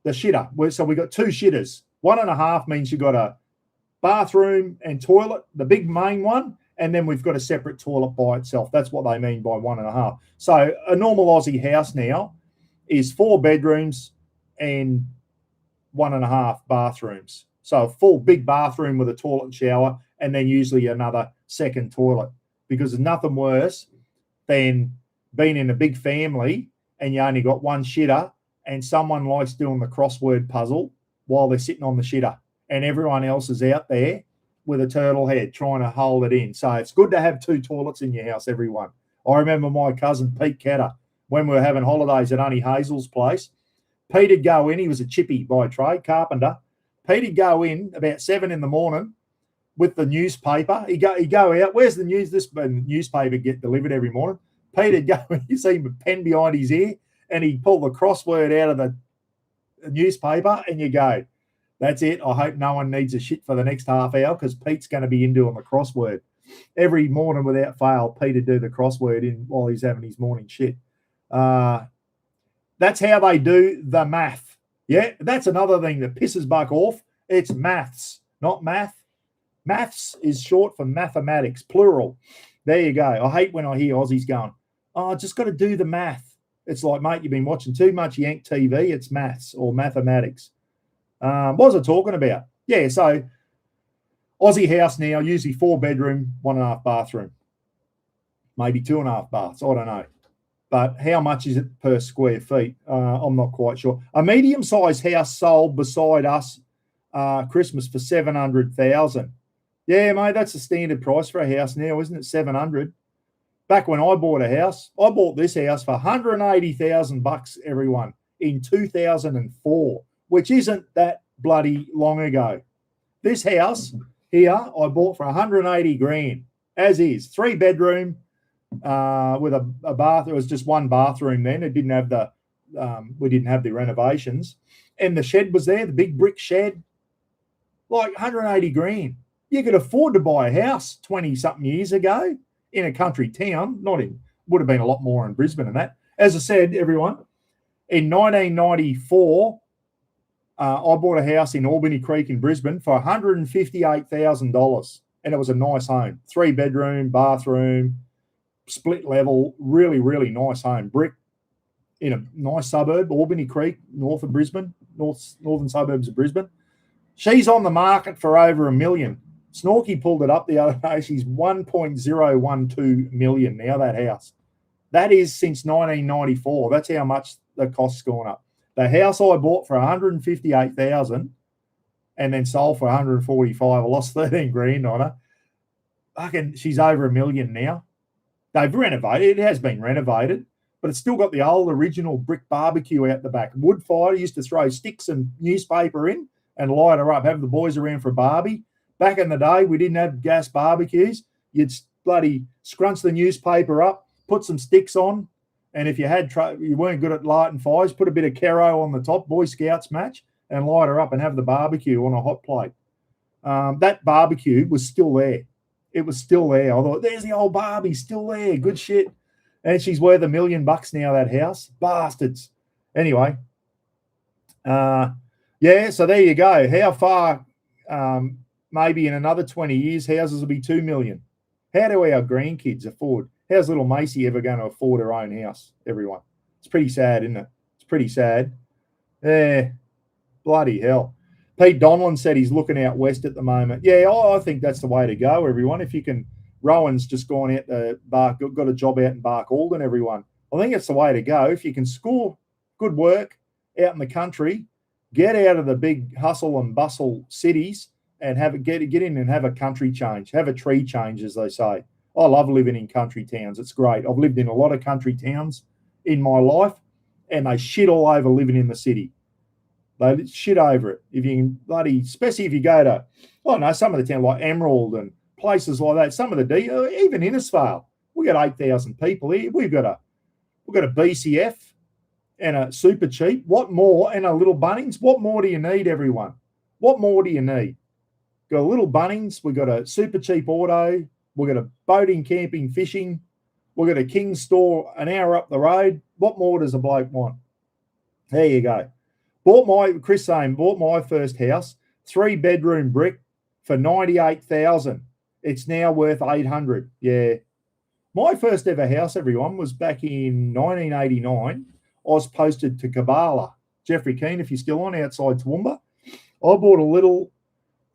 A: the shitter. So we've got 2 shitters. 1.5 means you've got a bathroom and toilet, the big main one, and then we've got a separate toilet by itself. That's what they mean by 1.5. So a normal Aussie house now is 4 bedrooms and 1.5 bathrooms. So a full big bathroom with a toilet and shower, and then usually another second toilet, because there's nothing worse than being in a big family and you only got one shitter and someone likes doing the crossword puzzle while they're sitting on the shitter and everyone else is out there with a turtle head trying to hold it in. So it's good to have 2 toilets in your house, everyone. I remember my cousin Pete Catter, when we were having holidays at Auntie Hazel's place, Pete'd go in. He was a chippy by trade, carpenter. Pete'd go in about 7 in the morning with the newspaper. He'd go out. Where's the news? This newspaper get delivered every morning. Pete'd go and you see him with a pen behind his ear, and he'd pull the crossword out of the newspaper, and you go, that's it. I hope no one needs a shit for the next half hour, because Pete's going to be in doing the crossword. Every morning without fail, Pete'd do the crossword in while he's having his morning shit. That's how they do the math. Yeah, that's another thing that pisses Buck off. It's maths, not math. Maths is short for mathematics, plural. There you go. I hate when I hear Aussies going, oh, I just got to do the math. It's like, mate, you've been watching too much Yank TV. It's maths or mathematics. What was I talking about? Yeah, so Aussie house now, usually 4 bedroom, 1.5 bathroom. Maybe 2.5 baths. I don't know. But how much is it per square feet? I'm not quite sure. A medium-sized house sold beside us Christmas for $700,000. Yeah, mate, that's the standard price for a house now, isn't it? $700. Back when I bought a house, I bought this house for $180,000, everyone, in 2004, which isn't that bloody long ago. This house here I bought for 180 grand, as is, 3 bedroom. With a bath. It was just one bathroom then. It didn't have we didn't have the renovations. And the shed was there, the big brick shed, like 180 grand. You could afford to buy a house 20-something years ago in a country town, would have been a lot more in Brisbane and that. As I said, everyone, in 1994, I bought a house in Albany Creek in Brisbane for $158,000. And it was a nice home, 3 bedroom, bathroom, split level, really, really nice home. Brick in a nice suburb, Albany Creek, north of Brisbane, northern suburbs of Brisbane. She's on the market for over $1 million. Snorky pulled it up the other day. She's 1.012 million now, that house. That is since 1994. That's how much the cost's gone up. The house I bought for $158,000 and then sold for $145,000. I lost 13 grand on her. Fucking, she's over $1 million now. They've renovated. It has been renovated, but it's still got the old original brick barbecue out the back. Wood fire. Used to throw sticks and newspaper in and light her up, have the boys around for a barbie. Back in the day, we didn't have gas barbecues. You'd bloody scrunch the newspaper up, put some sticks on, and if you weren't good at lighting fires, put a bit of Kero on the top, Boy Scouts match, and light her up and have the barbecue on a hot plate. That barbecue was still there. It was still there. I thought, there's the old Barbie, still there. Good shit. And she's worth $1 million now, that house. Bastards. Anyway. Yeah, so there you go. How far, maybe in another 20 years, houses will be $2 million. How do our grandkids afford? How's little Macy ever going to afford her own house, everyone? It's pretty sad, isn't it? It's pretty sad. Yeah, bloody hell. Pete Donlan said he's looking out west at the moment. Yeah, I think that's the way to go, everyone. If you can, Rowan's just gone out to got a job out in Bark Alden, everyone. I think it's the way to go. If you can score good work out in the country, get out of the big hustle and bustle cities and get in and have a country change, have a tree change, as they say. I love living in country towns. It's great. I've lived in a lot of country towns in my life, and they shit all over living in the city. They shit over it. If you can especially if you go to, I don't know, some of the towns like Emerald and places like that, some of the even Innisfail, we got 8,000 people here. We've got a BCF and a super cheap. What more? And a little Bunnings. What more do you need, everyone? What more do you need? Got a little Bunnings. We've got a super cheap auto. We've got a boating, camping, fishing. We've got a King's store an hour up the road. What more does a bloke want? There you go. Chris saying, bought my first house, 3 bedroom brick for $98,000. It's now worth 800. Yeah. My first ever house, everyone, was back in 1989. I was posted to Kabbalah. Jeffrey Keane, if you're still on, outside Toowoomba. I bought a little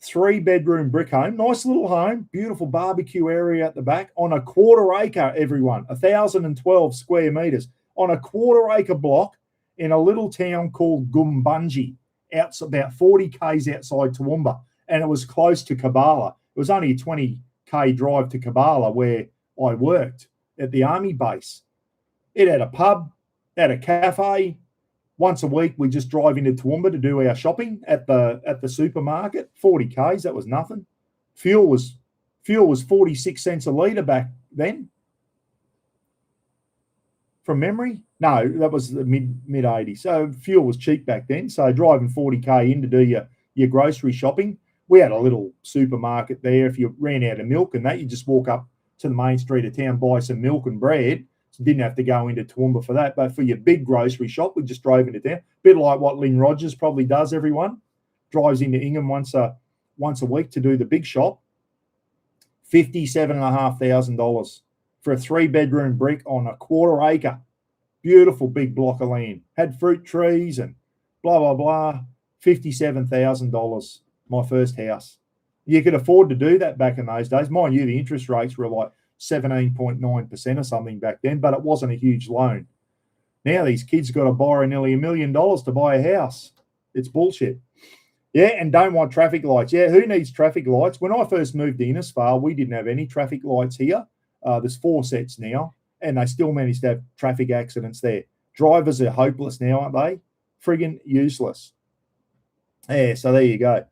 A: 3-bedroom brick home, nice little home, beautiful barbecue area at the back on a quarter acre, everyone, 1,012 square meters on a quarter acre block in a little town called Gumbunji, out about 40 k's outside Toowoomba, and it was close to Kabbalah. It was only a 20k drive to Kabbalah where I worked at the army base. It had a pub, had a cafe. Once a week, we just drive into Toowoomba to do our shopping at the supermarket. 40 k's, that was nothing. Fuel was 46 cents a litre back then. From memory, no, that was the mid 80s. So fuel was cheap back then. So driving 40k in to do your grocery shopping. We had a little supermarket there. If you ran out of milk and that, you just walk up to the main street of town, buy some milk and bread. So didn't have to go into Toowoomba for that. But for your big grocery shop, we just drove into town. Bit like what Lynn Rogers probably does, everyone. Drives into Ingham once a week to do the big shop. $57,500 for a 3-bedroom brick on a quarter acre. Beautiful big block of land. Had fruit trees and blah, blah, blah. $57,000, my first house. You could afford to do that back in those days. Mind you, the interest rates were like 17.9% or something back then, but it wasn't a huge loan. Now these kids got to borrow nearly $1 million to buy a house. It's bullshit. Yeah, and don't want traffic lights. Yeah, who needs traffic lights? When I first moved to Innisfail, we didn't have any traffic lights here. There's 4 sets now, and they still managed to have traffic accidents there. Drivers are hopeless now, aren't they? Friggin' useless. Yeah, so there you go.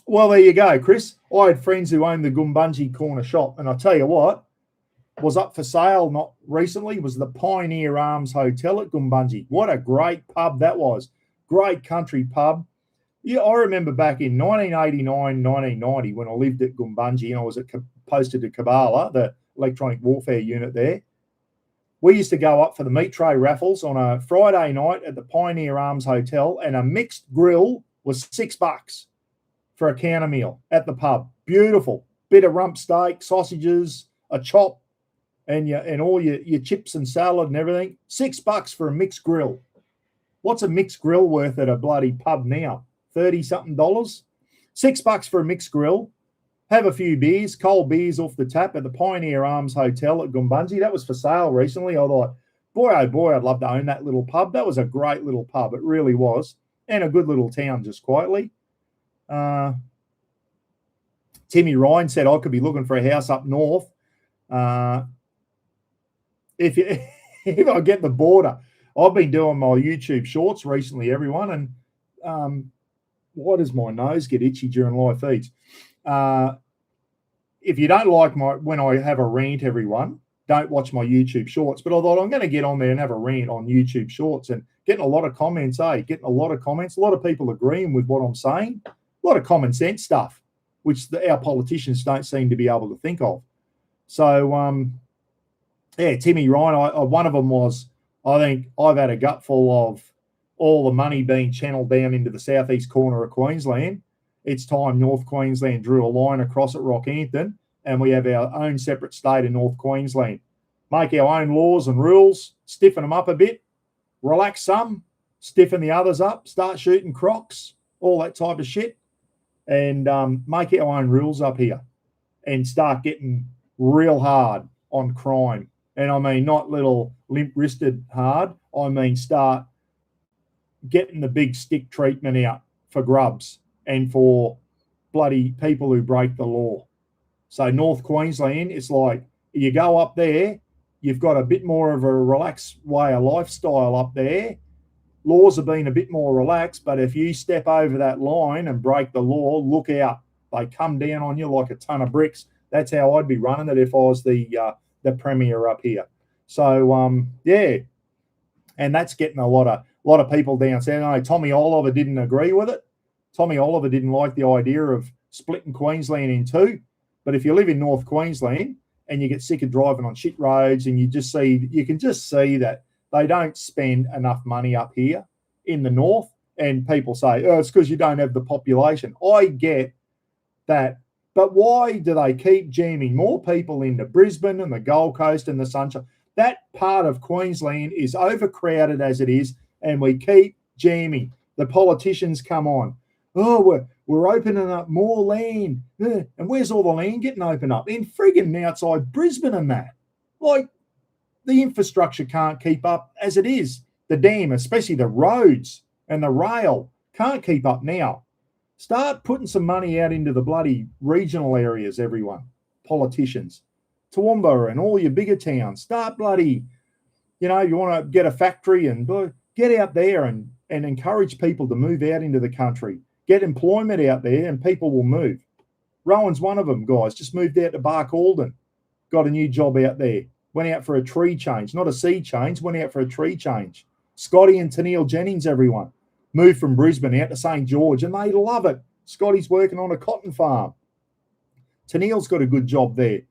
A: Well, there you go, Chris. I had friends who owned the Gumbunji corner shop, and I tell you what, was up for sale not recently, was the Pioneer Arms Hotel at Gumbunji. What a great pub that was. Great country pub. Yeah, I remember back in 1989, 1990, when I lived at Gumbunji and I was posted to Kabbalah, the electronic warfare unit there. We used to go up for the meat tray raffles on a Friday night at the Pioneer Arms Hotel, and a mixed grill was $6 for a counter meal at the pub. Beautiful. Bit of rump steak, sausages, a chop, and all your chips and salad and everything. $6 for a mixed grill. What's a mixed grill worth at a bloody pub now? 30-something dollars? $6 for a mixed grill. Have a few beers, cold beers off the tap at the Pioneer Arms Hotel at Gumbunji. That was for sale recently. I thought, boy, oh boy, I'd love to own that little pub. That was a great little pub. It really was. And a good little town, just quietly. Timmy Ryan said I could be looking for a house up north. If I get the border. I've been doing my YouTube shorts recently, everyone, and why does my nose get itchy during live feeds? If you don't like when I have a rant, everyone, don't watch my YouTube shorts. But I thought I'm going to get on there and have a rant on YouTube shorts, and getting a lot of comments, getting a lot of comments, a lot of people agreeing with what I'm saying, a lot of common sense stuff, which our politicians don't seem to be able to think of. So, Timmy Ryan, one of them was, I think I've had a gutful of all the money being channeled down into the southeast corner of Queensland. It's time North Queensland drew a line across at Rockhampton, and we have our own separate state of North Queensland. Make our own laws and rules, stiffen them up a bit, relax some, stiffen the others up, start shooting crocs, all that type of shit, and make our own rules up here and start getting real hard on crime. And I mean, not little limp-wristed hard. I mean, start getting the big stick treatment out for grubs and for bloody people who break the law. So North Queensland, it's like you go up there, you've got a bit more of a relaxed way of lifestyle up there. Laws have been a bit more relaxed, but if you step over that line and break the law, look out. They come down on you like a ton of bricks. That's how I'd be running it if I was the premier up here. So yeah, and that's getting a lot of people down saying, "Oh, Tommy Oliver didn't agree with it. Tommy Oliver didn't like the idea of splitting Queensland in two." But if you live in North Queensland and you get sick of driving on shit roads, and you can just see that they don't spend enough money up here in the north, and people say, "Oh, it's because you don't have the population." I get that But why do they keep jamming more people into Brisbane and the Gold Coast and the Sunshine? That part of Queensland is overcrowded as it is, and we keep jamming. The politicians come on. Oh, we're opening up more land. And where's all the land getting opened up? In friggin' outside Brisbane and that. Like, the infrastructure can't keep up as it is. The dam, especially the roads and the rail, can't keep up now. Start putting some money out into the bloody regional areas, everyone. Politicians. Toowoomba and all your bigger towns. Start bloody, you want to get a factory and get out there and encourage people to move out into the country. Get employment out there and people will move. Rowan's one of them, guys. Just moved out to Barcaldine. Got a new job out there. Went out for a tree change. Not a seed change. Went out for a tree change. Scotty and Tennille Jennings, everyone. Moved from Brisbane out to St. George, and they love it. Scotty's working on a cotton farm. Tennille's got a good job there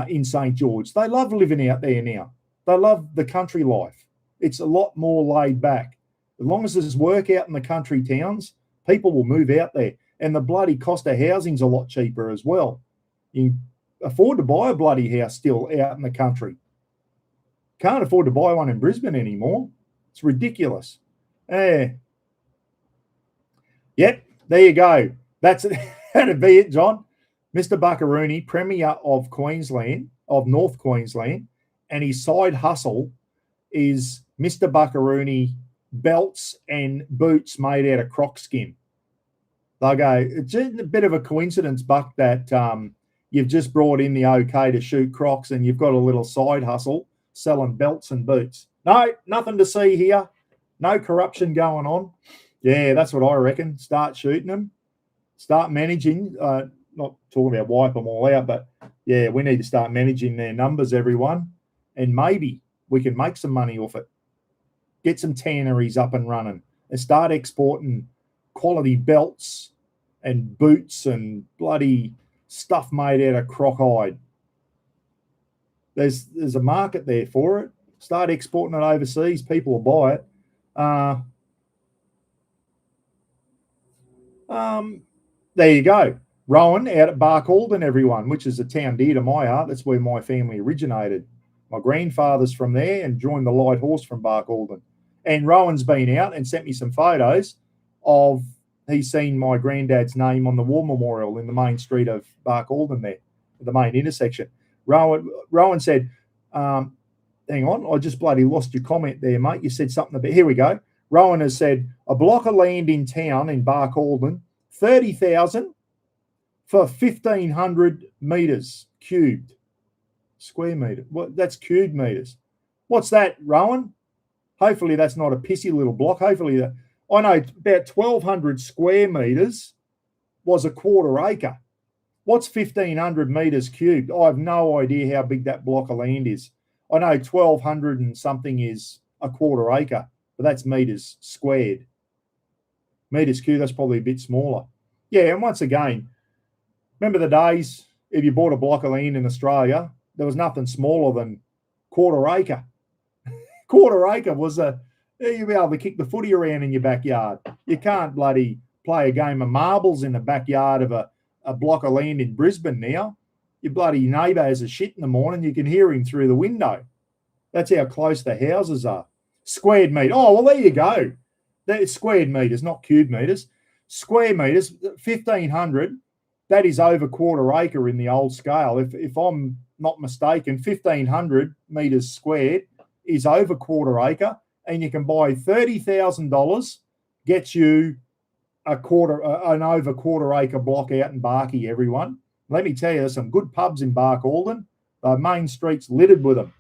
A: in St. George. They love living out there now. They love the country life. It's a lot more laid back. As long as there's work out in the country towns, people will move out there. And the bloody cost of housing's a lot cheaper as well. You can afford to buy a bloody house still out in the country. Can't afford to buy one in Brisbane anymore. It's ridiculous. Yep, there you go. That'd be it, John. Mr. Buckaroony, Premier of Queensland, of North Queensland, and his side hustle is Mr. Buckaroony belts and boots made out of croc skin. They'll go, it's a bit of a coincidence, Buck, that you've just brought in the okay to shoot crocs and you've got a little side hustle selling belts and boots. No, nothing to see here. No corruption going on. Yeah, that's what I reckon. Start shooting them. Start managing. Not talking about wipe them all out, but yeah, we need to start managing their numbers, everyone. And maybe we can make some money off it. Get some tanneries up and running and start exporting quality belts and boots and bloody stuff made out of croc-hide. There's a market there for it. Start exporting it overseas. People will buy it. There you go. Rowan out at Barcaldine, everyone, which is a town dear to my heart. That's where my family originated. My grandfather's from there and joined the Light Horse from Barcaldine. And Rowan's been out and sent me some photos of, he's seen my granddad's name on the war memorial in the main street of Barcaldine there, the main intersection. Rowan said, hang on, I just bloody lost your comment there, mate. You said something about, here we go. Rowan has said, a block of land in town in Barcaldine, 30,000 for 1,500 metres cubed. Square metre. What? That's cubed metres. What's that, Rowan? Hopefully that's not a pissy little block. Hopefully that, I know about 1,200 square metres was a quarter acre. What's 1,500 metres cubed? I have no idea how big that block of land is. I know 1,200 and something is a quarter acre, but that's metres squared. Metres cubed, that's probably a bit smaller. Yeah, and once again, remember the days, if you bought a block of land in Australia, there was nothing smaller than quarter acre. Quarter acre was you'd be able to kick the footy around in your backyard. You can't bloody play a game of marbles in the backyard of a block of land in Brisbane now. Your bloody neighbour has a shit in the morning, you can hear him through the window. That's how close the houses are. Squared metre. Oh, well, there you go. That's squared metres, not cube metres. Square metres, 1,500, that is over quarter acre in the old scale. If I'm not mistaken, 1,500 metres squared is over quarter acre, and you can buy $30,000, gets you an over quarter acre block out in Barkey, everyone. Let me tell you, there's some good pubs in Barcaldine. The main street's littered with them.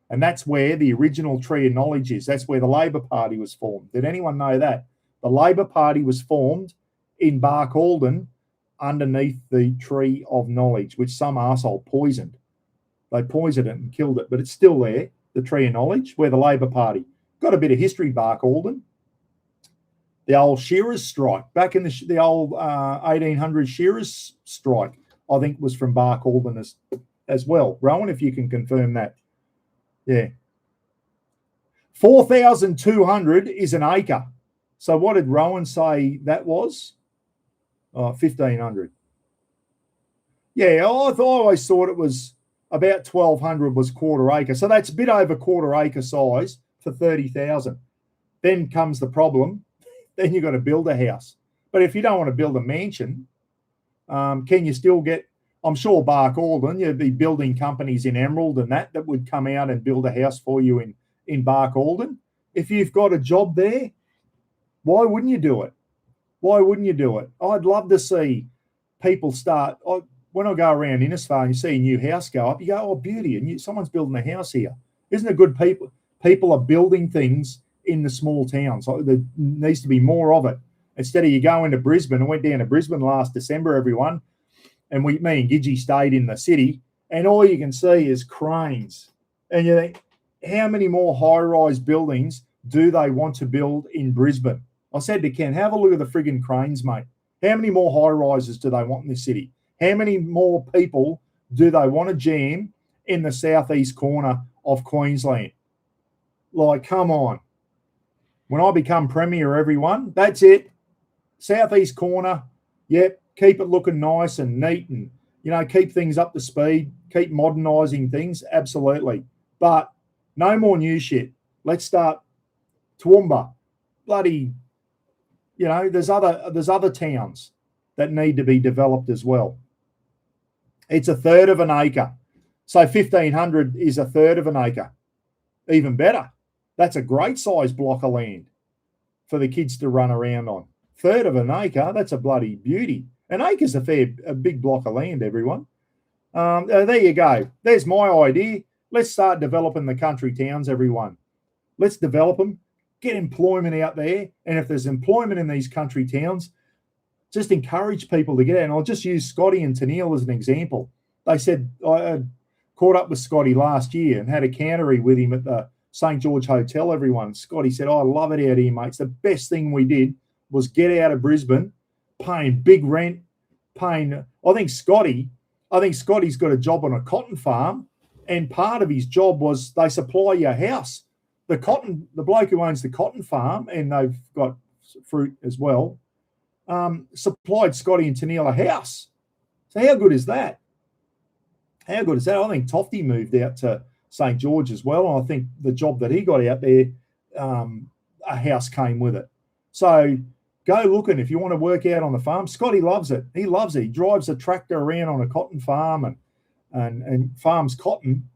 A: And that's where the original Tree of Knowledge is. That's where the Labor Party was formed. Did anyone know that? The Labor Party was formed in Barcaldine underneath the Tree of Knowledge, which some arsehole poisoned. They poisoned it and killed it, but it's still there, the Tree of Knowledge, where the Labor Party. Got a bit of history, Barcaldine. The old shearers' strike, back in the old 1800 shearers' strike, I think was from Barcaldine as well. Rowan, if you can confirm that. Yeah. 4,200 is an acre. So what did Rowan say that was? 1,500. Yeah, I always thought it was about 1,200 was quarter acre. So that's a bit over quarter acre size for 30,000. Then comes the problem. Then you've got to build a house. But if you don't want to build a mansion, can you still get, I'm sure Bark Alden, you'd be building companies in Emerald and that would come out and build a house for you in Bark Alden. If you've got a job there, why wouldn't you do it? Why wouldn't you do it? I'd love to see people start. When I go around Innisfail and you see a new house go up, you go, oh, beauty, and someone's building a house here. Isn't it good? People are building things in the small towns. There needs to be more of it. Instead of you going to Brisbane, I went down to Brisbane last December, everyone, and me and Gidgee stayed in the city, and all you can see is cranes. And you think, how many more high-rise buildings do they want to build in Brisbane? I said to Ken, have a look at the friggin' cranes, mate. How many more high-rises do they want in this city? How many more people do they want to jam in the southeast corner of Queensland? Like, come on. When I become Premier, everyone, that's it. Southeast corner, yep, keep it looking nice and neat and, keep things up to speed, keep modernising things, absolutely. But no more new shit. Let's start Toowoomba. Bloody, there's other towns that need to be developed as well. It's a third of an acre. So 1,500 is a third of an acre. Even better. That's a great size block of land for the kids to run around on. Third of an acre, that's a bloody beauty. An acre's a big block of land, everyone. There you go. There's my idea. Let's start developing the country towns, everyone. Let's develop them, get employment out there. And if there's employment in these country towns, just encourage people to get out. And I'll just use Scotty and Tennille as an example. They said, I caught up with Scotty last year and had a cannery with him at the St. George Hotel, everyone. Scotty said, I love it out here, mates. The best thing we did was get out of Brisbane, paying big rent, I think Scotty's got a job on a cotton farm, and part of his job was they supply your house. The bloke who owns the cotton farm, and they've got fruit as well, supplied Scotty and Tennille a house. So how good is that? How good is that? I think Tofty moved out to St. George as well, and I think the job that he got out there, a house came with it. So go looking if you want to work out on the farm. Scotty loves it. He loves it. He drives a tractor around on a cotton farm and farms cotton,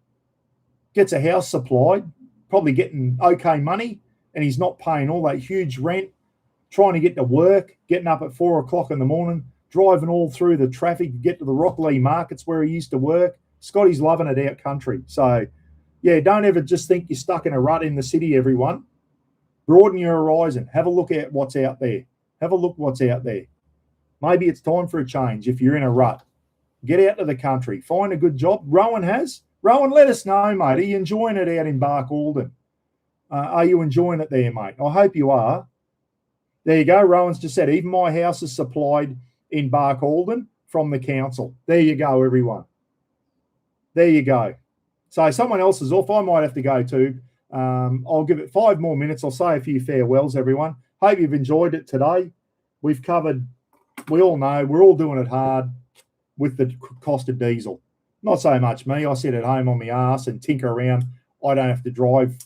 A: gets a house supplied, probably getting okay money, and he's not paying all that huge rent, trying to get to work, getting up at 4 o'clock in the morning, driving all through the traffic to get to the Rockley markets where he used to work. Scotty's loving it out country. So, yeah, don't ever just think you're stuck in a rut in the city, everyone. Broaden your horizon. Have a look at what's out there. Have a look what's out there. Maybe it's time for a change if you're in a rut. Get out to the country. Find a good job. Rowan, let us know, mate. Are you enjoying it out in Bark Alden? Are you enjoying it there, mate? I hope you are. There you go. Rowan's just said, even my house is supplied in Bark Alden from the council. There you go, everyone. There you go. So someone else is off. I might have to go too. I'll give it 5 more minutes. I'll say a few farewells, everyone. Hope you've enjoyed it today. We've covered, we all know, we're all doing it hard with the cost of diesel. Not so much me. I sit at home on my ass and tinker around. I don't have to drive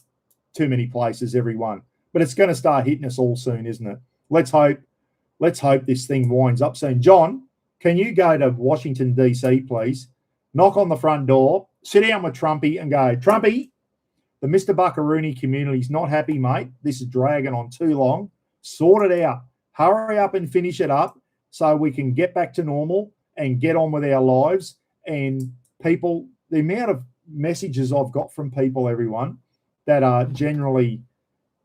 A: too many places, everyone. But it's going to start hitting us all soon, isn't it? Let's hope this thing winds up soon. John, can you go to Washington, D.C., please? Knock on the front door, sit down with Trumpy and go, Trumpy, the Mr. Buckaroony community's not happy, mate. This is dragging on too long. Sort it out. Hurry up and finish it up so we can get back to normal and get on with our lives. And people, the amount of messages I've got from people, everyone, that are generally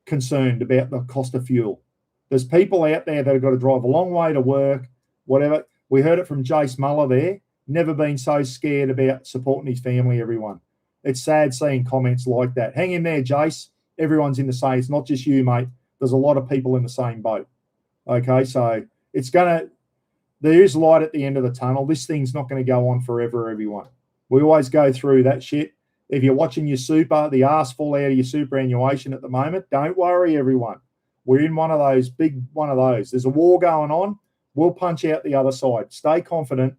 A: concerned about the cost of fuel. There's people out there that have got to drive a long way to work, whatever. We heard it from Jace Muller there. Never been so scared about supporting his family, everyone. It's sad seeing comments like that. Hang in there, Jace. Everyone's in the same. It's not just you, mate. There's a lot of people in the same boat. Okay, so there is light at the end of the tunnel. This thing's not going to go on forever, everyone. We always go through that shit. If you're watching your super, the arse fall out of your superannuation at the moment, don't worry, everyone. We're in one of those. There's a war going on. We'll punch out the other side. Stay confident.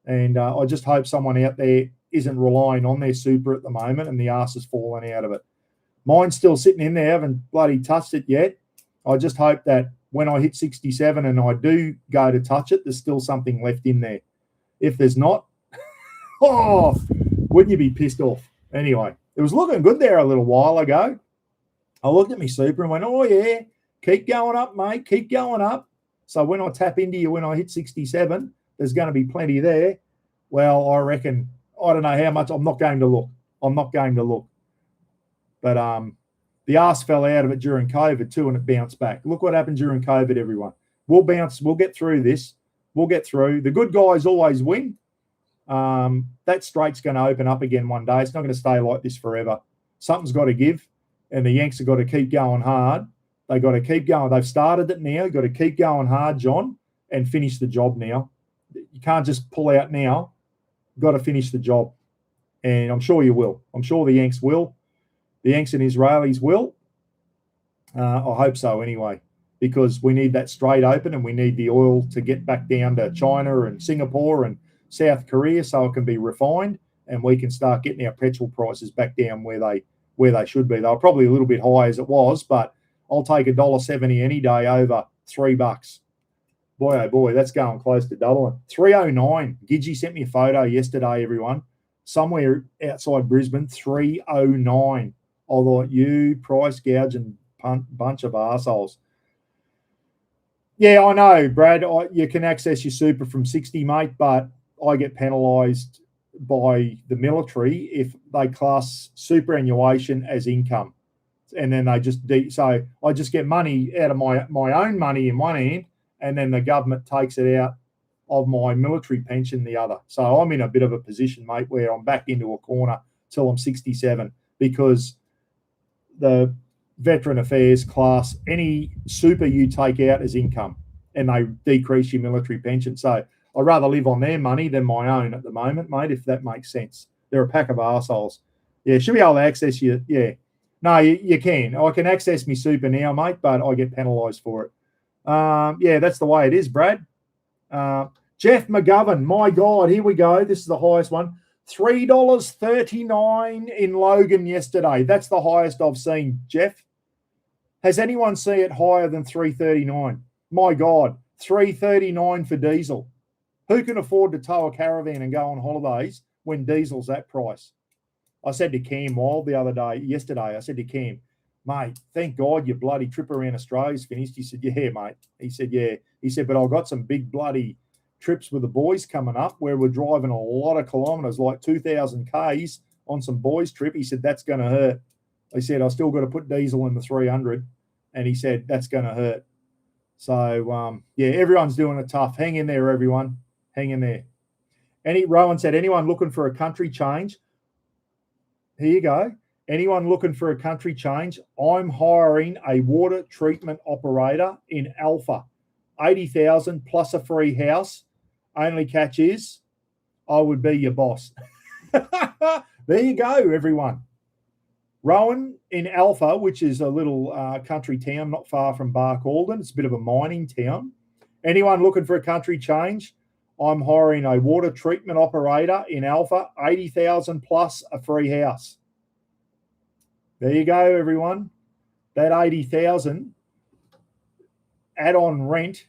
A: And I just hope someone out there isn't relying on their super at the moment and the arse is falling out of it. Mine's still sitting in there, haven't bloody touched it yet. I just hope that when I hit 67 and I do go to touch it, there's still something left in there. If there's not, oh, wouldn't you be pissed off? Anyway, it was looking good there a little while ago. I looked at my super and went, oh, yeah, keep going up, mate, keep going up. So when I tap into you, when I hit 67, there's going to be plenty there. Well, I reckon, I don't know how much. I'm not going to look. But the arse fell out of it during COVID too, and it bounced back. Look what happened during COVID, everyone. We'll bounce. We'll get through this. We'll get through. The good guys always win. That straight's going to open up again one day. It's not going to stay like this forever. Something's got to give, and the Yanks have got to keep going hard. They've got to keep going. They've started it now. You've got to keep going hard, John, and finish the job now. You can't just pull out now. You've got to finish the job. And I'm sure you will. I'm sure the Yanks will. The Yanks and Israelis will. I hope so anyway, because we need that straight open and we need the oil to get back down to China and Singapore and South Korea so it can be refined and we can start getting our petrol prices back down where they should be. They were probably a little bit high as it was, but I'll take $1.70 any day over $3. Boy, oh boy, that's going close to doubling. 309. Gidgey sent me a photo yesterday, everyone. Somewhere outside Brisbane, 309. I thought, you price gouging bunch of arseholes. Yeah, I know, Brad. You can access your super from 60, mate, but I get penalised by the military if they class superannuation as income. And then they just so I just get money out of my own money in one hand, and then the government takes it out of my military pension the other. So I'm in a bit of a position, mate, where I'm back into a corner till I'm 67 because the Veteran Affairs class any super you take out as income and they decrease your military pension. So I'd rather live on their money than my own at the moment, mate, if that makes sense. They're a pack of arseholes. Yeah, should be able to access you. Yeah. No, you can. I can access my super now, mate, but I get penalised for it. Yeah, that's the way it is, Brad. Jeff McGovern, my God, here we go. This is the highest one. $3.39 in Logan yesterday. That's the highest I've seen, Jeff. Has anyone seen it higher than $3.39? My God, $3.39 for diesel. Who can afford to tow a caravan and go on holidays when diesel's that price? I said to Cam Wild yesterday, I said to Cam, mate, thank God your bloody trip around Australia's finished. He said, yeah, mate. He said, yeah. He said, but I've got some big bloody trips with the boys coming up where we're driving a lot of kilometres, like 2,000 Ks on some boys' trip. He said, that's going to hurt. He said, I still got to put diesel in the 300. And he said, that's going to hurt. So, yeah, everyone's doing it tough. Hang in there, everyone. Hang in there. Rowan said, anyone looking for a country change? Here you go. Anyone looking for a country change? I'm hiring a water treatment operator in Alpha. 80,000 plus a free house. Only catch is I would be your boss. There you go, everyone. Rowan in Alpha, which is a little country town not far from Barcaldine. It's a bit of a mining town. Anyone looking for a country change? I'm hiring a water treatment operator in Alpha, 80,000 plus a free house. There you go, everyone. That 80,000 add on rent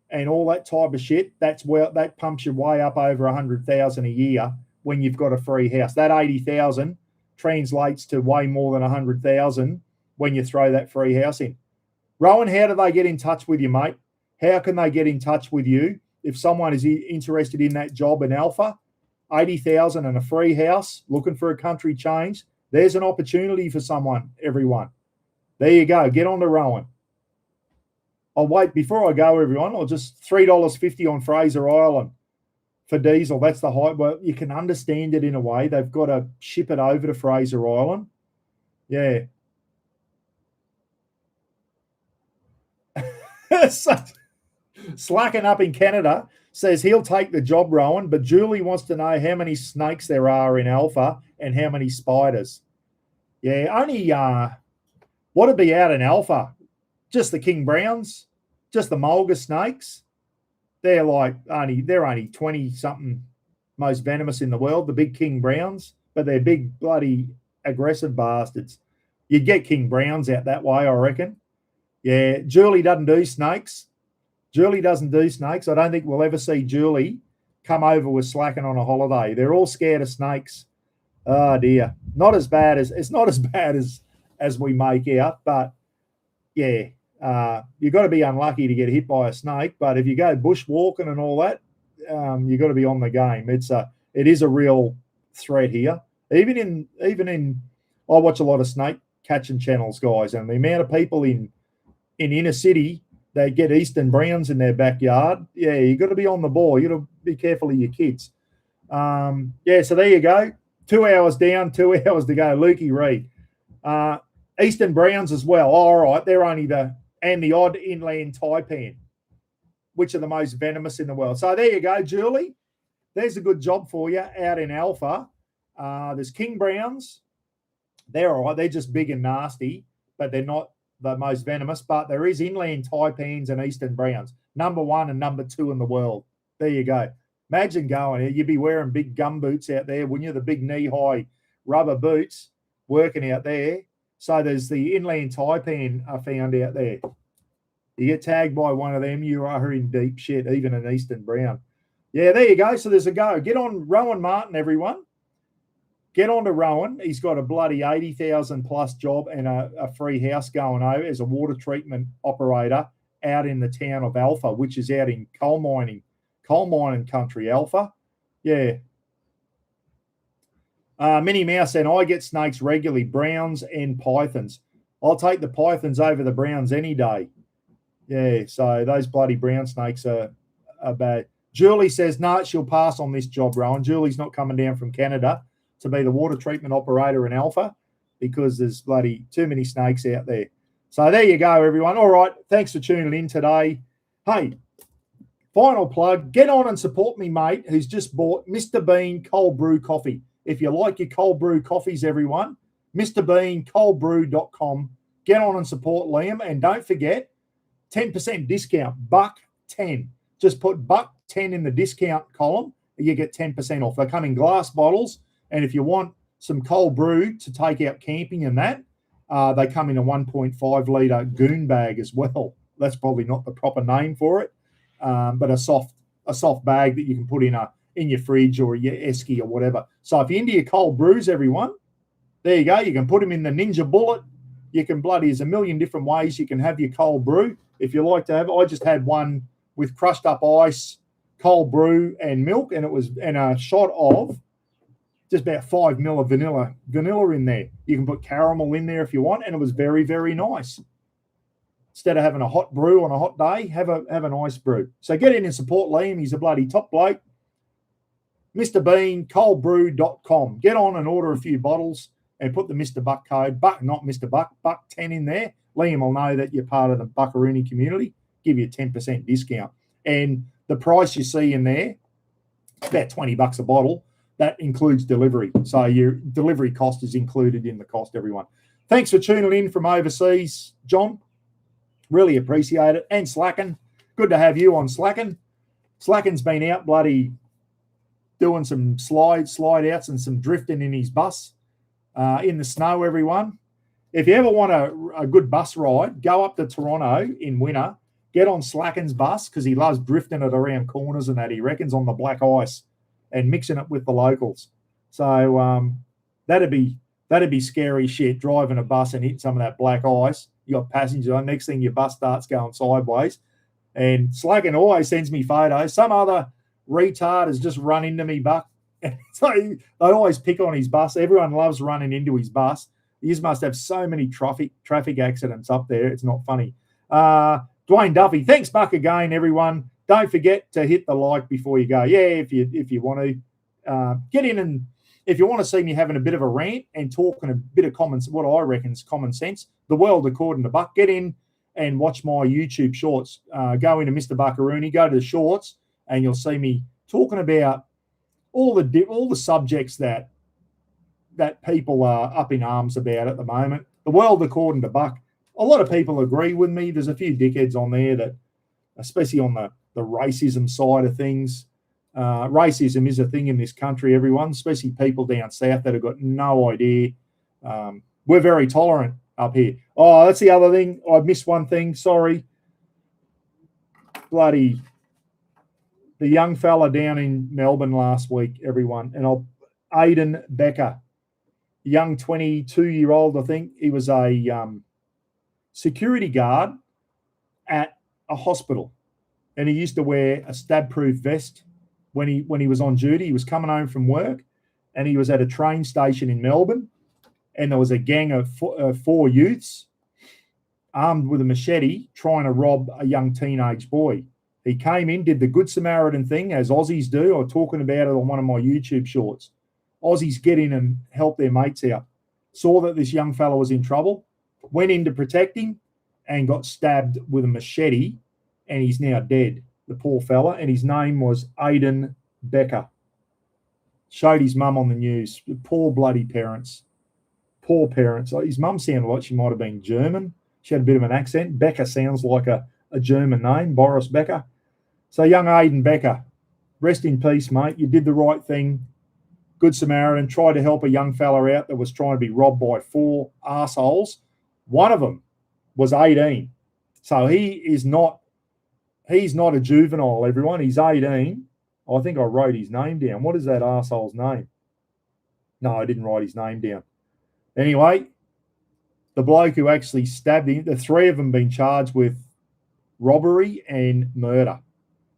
A: and all that type of shit, that pumps you way up over 100,000 a year when you've got a free house. That 80,000 translates to way more than 100,000 when you throw that free house in. Rowan, how do they get in touch with you, mate? How can they get in touch with you if someone is interested in that job in Alpha? 80,000 and a free house, looking for a country change. There's an opportunity for someone, everyone. There you go. Get on to Rowan. I'll wait before I go, everyone. I'll just $3.50 on Fraser Island for diesel. That's the high. Well, you can understand it in a way. They've got to ship it over to Fraser Island. Yeah. Slacking up in Canada says he'll take the job, Rowan, but Julie wants to know how many snakes there are in Alpha and how many spiders. Yeah, only what'd be out in Alpha? Just the King Browns, just the mulga snakes. They're only 20 something most venomous in the world, the big king browns, but they're big, bloody, aggressive bastards. You'd get king browns out that way, I reckon. Yeah, Julie doesn't do snakes. Julie doesn't do snakes. I don't think we'll ever see Julie come over with Slacken on a holiday. They're all scared of snakes. Oh dear, not as bad as we make out, but yeah, you've got to be unlucky to get hit by a snake. But if you go bushwalking and all that, you've got to be on the game. It is a real threat here. Even in, I watch a lot of snake catching channels, guys, and the amount of people in inner city that get eastern browns in their backyard. Yeah, you've got to be on the ball. You got to be careful of your kids. Yeah, so there you go. 2 hours down, 2 hours to go. Lukey Reed. Eastern browns as well. All right, they're only the odd inland taipan, which are the most venomous in the world. So there you go, Julie. There's a good job for you out in Alpha. There's king browns. They're all right. They're just big and nasty, but they're not the most venomous. But there is inland taipans and eastern browns, number 1 and number 2 in the world. There you go. Imagine going there. You'd be wearing big gum boots out there, wouldn't you? The big knee-high rubber boots working out there. So there's the inland taipan are found out there. You get tagged by one of them, you are in deep shit, even an eastern brown. Yeah, there you go. So there's a go. Get on Rowan Martin, everyone. Get on to Rowan. He's got a bloody 80,000 plus job and a free house going over as a water treatment operator out in the town of Alpha, which is out in coal mining country, Alpha. Yeah. Minnie Mouse and I get snakes regularly, browns and pythons. I'll take the pythons over the browns any day. Yeah, so those bloody brown snakes are bad. Julie says, no, she'll pass on this job, Rowan. Julie's not coming down from Canada to be the water treatment operator in Alpha because there's bloody too many snakes out there. So there you go, everyone. All right, thanks for tuning in today. Hey, final plug, get on and support me, mate, who's just bought Mr. Bean cold brew coffee. If you like your cold brew coffees, everyone, Mr. Bean, coldbrew.com. Get on and support Liam. And don't forget, 10% discount, $1.10. Just put $1.10 in the discount column, and you get 10% off. They come in glass bottles, and if you want some cold brew to take out camping and that, they come in a 1.5 litre goon bag as well. That's probably not the proper name for it, but a soft bag that you can put in your fridge or your esky or whatever. So if you're into your cold brews, everyone, there you go. You can put them in the Ninja Bullet. You can there's a million different ways you can have your cold brew. If you like to have it, I just had one with crushed up ice, cold brew and milk, and a shot of just about 5 ml of vanilla in there. You can put caramel in there if you want, and it was very, very nice. Instead of having a hot brew on a hot day, have an ice brew. So get in and support Liam. He's a bloody top bloke. Mr. Bean, coldbrew.com. Get on and order a few bottles and put the Mr. Buck code, not Mr. Buck, $1.10 in there. Liam will know that you're part of the Buckaroony community, give you a 10% discount. And the price you see in there, about $20 a bottle, that includes delivery. So your delivery cost is included in the cost, everyone. Thanks for tuning in from overseas, John. Really appreciate it. And Slacken, good to have you on Slacken. Slacken's been out bloody doing some slide outs and some drifting in his bus in the snow, everyone. If you ever want a good bus ride, go up to Toronto in winter, get on Slacken's bus because he loves drifting it around corners and that, he reckons, on the black ice and mixing it with the locals. So that'd be scary shit, driving a bus and hitting some of that black ice. You got passengers on, next thing your bus starts going sideways. And Slacken always sends me photos. Some other retard has just run into me, Buck. So they always pick on his bus. Everyone loves running into his bus. You just must have so many traffic accidents up there. It's not funny. Dwayne Duffy, thanks, Buck, again, everyone. Don't forget to hit the like before you go. Yeah, if you want to get in, and if you want to see me having a bit of a rant and talking a bit of what I reckon is common sense, the world according to Buck, get in and watch my YouTube shorts. Go into Mr. Buckaroony, go to the shorts, and you'll see me talking about all the subjects that people are up in arms about at the moment. The world according to Buck. A lot of people agree with me. There's a few dickheads on there that, especially on the racism side of things, Racism is a thing in this country, everyone, especially people down south that have got no idea. We're very tolerant up here. Oh, that's the other thing. I missed one thing. Sorry. Bloody the young fella down in Melbourne last week, everyone. And Aidan Becker, young 22-year-old, I think. He was a security guard at a hospital. And he used to wear a stab-proof vest when he was on duty. He was coming home from work and he was at a train station in Melbourne. And there was a gang of four youths armed with a machete trying to rob a young teenage boy. He came in, did the Good Samaritan thing, as Aussies do. I was talking about it on one of my YouTube shorts. Aussies get in and help their mates out. Saw that this young fella was in trouble, went in to protect him, and got stabbed with a machete, and he's now dead, the poor fella, and his name was Aidan Becker. Showed his mum on the news. Poor bloody parents. Poor parents. His mum sounded like she might have been German. She had a bit of an accent. Becker sounds like a German name, Boris Becker. So young Aidan Becker, rest in peace, mate. You did the right thing. Good Samaritan, tried to help a young fella out that was trying to be robbed by four arseholes. One of them was 18. So he's not a juvenile, everyone. He's 18. I think I wrote his name down. What is that arsehole's name? No, I didn't write his name down. Anyway, the bloke who actually stabbed him, the three of them been charged with robbery and murder.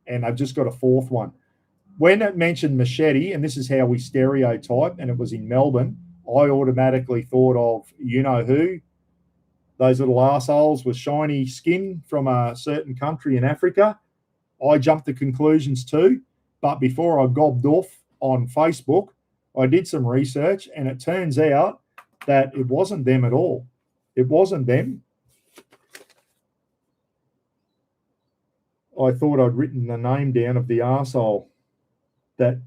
A: And they've just got a fourth one. When it mentioned machete, and this is how we stereotype, and it was in Melbourne, I automatically thought of you-know-who, those little arseholes with shiny skin from a certain country in Africa. I jumped to conclusions too, but before I gobbed off on Facebook, I did some research, and it turns out that it wasn't them at all. It wasn't them. I thought I'd written the name down of the arsehole that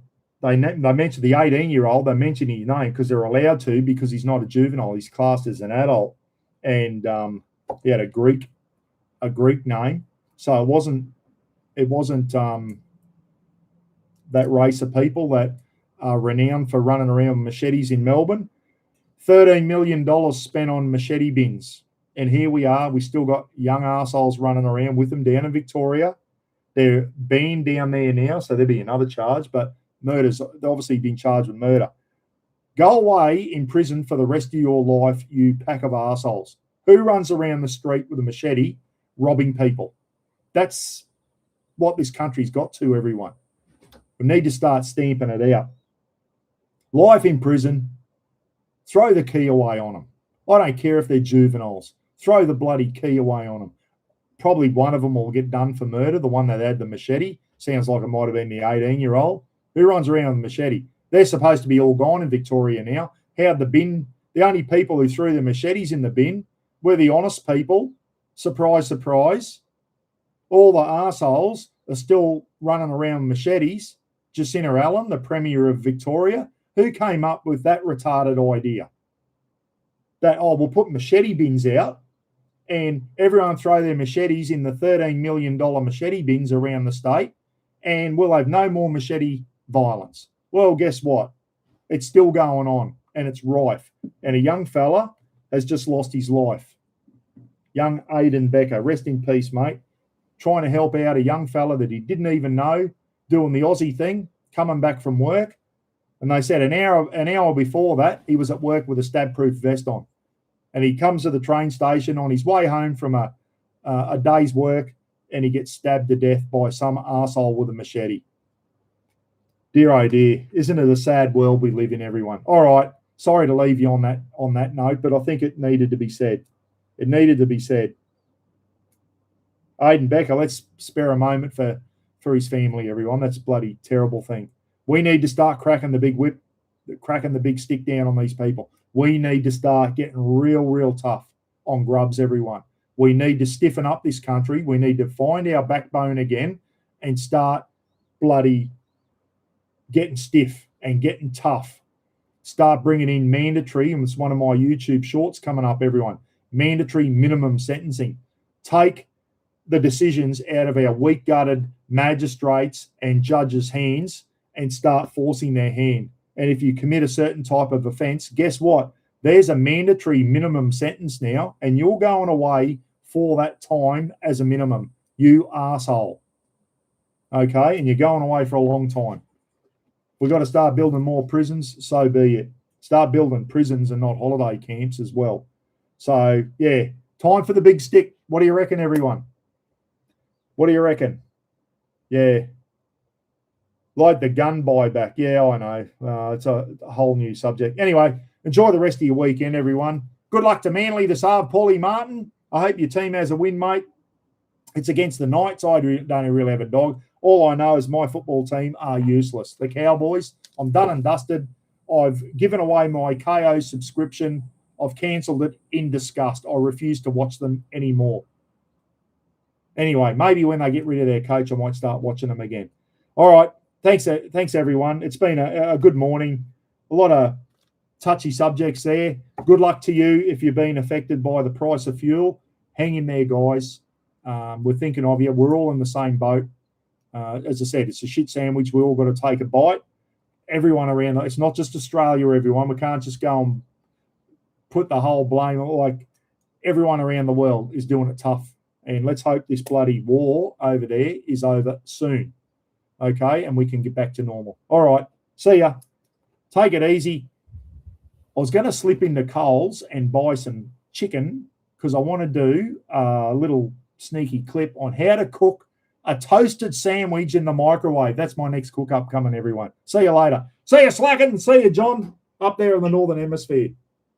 A: they mentioned the 18-year-old. They mentioned his name because they're allowed to, because he's not a juvenile. He's classed as an adult, and he had a Greek name. So it wasn't that race of people that are renowned for running around with machetes in Melbourne. $13 million spent on machete bins. And here we are. We still got young arseholes running around with them down in Victoria. They're banned down there now, so there'll be another charge. But murder's obviously been charged with murder. Go away in prison for the rest of your life, you pack of arseholes. Who runs around the street with a machete robbing people? That's what this country's got to, everyone. We need to start stamping it out. Life in prison. Throw the key away on them. I don't care if they're juveniles. Throw the bloody key away on them. Probably one of them will get done for murder, the one that had the machete. Sounds like it might have been the 18-year-old. Who runs around with a machete? They're supposed to be all gone in Victoria now. How'd the bin? The only people who threw the machetes in the bin were the honest people. Surprise, surprise. All the arseholes are still running around with machetes. Jacinta Allen, the Premier of Victoria, who came up with that retarded idea? That, we'll put machete bins out and everyone throw their machetes in the $13 million machete bins around the state, and we'll have no more machete violence. Well, guess what? It's still going on, and it's rife. And a young fella has just lost his life. Young Aidan Becker, rest in peace, mate. Trying to help out a young fella that he didn't even know, doing the Aussie thing, coming back from work. And they said an hour before that, he was at work with a stab-proof vest on. And he comes to the train station on his way home from a day's work, and he gets stabbed to death by some arsehole with a machete. Dear oh dear, isn't it a sad world we live in, everyone? All right, sorry to leave you on that note, but I think it needed to be said. It needed to be said. Aidan Becker, let's spare a moment for his family, everyone. That's a bloody terrible thing. We need to start cracking the big whip, cracking the big stick down on these people. We need to start getting real tough on grubs, everyone. We need to stiffen up this country. We need to find our backbone again and start bloody getting stiff and getting tough. Start bringing in mandatory, and it's one of my YouTube shorts coming up, everyone, mandatory minimum sentencing. Take the decisions out of our weak-gutted magistrates and judges' hands and start forcing their hand. And if you commit a certain type of offence, guess what? There's a mandatory minimum sentence now, and you're going away for that time as a minimum, you asshole. Okay, and you're going away for a long time. We've got to start building more prisons, so be it. Start building prisons and not holiday camps as well. So, yeah, time for the big stick. What do you reckon, everyone? What do you reckon? Yeah. Like the gun buyback. Yeah, I know. It's a whole new subject. Anyway, enjoy the rest of your weekend, everyone. Good luck to Manly this afternoon, Paulie Martin. I hope your team has a win, mate. It's against the Knights. I don't really have a dog. All I know is my football team are useless. The Cowboys, I'm done and dusted. I've given away my KO subscription. I've cancelled it in disgust. I refuse to watch them anymore. Anyway, maybe when they get rid of their coach, I might start watching them again. All right. Thanks, everyone. It's been a good morning. A lot of touchy subjects there. Good luck to you if you've been affected by the price of fuel. Hang in there, guys. We're thinking of you. We're all in the same boat. As I said, it's a shit sandwich. We all got to take a bite. Everyone around, it's not just Australia, everyone. We can't just go and put the whole blame, like everyone around the world is doing it tough. And let's hope this bloody war over there is over soon. Okay, and we can get back to normal. All right, see ya. Take it easy. I was going to slip into Coles and buy some chicken because I want to do a little sneaky clip on how to cook a toasted sandwich in the microwave. That's my next cook-up coming, everyone. See you later. See you, Slacken. See you, John, up there in the Northern Hemisphere.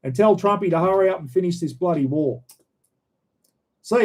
A: And tell Trumpy to hurry up and finish this bloody war. See ya.